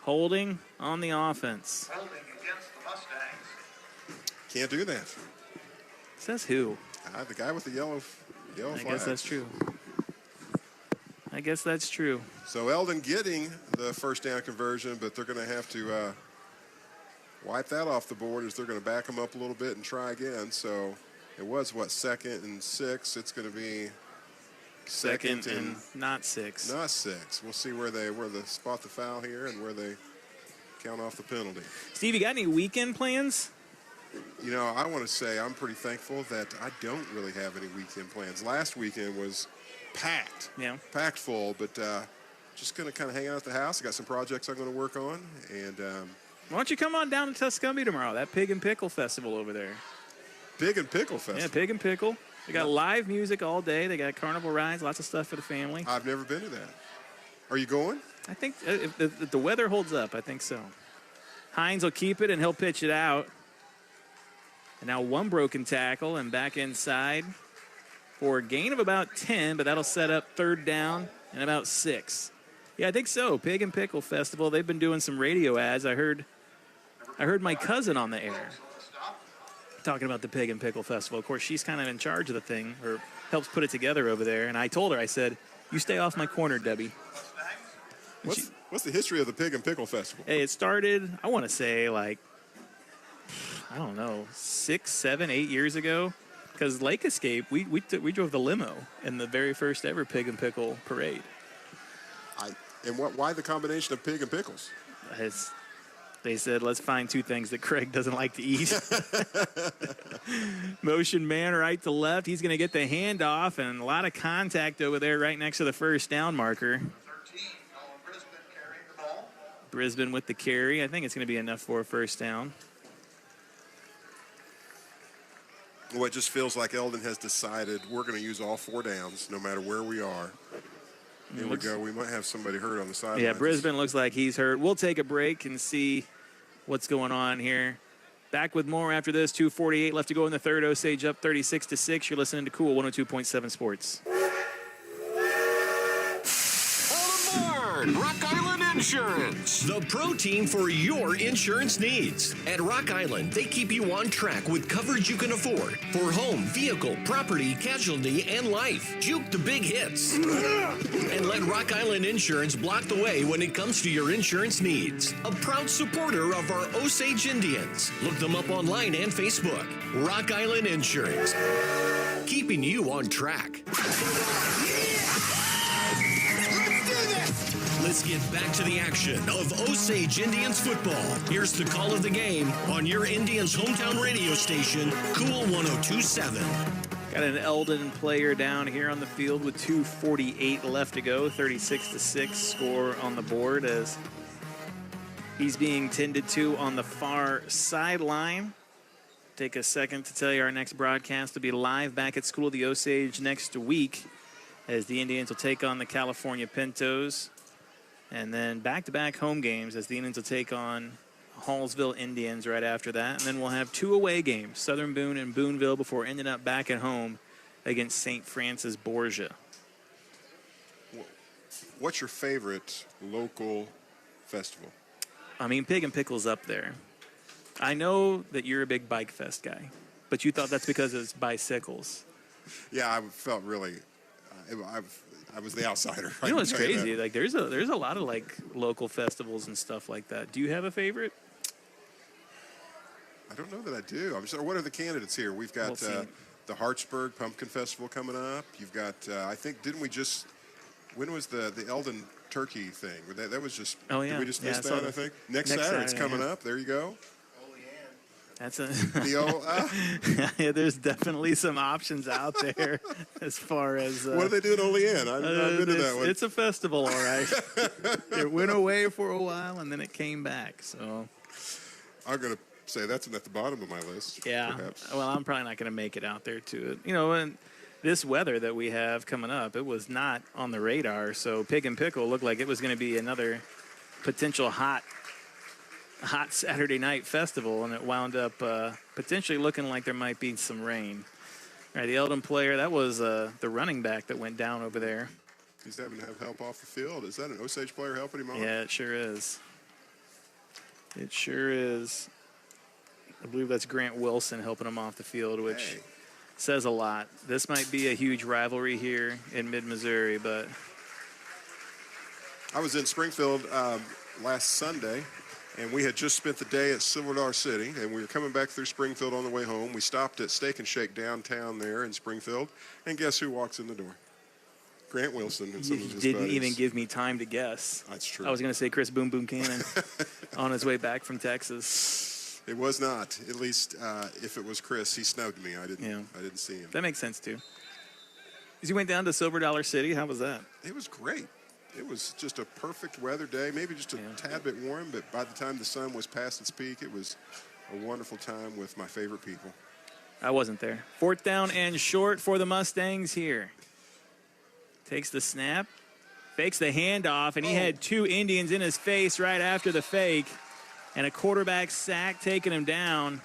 Holding on the offense. Holding against the Mustangs. Can't do that. Says who? The guy with the yellow I flag. guess that's true. I guess that's true. So Eldon getting the 1st down conversion, but they're going to have to wipe that off the board as they're going to back them up a little bit and try again. So it was, 2nd and 6. It's going to be second and not 6. Not 6. We'll see where they spot the foul here and where they count off the penalty. Steve, you got any weekend plans? I want to say I'm pretty thankful that I don't really have any weekend plans. Last weekend was packed. Yeah. Packed full, but just going to kind of hang out at the house. I got some projects I'm going to work on. And why don't you come on down to Tuscumbie tomorrow? That Pig and Pickle Festival over there. Pig and Pickle Festival? Yeah, Pig and Pickle. They got live music all day. They got carnival rides, lots of stuff for the family. I've never been to that. Are you going? I think if the weather holds up, I think so. Hines will keep it, and he'll pitch it out. And now 1 broken tackle and back inside for a gain of about 10, but that'll set up 3rd down and about 6. Yeah, I think so. Pig and Pickle Festival. They've been doing some radio ads. I heard I heard my cousin on the air talking about the Pig and Pickle Festival. Of course, she's kind of in charge of the thing, or helps put it together over there. And I told her, I said, you stay off my corner, Debbie. What's the history of the Pig and Pickle Festival? Hey, it started, I want to say, like, I don't know, 6, 7, 8 years ago. Because Lake Escape, we drove the limo in the very first ever Pig and Pickle parade. Why the combination of pig and pickles? They said, let's find two things that Craig doesn't like to eat. Motion man right to left. He's going to get the handoff, and a lot of contact over there right next to the first down marker. Brisbane with the carry. I think it's going to be enough for a first down. Well, it just feels like Eldon has decided we're going to use all 4 downs no matter where we are. Here we go. We might have somebody hurt on the sideline. Yeah, Brisbane looks like he's hurt. We'll take a break and see what's going on here. Back with more after this. 2:48 left to go in the third. Osage up 36-6. You're listening to Cool 102.7 Sports. Rock Island Insurance, the pro team for your insurance needs. At Rock Island, they keep you on track with coverage you can afford for home, vehicle, property, casualty, and life. Juke the big hits. And let Rock Island Insurance block the way when it comes to your insurance needs. A proud supporter of our Osage Indians. Look them up online and Facebook. Rock Island Insurance, keeping you on track. Let's get back to the action of Osage Indians football. Here's the call of the game on your Indians' hometown radio station, Cool 102.7. Got an Eldon player down here on the field with 2:48 left to go. 36-6 score on the board as he's being tended to on the far sideline. Take a second to tell you our next broadcast will be live back at School of the Osage next week as the Indians will take on the California Pintos. And then back-to-back home games as the Indians will take on Hallsville Indians right after that. And then we'll have 2 away games, Southern Boone and Booneville, before ending up back at home against St. Francis Borgia. What's your favorite local festival? I mean, Pig and Pickle's up there. I know that you're a big Bike Fest guy, but you thought that's because it's bicycles. Yeah, I felt really... I was the outsider. You know what's crazy? Like there's a lot of like local festivals and stuff like that. Do you have a favorite? I don't know that I do. I'm sorry. What are the candidates here? We've got the Hartsburg Pumpkin Festival coming up. You've got I think when was the Eldon Turkey thing? That was just. Oh yeah. Did we just miss that? I think next Saturday it's coming up. There you go. That's a the old, there's definitely some options out there as far as what do they do in Olean? I've been to that one. It's a festival, all right. It went away for a while and then it came back. So I'm gonna say that's at the bottom of my list. Yeah. Perhaps. Well, I'm probably not going to make it out there to it. You know, and this weather that we have coming up, it was not on the radar. So Pig and Pickle looked like it was going to be another potential hot Saturday night festival, and it wound up potentially looking like there might be some rain. All right, the Eldon player, that was the running back that went down over there. He's having to have help off the field. Is that an Osage player helping him out? Yeah, it sure is. It sure is. I believe that's Grant Wilson helping him off the field, which says a lot. This might be a huge rivalry here in mid-Missouri, but... I was in Springfield last Sunday, and we had just spent the day at Silver Dollar City, and we were coming back through Springfield on the way home. We stopped at Steak and Shake downtown there in Springfield, and guess who walks in the door? Grant Wilson and some of his didn't buddies. even give me time to guess. That's true. I was going to say Chris Boom Boom Cannon on his way back from Texas. It was not. At least if it was Chris, he snubbed me. I didn't see him. That makes sense too. As you went down to Silver Dollar City, how was that? It was great. It was just a perfect weather day, maybe just a tad bit warm, but by the time the sun was past its peak, it was a wonderful time with my favorite people. I wasn't there. 4th down and short for the Mustangs here. Takes the snap, fakes the handoff, and he had 2 Indians in his face right after the fake, and a quarterback sack taking him down.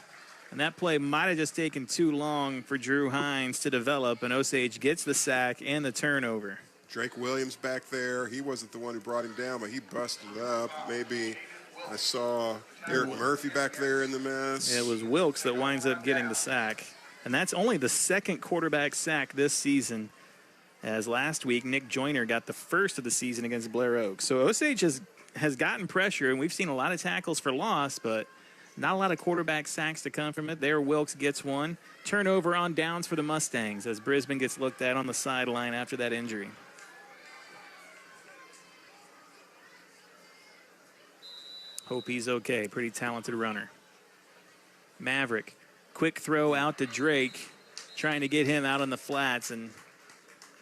And that play might have just taken too long for Drew Hines to develop, and Osage gets the sack and the turnover. Drake Williams back there. He wasn't the one who brought him down, but he busted it up. Maybe I saw Eric Murphy back there in the mess. It was Wilkes that winds up getting the sack. And that's only the second quarterback sack this season, as last week Nick Joyner got the first of the season against Blair Oaks. So Osage has gotten pressure, and we've seen a lot of tackles for loss, but not a lot of quarterback sacks to come from it. There, Wilkes gets one. Turnover on downs for the Mustangs as Brisbane gets looked at on the sideline after that injury. Hope he's okay. Pretty talented runner. Maverick, quick throw out to Drake, trying to get him out on the flats, and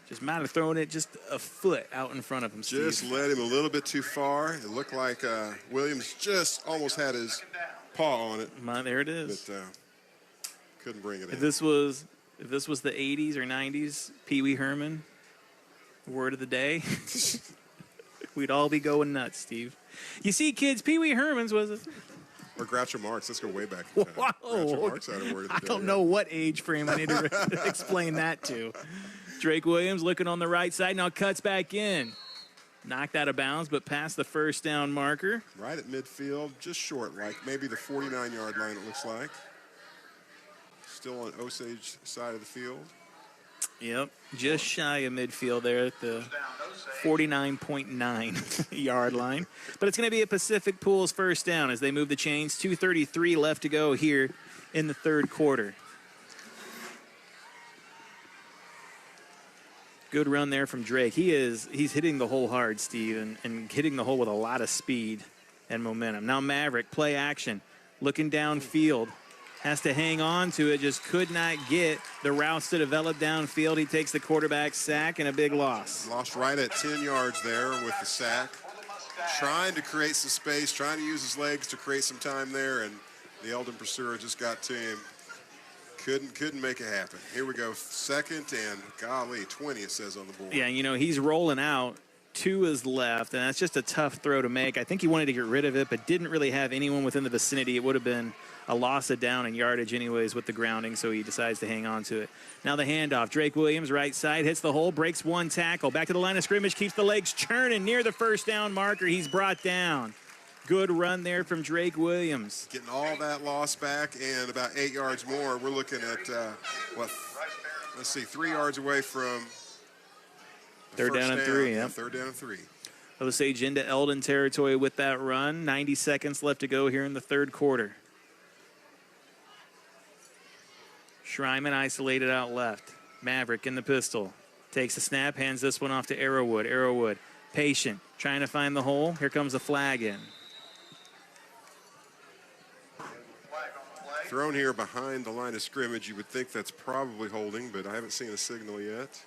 just might have thrown it just a foot out in front of him, Steve. Just led him a little bit too far. It looked like Williams just almost had his paw on it. There it is. But couldn't bring it in. If this was the 80s or 90s, Pee Wee Herman, word of the day, we'd all be going nuts, Steve. You see, kids, Pee Wee Herman's was... Or Groucho Marx. Let's go way back in time. Whoa. Groucho Marx had a word of the day. I don't know what age frame I need to explain that to. Drake Williams looking on the right side, now cuts back in. Knocked out of bounds, but past the first down marker. Right at midfield, just short, like maybe the 49-yard line, it looks like. Still on Osage side of the field. Yep, just shy of midfield there at the 49.9 yard line. But it's going to be a Pacific Pools first down as they move the chains. 2:33 left to go here in the third quarter. Good run there from Drake. He's hitting the hole hard, Steve, and hitting the hole with a lot of speed and momentum. Now Maverick, play action, looking downfield. Has to hang on to it, just could not get the routes to develop downfield. He takes the quarterback sack and a big loss. Lost right at 10 yards there with the sack. Trying to create some space, trying to use his legs to create some time there, and the Eldon pursuer just got to him. Couldn't make it happen. Here we go, second and, golly, 20 it says on the board. Yeah, he's rolling out. 2 is left, and that's just a tough throw to make. I think he wanted to get rid of it, but didn't really have anyone within the vicinity. It would have been a loss of down and yardage anyways with the grounding, so he decides to hang on to it. Now the handoff. Drake Williams, right side, hits the hole, breaks one tackle. Back to the line of scrimmage, keeps the legs churning near the first down marker. He's brought down. Good run there from Drake Williams. Getting all that loss back and about 8 yards more. We're looking at, let's see, 3 yards away from third down and 3. Yeah, third down and 3. Osage into Eldon territory with that run. 90 seconds left to go here in the third quarter. Schreiman isolated out left. Maverick in the pistol. Takes a snap, hands this one off to Arrowwood. Arrowwood, patient, trying to find the hole. Here comes the flag in. Thrown here behind the line of scrimmage. You would think that's probably holding, but I haven't seen a signal yet.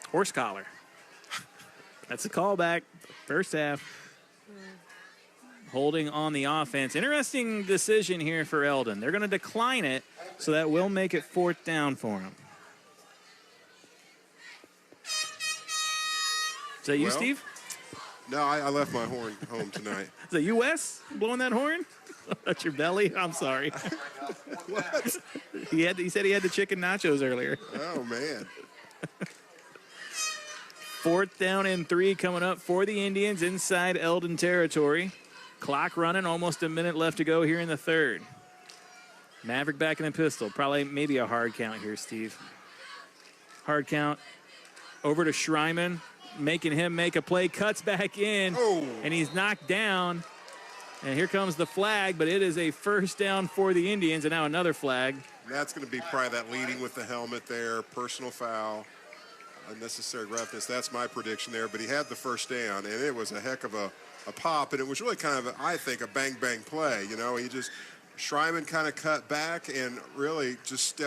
Horse collar. That's a callback. First half. Holding on the offense. Interesting decision here for Eldon. They're going to decline it, so that will make it fourth down for him. Is that you, Steve? No, I left my horn home tonight. Is that you, Wes, blowing that horn? That's your belly? I'm sorry. What? He said he had the chicken nachos earlier. Oh, man. Fourth down and 3 coming up for the Indians inside Eldon territory. Clock running, almost a minute left to go here in the third. Maverick back in the pistol. Probably maybe a hard count here, Steve. Hard count. Over to Schreiman, making him make a play. Cuts back in, and he's knocked down. And here comes the flag, but it is a first down for the Indians, and now another flag. And that's going to be probably that leading with the helmet there, personal foul, unnecessary roughness. That's my prediction there, but he had the first down, and it was a heck of a pop, and it was really kind of, I think, a bang-bang play. Schreiman kind of cut back and really just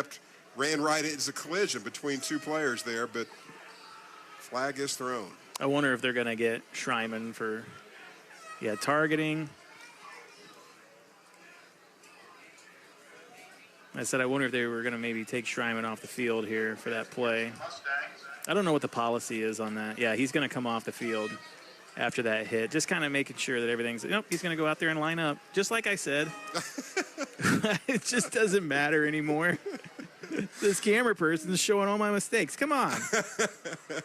ran right into the collision between two players there, but flag is thrown. I wonder if they're going to get Schreiman for, targeting. I said I wonder if they were going to maybe take Schreiman off the field here for that play. I don't know what the policy is on that. Yeah, he's going to come off the field after that hit. Just kind of making sure that everything's... Nope, he's going to go out there and line up. Just like I said. It just doesn't matter anymore. This camera person's showing all my mistakes. Come on.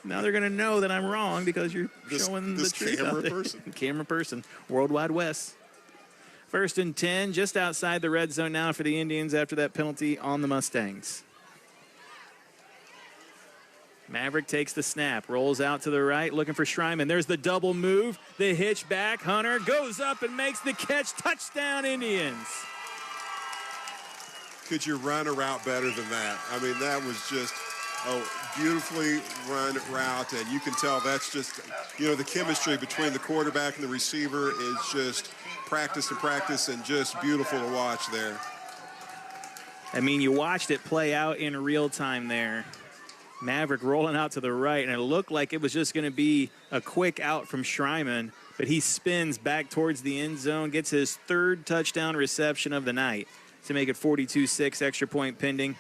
Now they're going to know that I'm wrong because you're showing the truth out there. Camera person. World Wide West. 1st and 10, just outside the red zone now for the Indians after that penalty on the Mustangs. Maverick takes the snap, rolls out to the right, looking for Schreiman. There's the double move, the hitch back. Hunter goes up and makes the catch. Touchdown, Indians. Could you run a route better than that? I mean, that was just a beautifully run route, and you can tell that's just, the chemistry between the quarterback and the receiver is just practice and just beautiful to watch there. I mean, you watched it play out in real time there. Maverick rolling out to the right, and it looked like it was just going to be a quick out from Schreiman, but he spins back towards the end zone, gets his 3rd touchdown reception of the night to make it 42-6, extra point pending.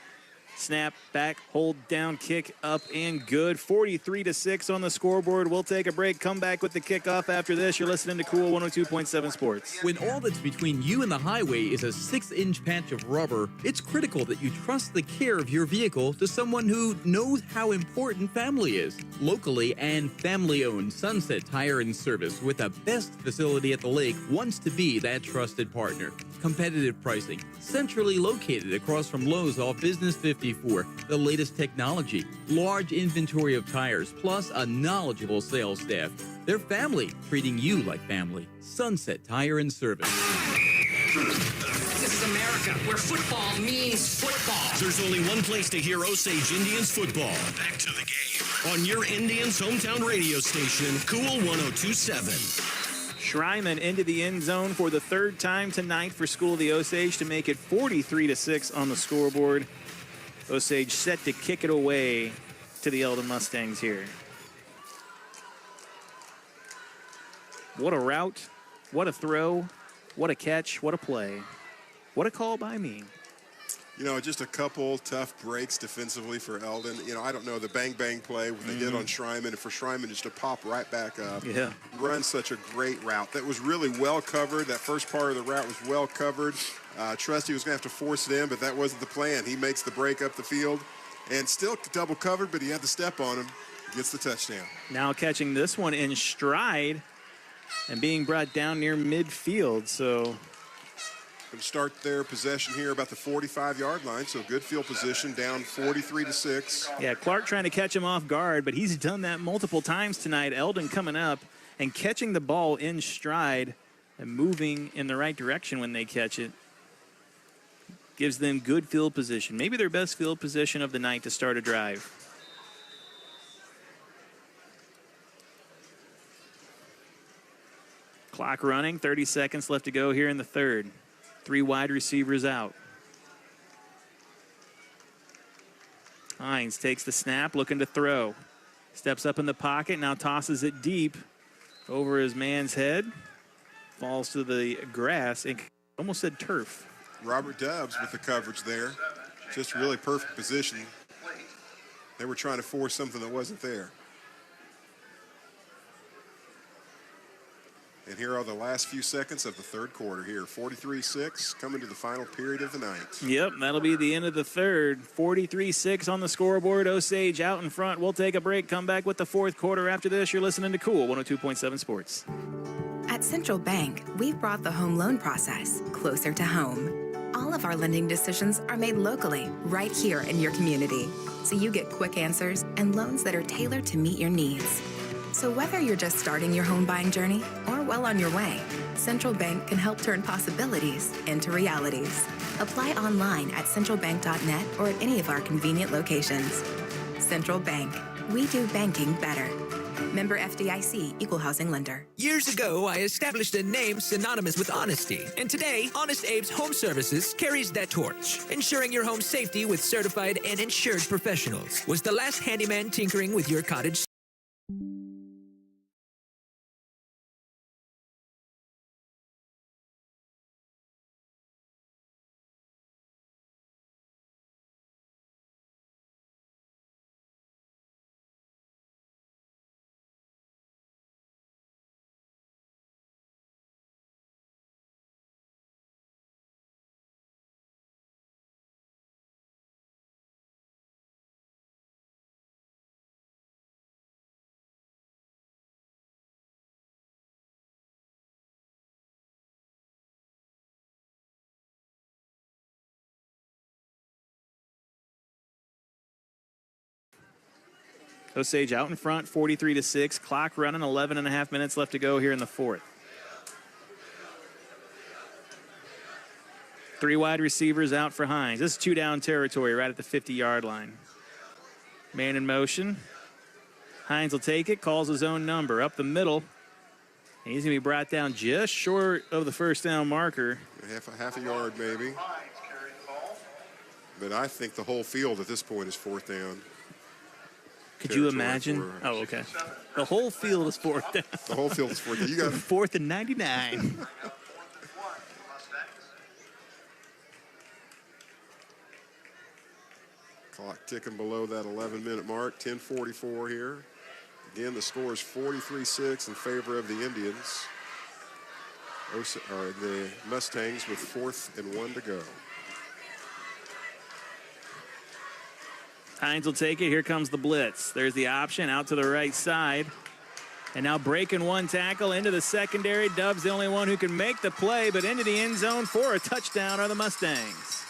Snap, back, hold down, kick up and good. 43-6 on the scoreboard. We'll take a break, come back with the kickoff after this. You're listening to Cool 102.7 Sports. When all that's between you and the highway is a 6-inch patch of rubber, it's critical that you trust the care of your vehicle to someone who knows how important family is. Locally and family-owned, Sunset Tire and Service, with the best facility at the lake, wants to be that trusted partner. Competitive pricing, centrally located across from Lowe's off Business 54, the latest technology, large inventory of tires, plus a knowledgeable sales staff. They're family, treating you like family. Sunset Tire and Service. This is America, where football means football. There's only one place to hear Osage Indians football. Back to the game. On your Indians' hometown radio station, Cool 102.7. Schreiman into the end zone for the 3rd time tonight for School of the Osage to make it 43-6 on the scoreboard. Osage set to kick it away to the Eldon Mustangs here. What a route, what a throw, what a catch, what a play. What a call by me. Just a couple tough breaks defensively for Eldon. I don't know, the bang-bang play when they did on Schreiman, and for Schreiman just to pop right back up. Yeah. Run such a great route. That was really well covered. That first part of the route was well covered. Trusty was going to have to force it in, but that wasn't the plan. He makes the break up the field and still double covered, but he had the step on him. Gets the touchdown. Now catching this one in stride and being brought down near midfield, so... Going to start their possession here about the 45-yard line, so good field position, down 43-6. Yeah, Clark trying to catch him off guard, but he's done that multiple times tonight. Eldon coming up and catching the ball in stride and moving in the right direction when they catch it. Gives them good field position, maybe their best field position of the night to start a drive. Clock running, 30 seconds left to go here in the 3rd. 3 wide receivers out. Hines takes the snap, looking to throw. Steps up in the pocket, now tosses it deep over his man's head. Falls to the grass, and almost said turf. Robert Dubbs with the coverage there. Just really perfect position. They were trying to force something that wasn't there. And here are the last few seconds of the 3rd quarter here. 43-6 coming to the final period of the night. Yep, that'll be the end of the 3rd. 43-6 on the scoreboard. Osage out in front. We'll take a break, come back with the 4th quarter after this. You're listening to Cool 102.7 Sports. At Central Bank, we've brought the home loan process closer to home. All of our lending decisions are made locally, right here in your community. So you get quick answers and loans that are tailored to meet your needs. So whether you're just starting your home buying journey or well on your way, Central Bank can help turn possibilities into realities. Apply online at centralbank.net or at any of our convenient locations. Central Bank. We do banking better. Member FDIC, Equal Housing Lender. Years ago, I established a name synonymous with honesty. And today, Honest Abe's Home Services carries that torch. Ensuring your home safety with certified and insured professionals. Was the last handyman tinkering with your cottage Osage out in front, 43-6. Clock running, 11.5 minutes left to go here in the fourth. 3 wide receivers out for Hines. This is 2-down territory right at the 50-yard line. Man in motion. Hines will take it, calls his own number up the middle. And he's going to be brought down just short of the first down marker. Half a yard maybe. But I think the whole field at this point is fourth down. Could you imagine? Oh, okay. The whole field is fourth down. The whole field is fourth down. You got fourth and 99. Clock ticking below that 11-minute mark. 10:44 here. Again, the score is 43-6 in favor of the Indians. The Mustangs with 4th and 1 to go. Hines will take it. Here comes the blitz. There's the option out to the right side. And now breaking one tackle into the secondary. Dub's the only one who can make the play, but into the end zone for a touchdown are the Mustangs.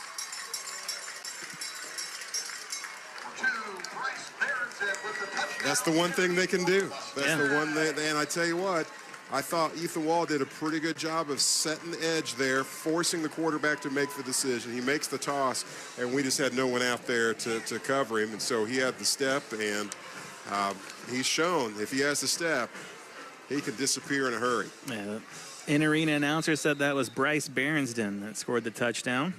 That's the one thing they can do. That's the one and I tell you what, I thought Ethan Wall did a pretty good job of setting the edge there, forcing the quarterback to make the decision. He makes the toss, and we just had no one out there to cover him. And so he had the step, and he's shown if he has the step, he can disappear in a hurry. Yeah, the in-arena announcer said that was Bryce Berensden that scored the touchdown.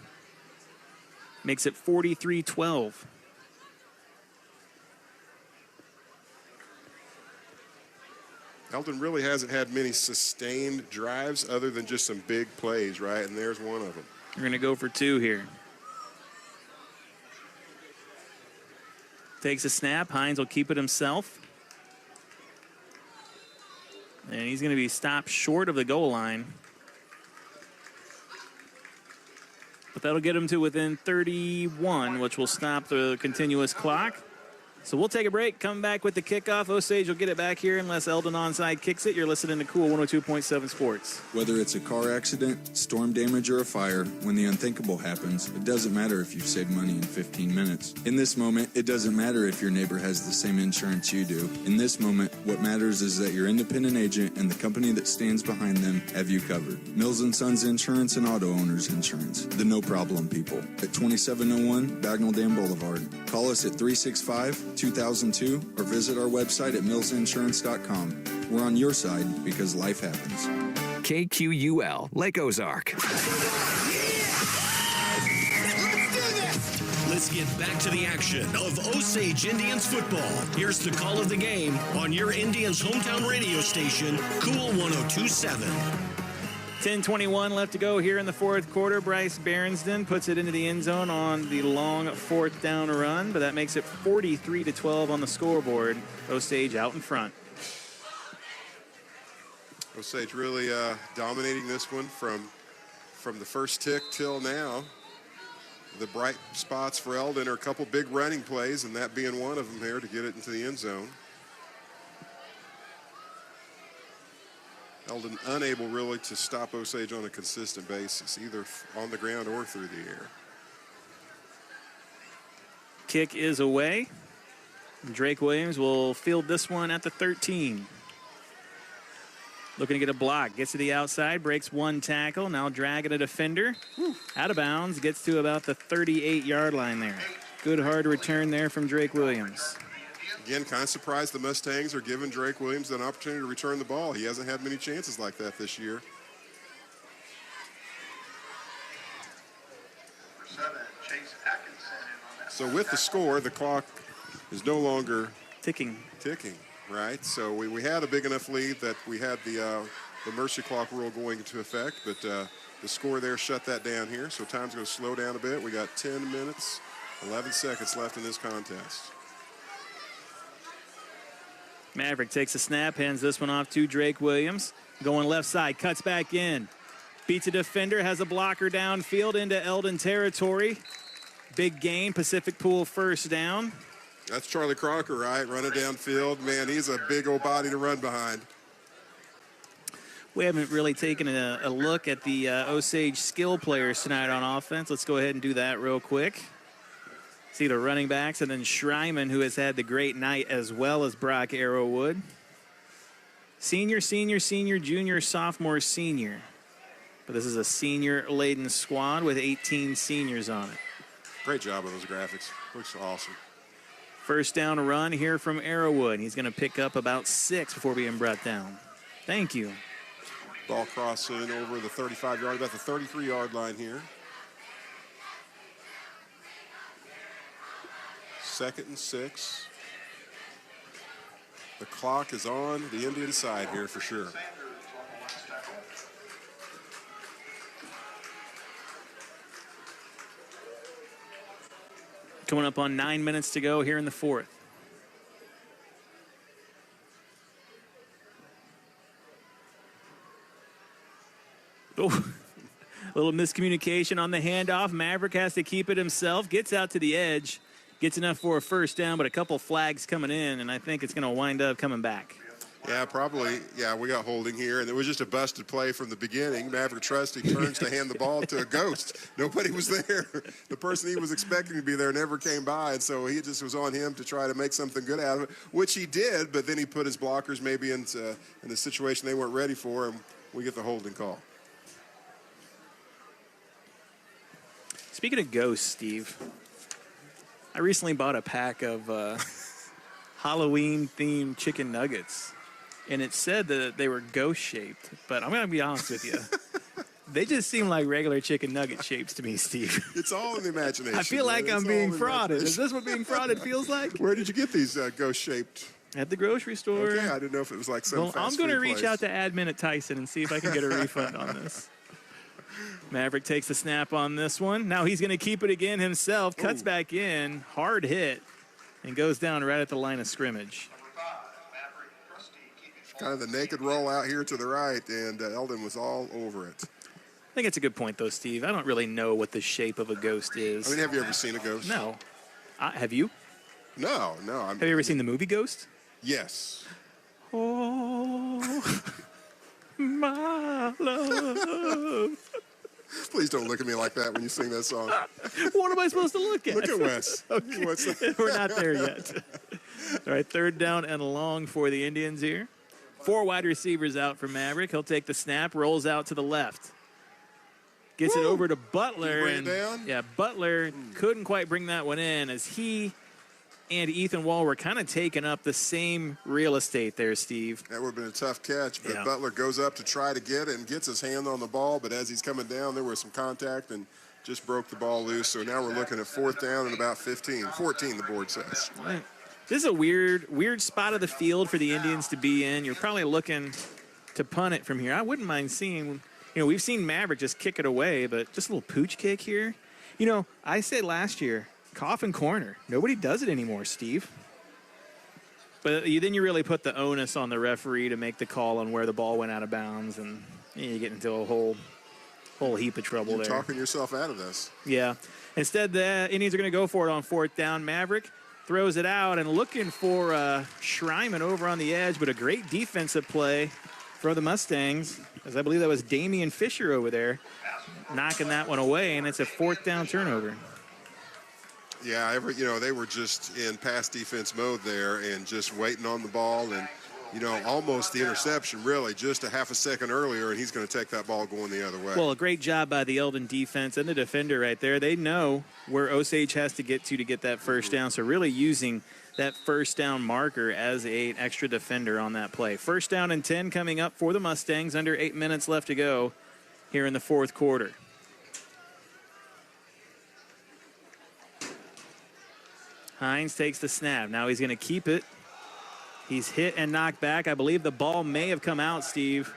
Makes it 43-12. Eldon really hasn't had many sustained drives other than just some big plays, right? And there's one of them. We're going to go for 2 here. Takes a snap. Hines will keep it himself. And he's going to be stopped short of the goal line. But that'll get him to within 31, which will stop the continuous clock. So we'll take a break, come back with the kickoff. Osage will get it back here unless Eldon onside kicks it. You're listening to Cool 102.7 Sports. Whether it's a car accident, storm damage, or a fire, when the unthinkable happens, it doesn't matter if you've saved money in 15 minutes. In this moment, it doesn't matter if your neighbor has the same insurance you do. In this moment, what matters is that your independent agent and the company that stands behind them have you covered. Mills & Sons Insurance and Auto Owners Insurance. The no-problem people. At 2701 Bagnell Dam Boulevard. Call us at 365-2002 or visit our website at millsinsurance.com. We're on your side because life happens. KQUL, Lake Ozark. Let's get back to the action of Osage Indians football. Here's the call of the game on your Indians hometown radio station, Cool 102.7. 10:21 left to go here in the fourth quarter. Bryce Berensden puts it into the end zone on the long fourth down run, but that makes it 43-12 on the scoreboard. Osage out in front. Osage really dominating this one from the first tick till now. The bright spots for Eldon are a couple big running plays, and that being one of them here to get it into the end zone. Eldon unable really to stop Osage on a consistent basis, either on the ground or through the air. Kick is away. Drake Williams will field this one at the 13. Looking to get a block. Gets to the outside, breaks one tackle. Now dragging a defender. Out of bounds, gets to about the 38-yard line there. Good hard return there from Drake Williams. Again, kind of surprised the Mustangs are giving Drake Williams an opportunity to return the ball. He hasn't had many chances like that this year. So with the score, the clock is no longer ticking, right? So we had a big enough lead that we had the mercy clock rule going into effect, but the score there shut that down here. So time's going to slow down a bit. We got 10 minutes, 11 seconds left in this contest. Maverick takes a snap, hands this one off to Drake Williams. Going left side, cuts back in. Beats a defender, has a blocker downfield into Eldon territory. Big gain, Pacific Pool first down. That's Charlie Crocker, right? Running downfield. Man, he's a big old body to run behind. We haven't really taken a look at the Osage skill players tonight on offense. Let's go ahead and do that real quick. See the running backs, and then Schreiman, who has had the great night, as well as Brock Arrowwood. Senior, senior, senior, junior, sophomore, senior. But this is a senior-laden squad with 18 seniors on it. Great job on those graphics. Looks awesome. First down run here from Arrowwood. He's going to pick up about 6 before being brought down. Thank you. Ball crossing over the 35-yard, about the 33-yard line here. 2nd and 6. The clock is on the Indian side here for sure. Coming up on 9 minutes to go here in the 4th. Oh, a little miscommunication on the handoff. Maverick has to keep it himself. Gets out to the edge. Gets enough for a first down, but a couple flags coming in, and I think it's going to wind up coming back. Yeah, probably. Yeah, we got holding here, and it was just a busted play from the beginning. Maverick Trusty turns to hand the ball to a ghost. Nobody was there. The person he was expecting to be there never came by, and so he just was on him to try to make something good out of it, which he did, but then he put his blockers maybe in a situation they weren't ready for, and we get the holding call. Speaking of ghosts, Steve, I recently bought a pack of Halloween-themed chicken nuggets, and it said that they were ghost-shaped, but I'm going to be honest with you. They just seem like regular chicken nugget shapes to me, Steve. It's all in the imagination. I feel like I'm being frauded. Is this what being frauded feels like? Where did you get these ghost-shaped? At the grocery store. Okay, I didn't know if it was like some fast I'm going to food reach place. out to admin at Tyson and see if I can get a refund on this. Maverick takes the snap on this one. Now he's going to keep it again himself. Cuts back in. Hard hit. And goes down right at the line of scrimmage. Kind of the naked roll out here to the right, and Eldon was all over it. I think it's a good point, though, Steve. I don't really know what the shape of a ghost is. I mean, have you ever seen a ghost? No. Have you? No. Have you ever seen the movie Ghost? Yes. Oh, my love. Please don't look at me like that when you sing that song. What am I supposed to look at? Look at Wes. Okay. We're not there yet. All right, 3rd down and long for the Indians here. 4 wide receivers out for Maverick. He'll take the snap, rolls out to the left. Gets it over to Butler. Bring it down? Yeah, Butler couldn't quite bring that one in as he and Ethan Wall were kind of taking up the same real estate there, Steve. That would have been a tough catch, but Yeah. Butler goes up to try to get it and gets his hand on the ball, but as he's coming down, there was some contact and just broke the ball loose. So now we're looking at 4th down and about 15. 14, the board says. Right. This is a weird spot of the field for the Indians to be in. You're probably looking to punt it from here. I wouldn't mind seeing, we've seen Maverick just kick it away, but just a little pooch kick here. I said last year, coffin corner. Nobody does it anymore, Steve. But then you really put the onus on the referee to make the call on where the ball went out of bounds, and you get into a whole heap of trouble You're there. talking yourself out of this. Yeah. Instead, the Indians are going to go for it on 4th down. Maverick throws it out and looking for Schreiman over on the edge, but a great defensive play for the Mustangs, as I believe that was Damian Fisher over there, knocking that one away, and it's a 4th down turnover. Yeah, they were just in pass defense mode there and just waiting on the ball and, almost the interception really just a half a second earlier, and he's going to take that ball going the other way. Well, a great job by the Eldon defense and the defender right there. They know where Osage has to get that first down, so really using that first down marker as an extra defender on that play. 1st down and 10 coming up for the Mustangs, under 8 minutes left to go here in the 4th quarter. Hines takes the snap. Now he's going to keep it. He's hit and knocked back. I believe the ball may have come out, Steve.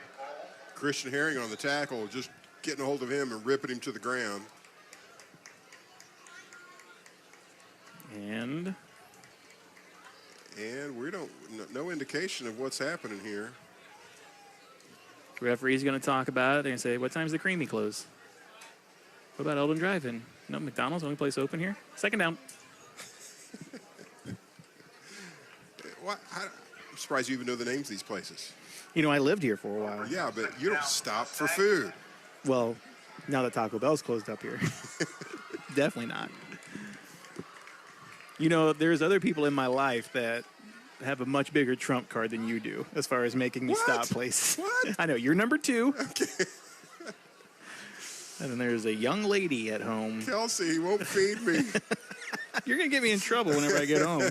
Christian Herring on the tackle, just getting a hold of him and ripping him to the ground. And we no indication of what's happening here. Referee's going to talk about it. They're going to say, what time's the Creamy close? What about Eldon Drive-In? No, McDonald's, only place open here. 2nd down. I'm surprised you even know the names of these places. I lived here for a while. Yeah, but you don't stop for food. Well, now that Taco Bell's closed up here. Definitely not. You know, there's other people in my life that have a much bigger trump card than you do as far as making me stop places. What? I know, you're number 2. Okay. And then there's a young lady at home. Kelsey, he won't feed me. You're going to get me in trouble whenever I get home.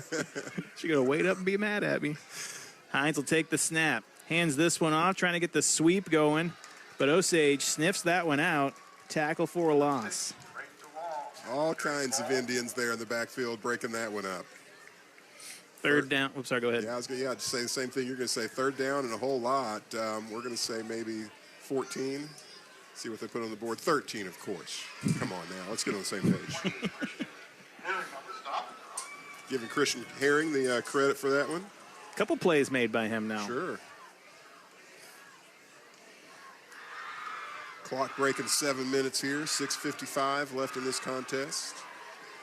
She's going to wait up and be mad at me. Hines will take the snap. Hands this one off, trying to get the sweep going. But Osage sniffs that one out. Tackle for a loss. All kinds of Indians there in the backfield breaking that one up. Third down. Oops, sorry, go ahead. Yeah, I was going to say the same thing. You're going to say third down and a whole lot. We're going to say maybe 14. See what they put on the board. 13, of course. Come on now. Let's get on the same page. Giving Christian Herring the credit for that one. Couple plays made by him now. Sure. Clock breaking 7 minutes here. 6:55 left in this contest.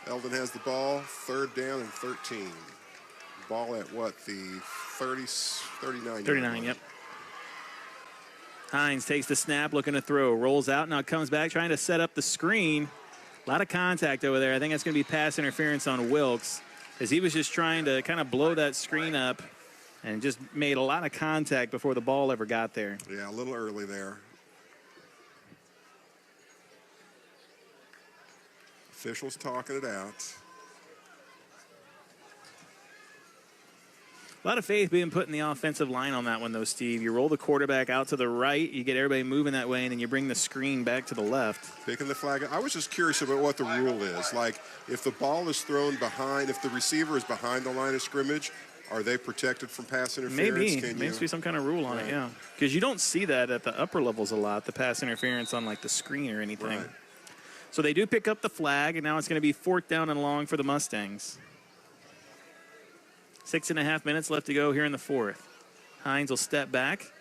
Eldon has the ball. Third down and 13. Ball at what? The 39. 39, yep. Hines takes the snap, looking to throw. Rolls out, now comes back, trying to set up the screen. A lot of contact over there. I think that's going to be pass interference on Wilkes, as he was just trying to kind of blow that screen up and just made a lot of contact before the ball ever got there. Yeah, a little early there. Officials talking it out. A lot of faith being put in the offensive line on that one, though, Steve. You roll the quarterback out to the right, you get everybody moving that way, and then you bring the screen back to the left. Picking the flag. I was just curious about what the rule is. Like, if the ball is thrown behind, if the receiver is behind the line of scrimmage, are they protected from pass interference? Maybe. Maybe be some kind of rule on it, yeah. Because you don't see that at the upper levels a lot, the pass interference on, like, the screen or anything. Right. So they do pick up the flag, and now it's going to be 4th down and long for the Mustangs. 6.5 minutes left to go here in the 4th. Hines will step back,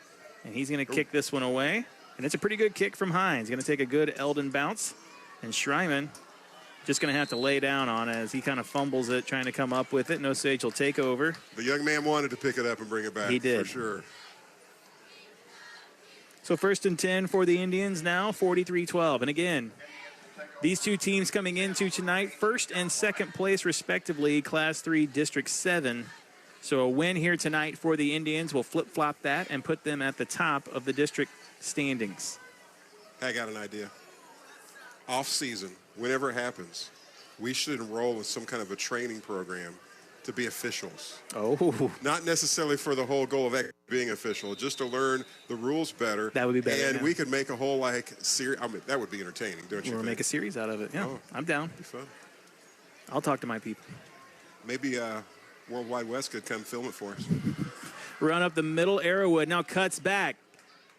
and he's going to kick this one away. And it's a pretty good kick from Hines. Going to take a good Eldon bounce. And Schreiman just going to have to lay down on it as he kind of fumbles it, trying to come up with it. Osage will take over. The young man wanted to pick it up and bring it back. He did. For sure. So 1st and 10 for the Indians now, 43-12. And again, these two teams coming into tonight, 1st and 2nd place, respectively, Class 3, District 7. So a win here tonight for the Indians will flip-flop that and put them at the top of the district standings. I got an idea. Off-season, whenever it happens, we should enroll in some kind of a training program to be officials. Oh. Not necessarily for the whole goal of being official, just to learn the rules better. That would be better. And yeah. we could make a whole, like, series. I mean, that would be entertaining, don't you think? We'll make a series out of it. Yeah, I'm down. Be fun. I'll talk to my people. Maybe World Wide West could come film it for us. Run up the middle, Arrowwood now cuts back.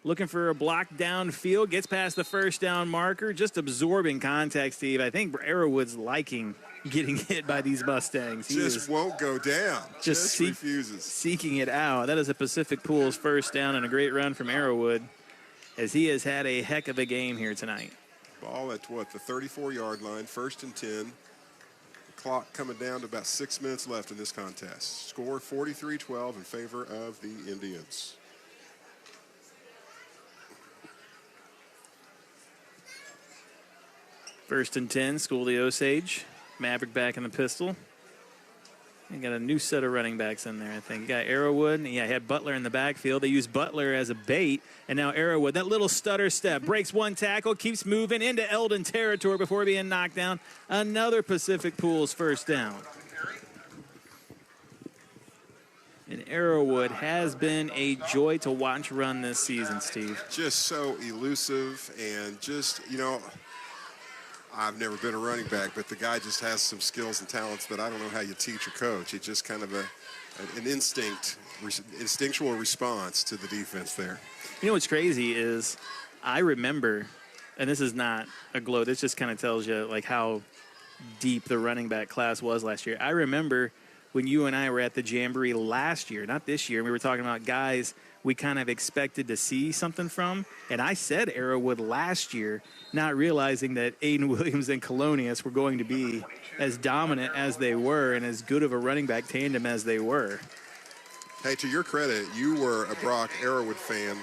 Looking for a block downfield, gets past the 1st down marker, just absorbing contact, Steve. I think Arrowwood's liking getting hit by these Mustangs. He just won't go down. Just refuses. Seeking it out. That is a Pacific Pools 1st down and a great run from Arrowwood, as he has had a heck of a game here tonight. Ball at what, the 34-yard line, 1st and 10. Clock coming down to about 6 minutes left in this contest. Score 43-12 in favor of the Indians. First and 10, School the Osage. Maverick back in the pistol. And got a new set of running backs in there, I think. You got Arrowwood, and he had Butler in the backfield. They used Butler as a bait, and now Arrowwood, that little stutter step, breaks one tackle, keeps moving into Eldon territory before being knocked down. Another Pacific Pools 1st down. And Arrowwood has been a joy to watch run this season, Steve. Just so elusive and just, you know, I've never been a running back, but the guy just has some skills and talents that I don't know how you teach or coach. It's just kind of an instinctual response to the defense there. You know what's crazy is I remember, and this is not a gloat, this just kind of tells you like how deep the running back class was last year. I remember when you and I were at the Jamboree last year, not this year, we were talking about guys we kind of expected to see something from. And I said Arrowwood last year, not realizing that Aiden Williams and Colonius were going to be as dominant as they were and as good of a running back tandem as they were. Hey, to your credit, you were a Brock Arrowwood fan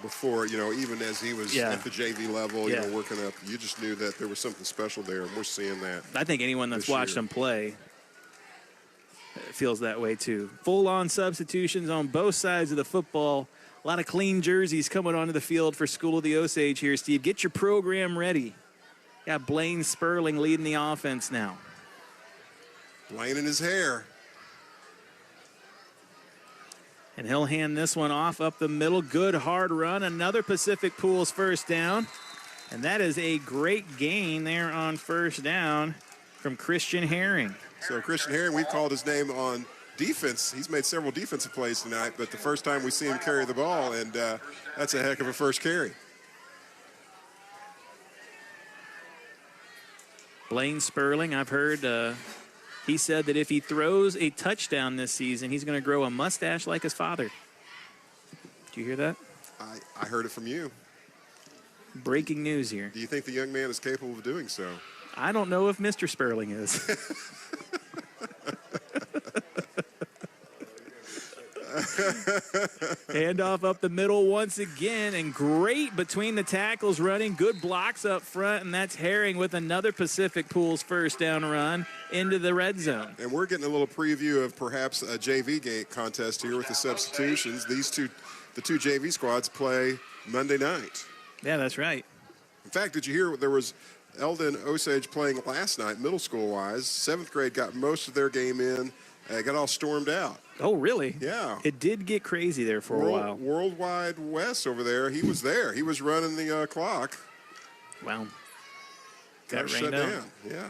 before, you know, even as he was at the JV level, you know, working up. You just knew that there was something special there, and we're seeing that. I think anyone that's watched him play it feels that way too. Full-on substitutions on both sides of the football. A lot of clean jerseys coming onto the field for School of the Osage here, Steve. Get your program ready. Got Blaine Sperling leading the offense now. Blaine in his hair. And he'll hand this one off up the middle. Good hard run. Another Pacific Pools first down. And that is a great gain there on first down from Christian Herring. So Christian Herring, we've called his name on defense. He's made several defensive plays tonight, but the first time we see him carry the ball, and that's a heck of a first carry. Blaine Sperling, I've heard he said that if he throws a touchdown this season, he's going to grow a mustache like his father. Do you hear that? I heard it from you. Breaking news here. Do you think the young man is capable of doing so? I don't know if Mr. Sperling is. Handoff up the middle once again, and great between the tackles running. Good blocks up front, and that's Herring with another Pacific Pools first down run into the red zone. And we're getting a little preview of perhaps a JV contest here with the substitutions. The two JV squads play Monday night. Yeah, that's right. In fact, did you hear there was Eldon Osage playing last night, middle school-wise? 7th grade got most of their game in. Got all stormed out. Oh, really? Yeah. It did get crazy there for a while. Worldwide West over there, he was there. He was running the clock. Wow. Got shut down. Yeah.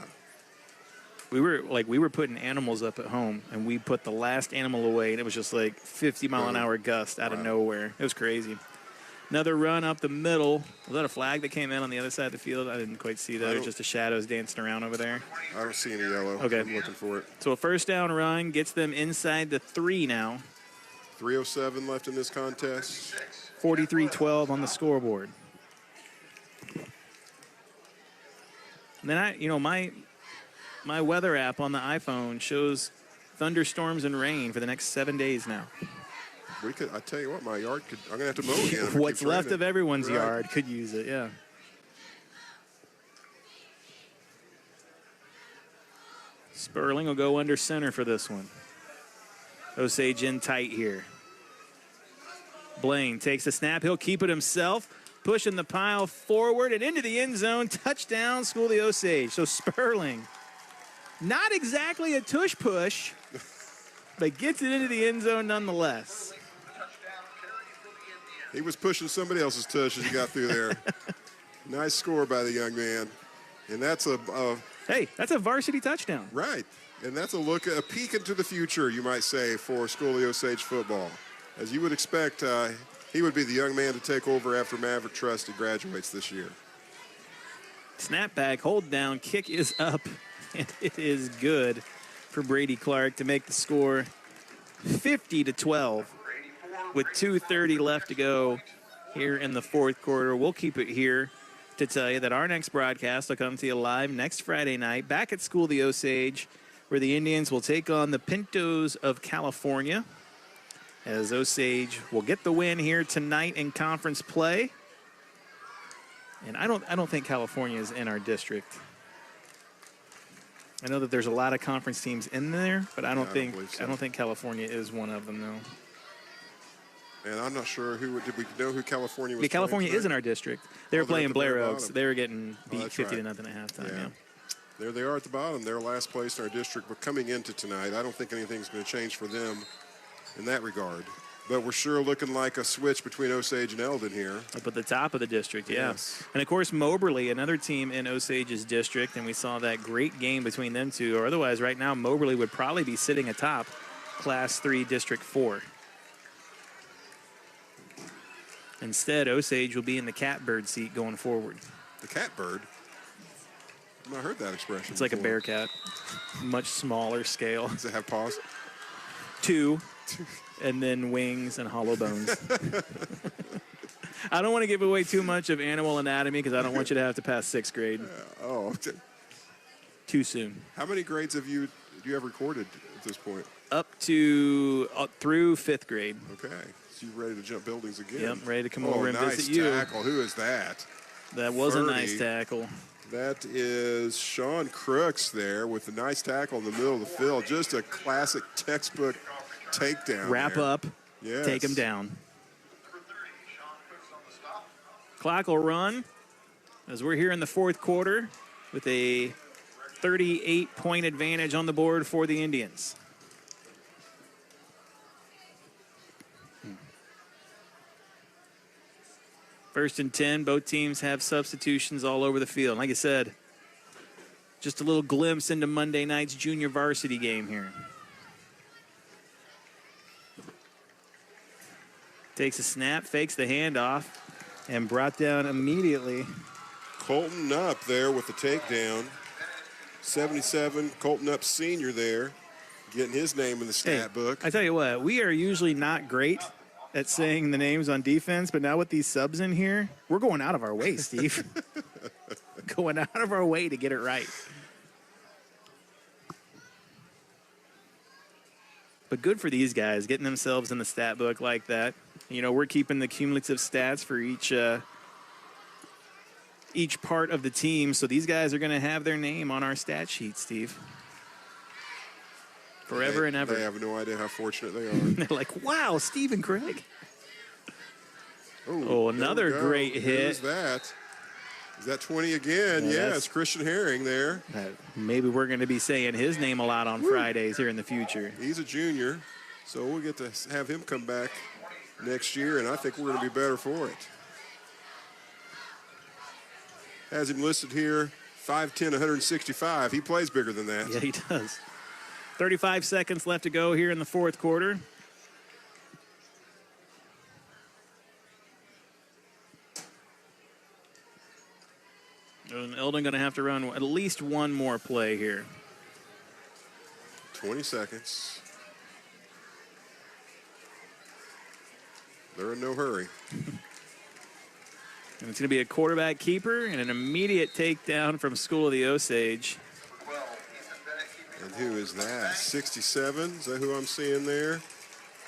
We were putting animals up at home, and we put the last animal away, and it was just like 50-mile-an-hour gust out of nowhere. It was crazy. Another run up the middle. Was that a flag that came in on the other side of the field? I didn't quite see that. It was just the shadows dancing around over there. I don't see any yellow. Okay. I'm looking for it. So a first down run gets them inside the 3 now. 3:07 left in this contest. 43-12 on the scoreboard. And then my weather app on the iPhone shows thunderstorms and rain for the next 7 days now. I tell you what, my yard I'm gonna have to mow again. What's left of everyone's yard could use it, yeah. Sperling will go under center for this one. Osage in tight here. Blaine takes the snap. He'll keep it himself, pushing the pile forward and into the end zone. Touchdown, School of the Osage. So Sperling, not exactly a tush push, but gets it into the end zone nonetheless. He was pushing somebody else's tush as he got through there. Nice score by the young man. And that's that's a varsity touchdown. Right. And that's a peek into the future, you might say, for School of the Osage football. As you would expect, he would be the young man to take over after Maverick Trusty graduates this year. Snapback, hold down, kick is up, and it is good for Brady Clark to make the score 50-12. With 2:30 left to go here in the fourth quarter. We'll keep it here to tell you that our next broadcast will come to you live next Friday night back at School of the Osage, where the Indians will take on the Pintos of California, as Osage will get the win here tonight in conference play. And I don't think California is in our district. I know that there's a lot of conference teams in there, but I don't think California is one of them, though. And I'm not sure did we know who California was? California is in our district. They were playing Blair Oaks. Bottom. They were getting beat 50-0 at halftime. Yeah. There they are at the bottom. They're last place in our district. But coming into tonight, I don't think anything's going to change for them in that regard. But we're sure looking like a switch between Osage and Eldon here. Up at the top of the district, yeah. Yes. And, of course, Moberly, another team in Osage's district, and we saw that great game between them two. Or otherwise, right now, Moberly would probably be sitting atop Class 3 District 4. Instead, Osage will be in the catbird seat going forward. The catbird? I've not heard that expression It's like before. a bear cat, much smaller scale. Does it have paws? 2, and then wings and hollow bones. I don't want to give away too much of animal anatomy because I don't want you to have to pass 6th grade. Too soon. How many grades do you have recorded at this point? Up to through 5th grade. Okay. So you're ready to jump buildings again? Yep, ready to come over and nice visit you. Tackle. Who is that? That was a nice tackle. That is Sean Crooks there with a nice tackle in the middle of the field. Just a classic textbook takedown. Wrap there. up, Yes. take him down. Clock will run as we're here in the fourth quarter with a 38-point advantage on the board for the Indians. First and 10, both teams have substitutions all over the field. Like I said, just a little glimpse into Monday night's junior varsity game here. Takes a snap, fakes the handoff, and brought down immediately. Colton Up there with the takedown. 77, Colton Up senior there, getting his name in the stat book. I tell you what, we are usually not great at saying the names on defense, but now with these subs in here, we're going out of our way, Steve. Going out of our way to get it right. But good for these guys, getting themselves in the stat book like that. You know, we're keeping the cumulative stats for each part of the team, so these guys are going to have their name on our stat sheet, Steve. Forever and ever. They have no idea how fortunate they are. They're like, wow, Steve and Craig. Oh, another great hit. Who's that? Is that 20 again? Yeah, it's Christian Herring there. Maybe we're going to be saying his name a lot on Fridays here in the future. He's a junior, so we'll get to have him come back next year, and I think we're going to be better for it. Has him listed here, 5'10", 165. He plays bigger than that. Yeah, he does. 35 seconds left to go here in the fourth quarter. And Eldon going to have to run at least one more play here. 20 seconds. They're in no hurry. And it's going to be a quarterback keeper and an immediate takedown from School of the Osage. And who is that? 67, is that who I'm seeing there?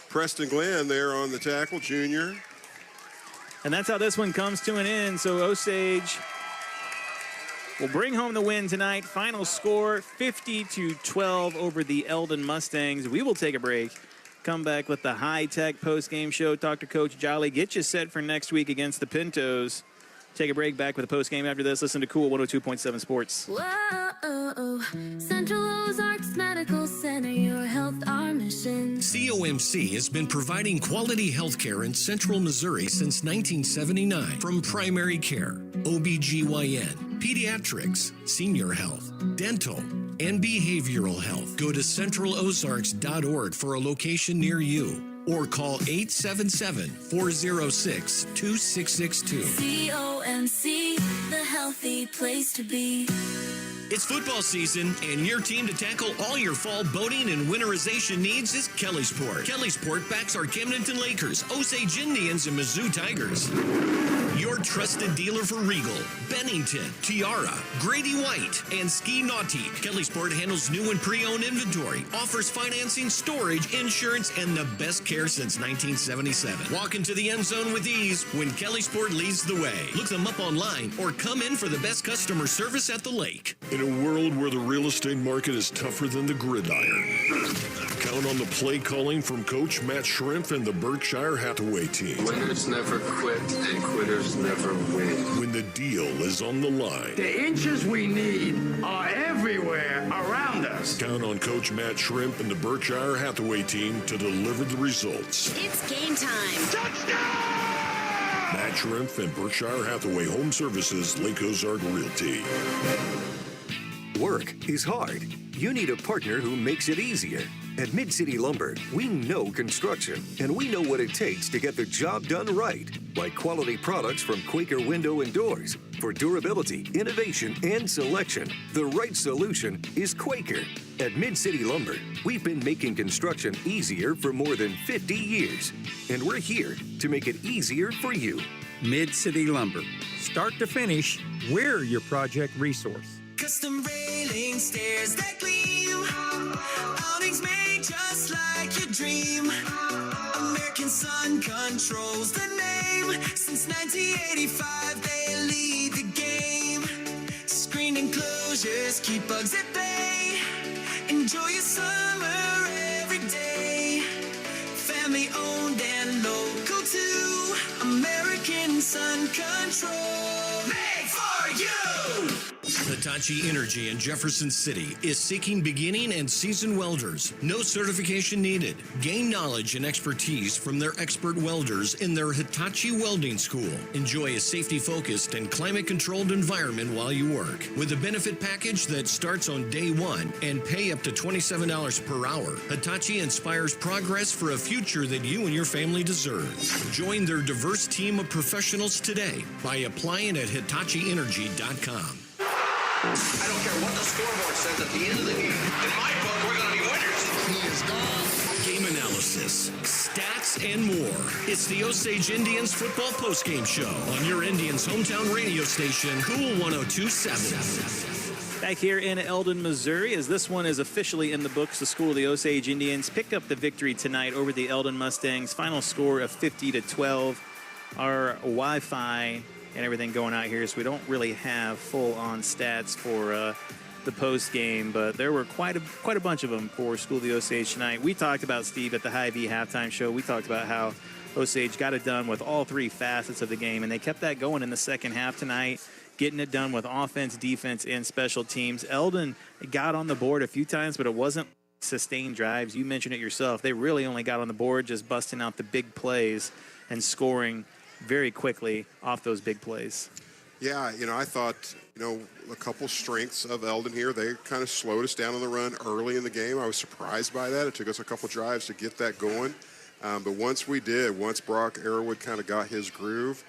Preston Glenn there on the tackle, junior. And that's how this one comes to an end. So Osage will bring home the win tonight. Final score, 50-12 over the Eldon Mustangs. We will take a break. Come back with the high-tech post-game show. Talk to Coach Jolly. Get you set for next week against the Pintos. Take a break, back with a post-game after this. Listen to Cool 102.7 Sports. Whoa, Central Ozarks Medical Center, your health, our mission. COMC has been providing quality health care in Central Missouri since 1979. From primary care, OBGYN, pediatrics, senior health, dental, and behavioral health. Go to centralozarks.org for a location near you. Or call 877-406-2662. COMC, the healthy place to be. It's football season, and your team to tackle all your fall boating and winterization needs is Kellysport. Kellysport backs our Camdenton Lakers, Osage Indians, and Mizzou Tigers. Your trusted dealer for Regal, Bennington, Tiara, Grady White, and Ski Naughty. Kellysport handles new and pre-owned inventory, offers financing, storage, insurance, and the best care since 1977. Walk into the end zone with ease when Kellysport leads the way. Look them up online or come in for the best customer service at the lake. In a world where the real estate market is tougher than the gridiron, count on the play calling from Coach Matt Shrimp and the Berkshire Hathaway team. Winners never quit and quitters never win. When the deal is on the line. The inches we need are everywhere around us. Count on Coach Matt Shrimp and the Berkshire Hathaway team to deliver the results. It's game time. Touchdown! Matt Shrimp and Berkshire Hathaway Home Services, Lake Ozark Realty. Work is hard. You need a partner who makes it easier. At Mid-City Lumber, we know construction, and we know what it takes to get the job done right. Like quality products from Quaker Window and Doors. For durability, innovation, and selection, the right solution is Quaker. At Mid-City Lumber, we've been making construction easier for more than 50 years. And we're here to make it easier for you. Mid-City Lumber. Start to finish, we're your project resource. Custom railing stairs that gleam. Awnings made just like your dream. American Sun controls the name. Since 1985, they lead the game. Screen enclosures keep bugs at bay. Enjoy your summer every day. Family owned and local too. American Sun Control. Made for you. Hitachi Energy in Jefferson City is seeking beginning and seasoned welders. No certification needed. Gain knowledge and expertise from their expert welders in their Hitachi Welding School. Enjoy a safety-focused and climate-controlled environment while you work. With a benefit package that starts on day one and pay up to $27 per hour, Hitachi inspires progress for a future that you and your family deserve. Join their diverse team of professionals today by applying at HitachiEnergy.com. I don't care what the scoreboard says at the end of the game. In my book, we're going to be winners. He is gone. Game analysis, stats, and more. It's the Osage Indians Football Postgame Show on your Indians' hometown radio station, Cool 102.7. Back here in Eldon, Missouri, as this one is officially in the books, the school of the Osage Indians picked up the victory tonight over the Eldon Mustangs. Final score of 50-12. Our Wi-Fi and everything going out here, so we don't really have full-on stats for the post game, but there were quite a bunch of them for School of the Osage tonight. We talked about, Steve, at the Hy-Vee halftime show. We talked about how Osage got it done with all three facets of the game, and they kept that going in the second half tonight, getting it done with offense, defense, and special teams. Eldon got on the board a few times, but it wasn't sustained drives. You mentioned it yourself. They really only got on the board just busting out the big plays and scoring very quickly off those big plays. Yeah, I thought, a couple strengths of Eldon here. They kind of slowed us down on the run early in the game. I was surprised by that. It took us a couple drives to get that going. But once Brock Arrowwood kind of got his groove,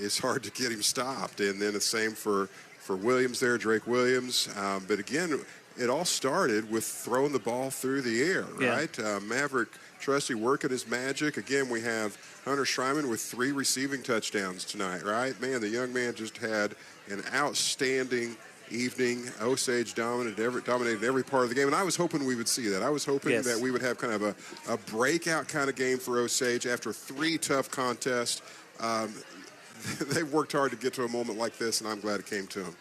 it's hard to get him stopped. And then the same for Williams there, Drake Williams. But again, it all started with throwing the ball through the air, right? Maverick Trusty working his magic. Again, we have Hunter Schreiman with 3 receiving touchdowns tonight, right? Man, the young man just had an outstanding evening. Osage dominated every part of the game, and I was hoping we would see that. I was hoping that we would have kind of a breakout kind of game for Osage after 3 tough contests. They've worked hard to get to a moment like this, and I'm glad it came to them.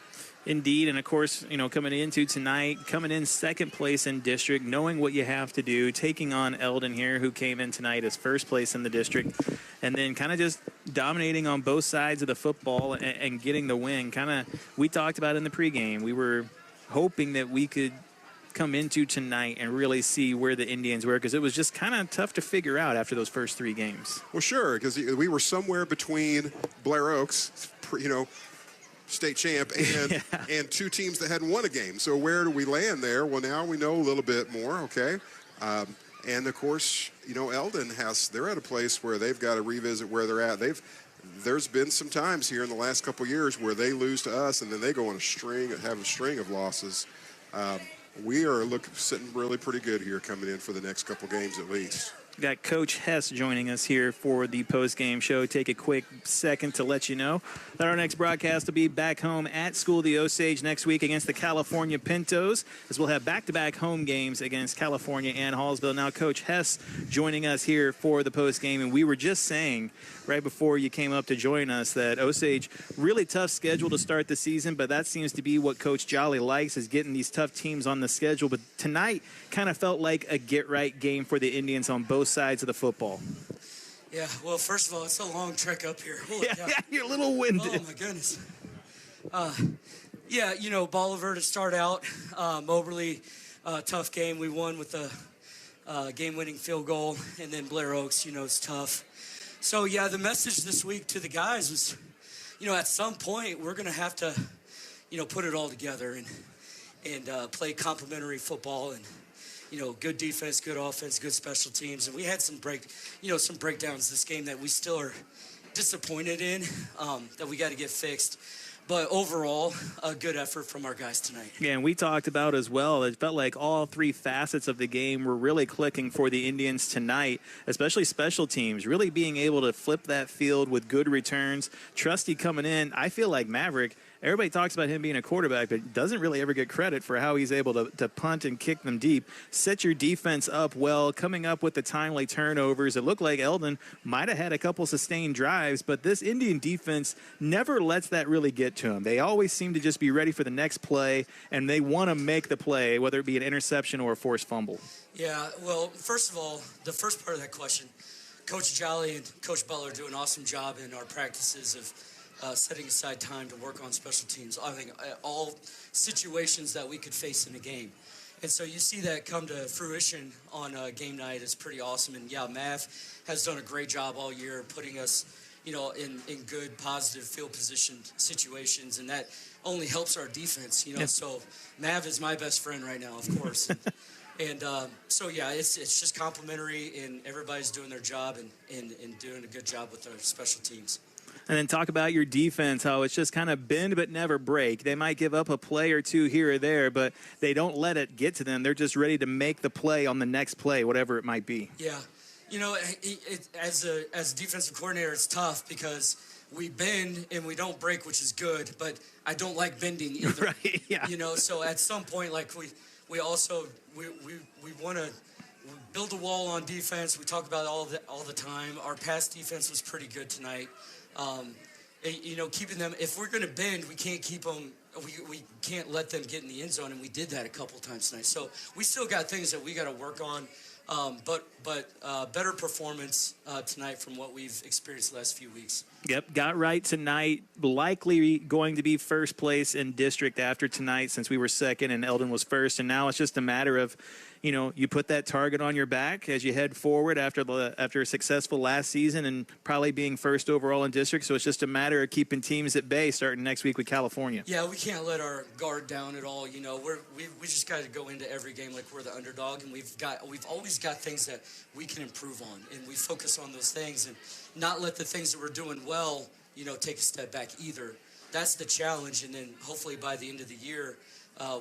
Indeed, and of course, coming into tonight, coming in second place in district, knowing what you have to do, taking on Eldon here, who came in tonight as first place in the district, and then kind of just dominating on both sides of the football and getting the win. We talked about in the pregame, we were hoping that we could come into tonight and really see where the Indians were, because it was just kind of tough to figure out after those first 3 games. Well, sure, because we were somewhere between Blair Oaks, state champ, and 2 teams that hadn't won a game. So where do we land there? Well, now we know a little bit more, okay? And, of course, Eldon they're at a place where they've got to revisit where they're at. There's been some times here in the last couple of years where they lose to us and then they go on have a string of losses. We are sitting really pretty good here coming in for the next couple games at least. Got Coach Hess joining us here for the post-game show. Take a quick second to let you know that our next broadcast will be back home at School of the Osage next week against the California Pintos, as we'll have back-to-back home games against California and Hallsville. Now, Coach Hess joining us here for the post-game, and we were just saying right before you came up to join us that Osage, really tough schedule to start the season, but that seems to be what Coach Jolly likes, is getting these tough teams on the schedule. But tonight kind of felt like a get-right game for the Indians on both sides of the football. Yeah, well, first of all, it's a long trek up here. Holy cow. Yeah, you're a little winded. Oh, my goodness. Bolivar to start out. Moberly, tough game. We won with a game-winning field goal. And then Blair Oaks, it's tough. So, the message this week to the guys was, at some point we're going to have to, put it all together and play complementary football and, good defense, good offense, good special teams. And we had some breakdowns this game that we still are disappointed in, that we got to get fixed. But overall, a good effort from our guys tonight. Yeah, and we talked about as well, it felt like all 3 facets of the game were really clicking for the Indians tonight, especially special teams, really being able to flip that field with good returns. Trusty coming in, I feel like Maverick everybody talks about him being a quarterback, but doesn't really ever get credit for how he's able to punt and kick them deep. Set your defense up well, coming up with the timely turnovers. It looked like Eldon might have had a couple sustained drives, but this Indian defense never lets that really get to them. They always seem to just be ready for the next play, and they want to make the play, whether it be an interception or a forced fumble. Yeah, well, first of all, the first part of that question, Coach Jolly and Coach Butler do an awesome job in our practices of setting aside time to work on special teams. I think all situations that we could face in a game. And so you see that come to fruition on game night is pretty awesome. And, yeah, Mav has done a great job all year putting us, in good, positive field position situations. And that only helps our defense, So Mav is my best friend right now, of course. And so, yeah, it's just complimentary, and everybody's doing their job and doing a good job with their special teams. And then talk about your defense, how it's just kind of bend but never break. They might give up a play or two here or there, but they don't let it get to them. They're just ready to make the play on the next play, whatever it might be. Yeah. As a defensive coordinator, it's tough because we bend and we don't break, which is good, but I don't like bending either. Right, yeah. So at some point, like we want to build a wall on defense. We talk about it all the time. Our pass defense was pretty good tonight. Keeping them, if we're going to bend, we can't keep them, we can't let them get in the end zone, and we did that a couple times tonight. So we still got things that we got to work on, but better performance tonight from what we've experienced the last few weeks. Yep, got right tonight. Likely going to be first place in district after tonight, since we were second and Eldon was first. And now it's just a matter of, you put that target on your back as you head forward after a successful last season and probably being first overall in district. So it's just a matter of keeping teams at bay starting next week with California. Yeah, we can't let our guard down at all. We just got to go into every game like we're the underdog, and we've always got things that we can improve on, and we focus on those things and not let the things that we're doing well, take a step back either. That's the challenge, and then hopefully by the end of the year,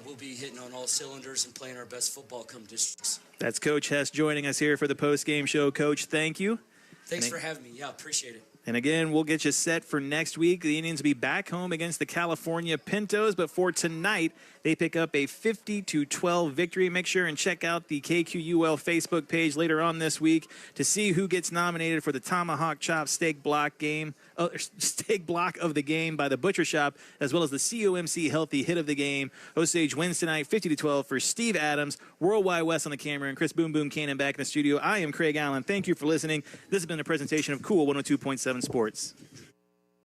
we'll be hitting on all cylinders and playing our best football come districts. That's Coach Hess joining us here for the post-game show. Coach, thank you. Thanks for having me. Yeah, appreciate it. And again, we'll get you set for next week. The Indians will be back home against the California Pintos, but for tonight, they pick up a 50-12 victory. Make sure and check out the KQUL Facebook page later on this week to see who gets nominated for the Tomahawk Chop Steak Block of the game by the Butcher Shop, as well as the COMC Healthy Hit of the Game. Osage wins tonight, 50-12 for Steve Adams, Worldwide West on the camera, and Chris Boom Boom Cannon back in the studio. I am Craig Allen. Thank you for listening. This has been a presentation of Cool 102.7 Sports.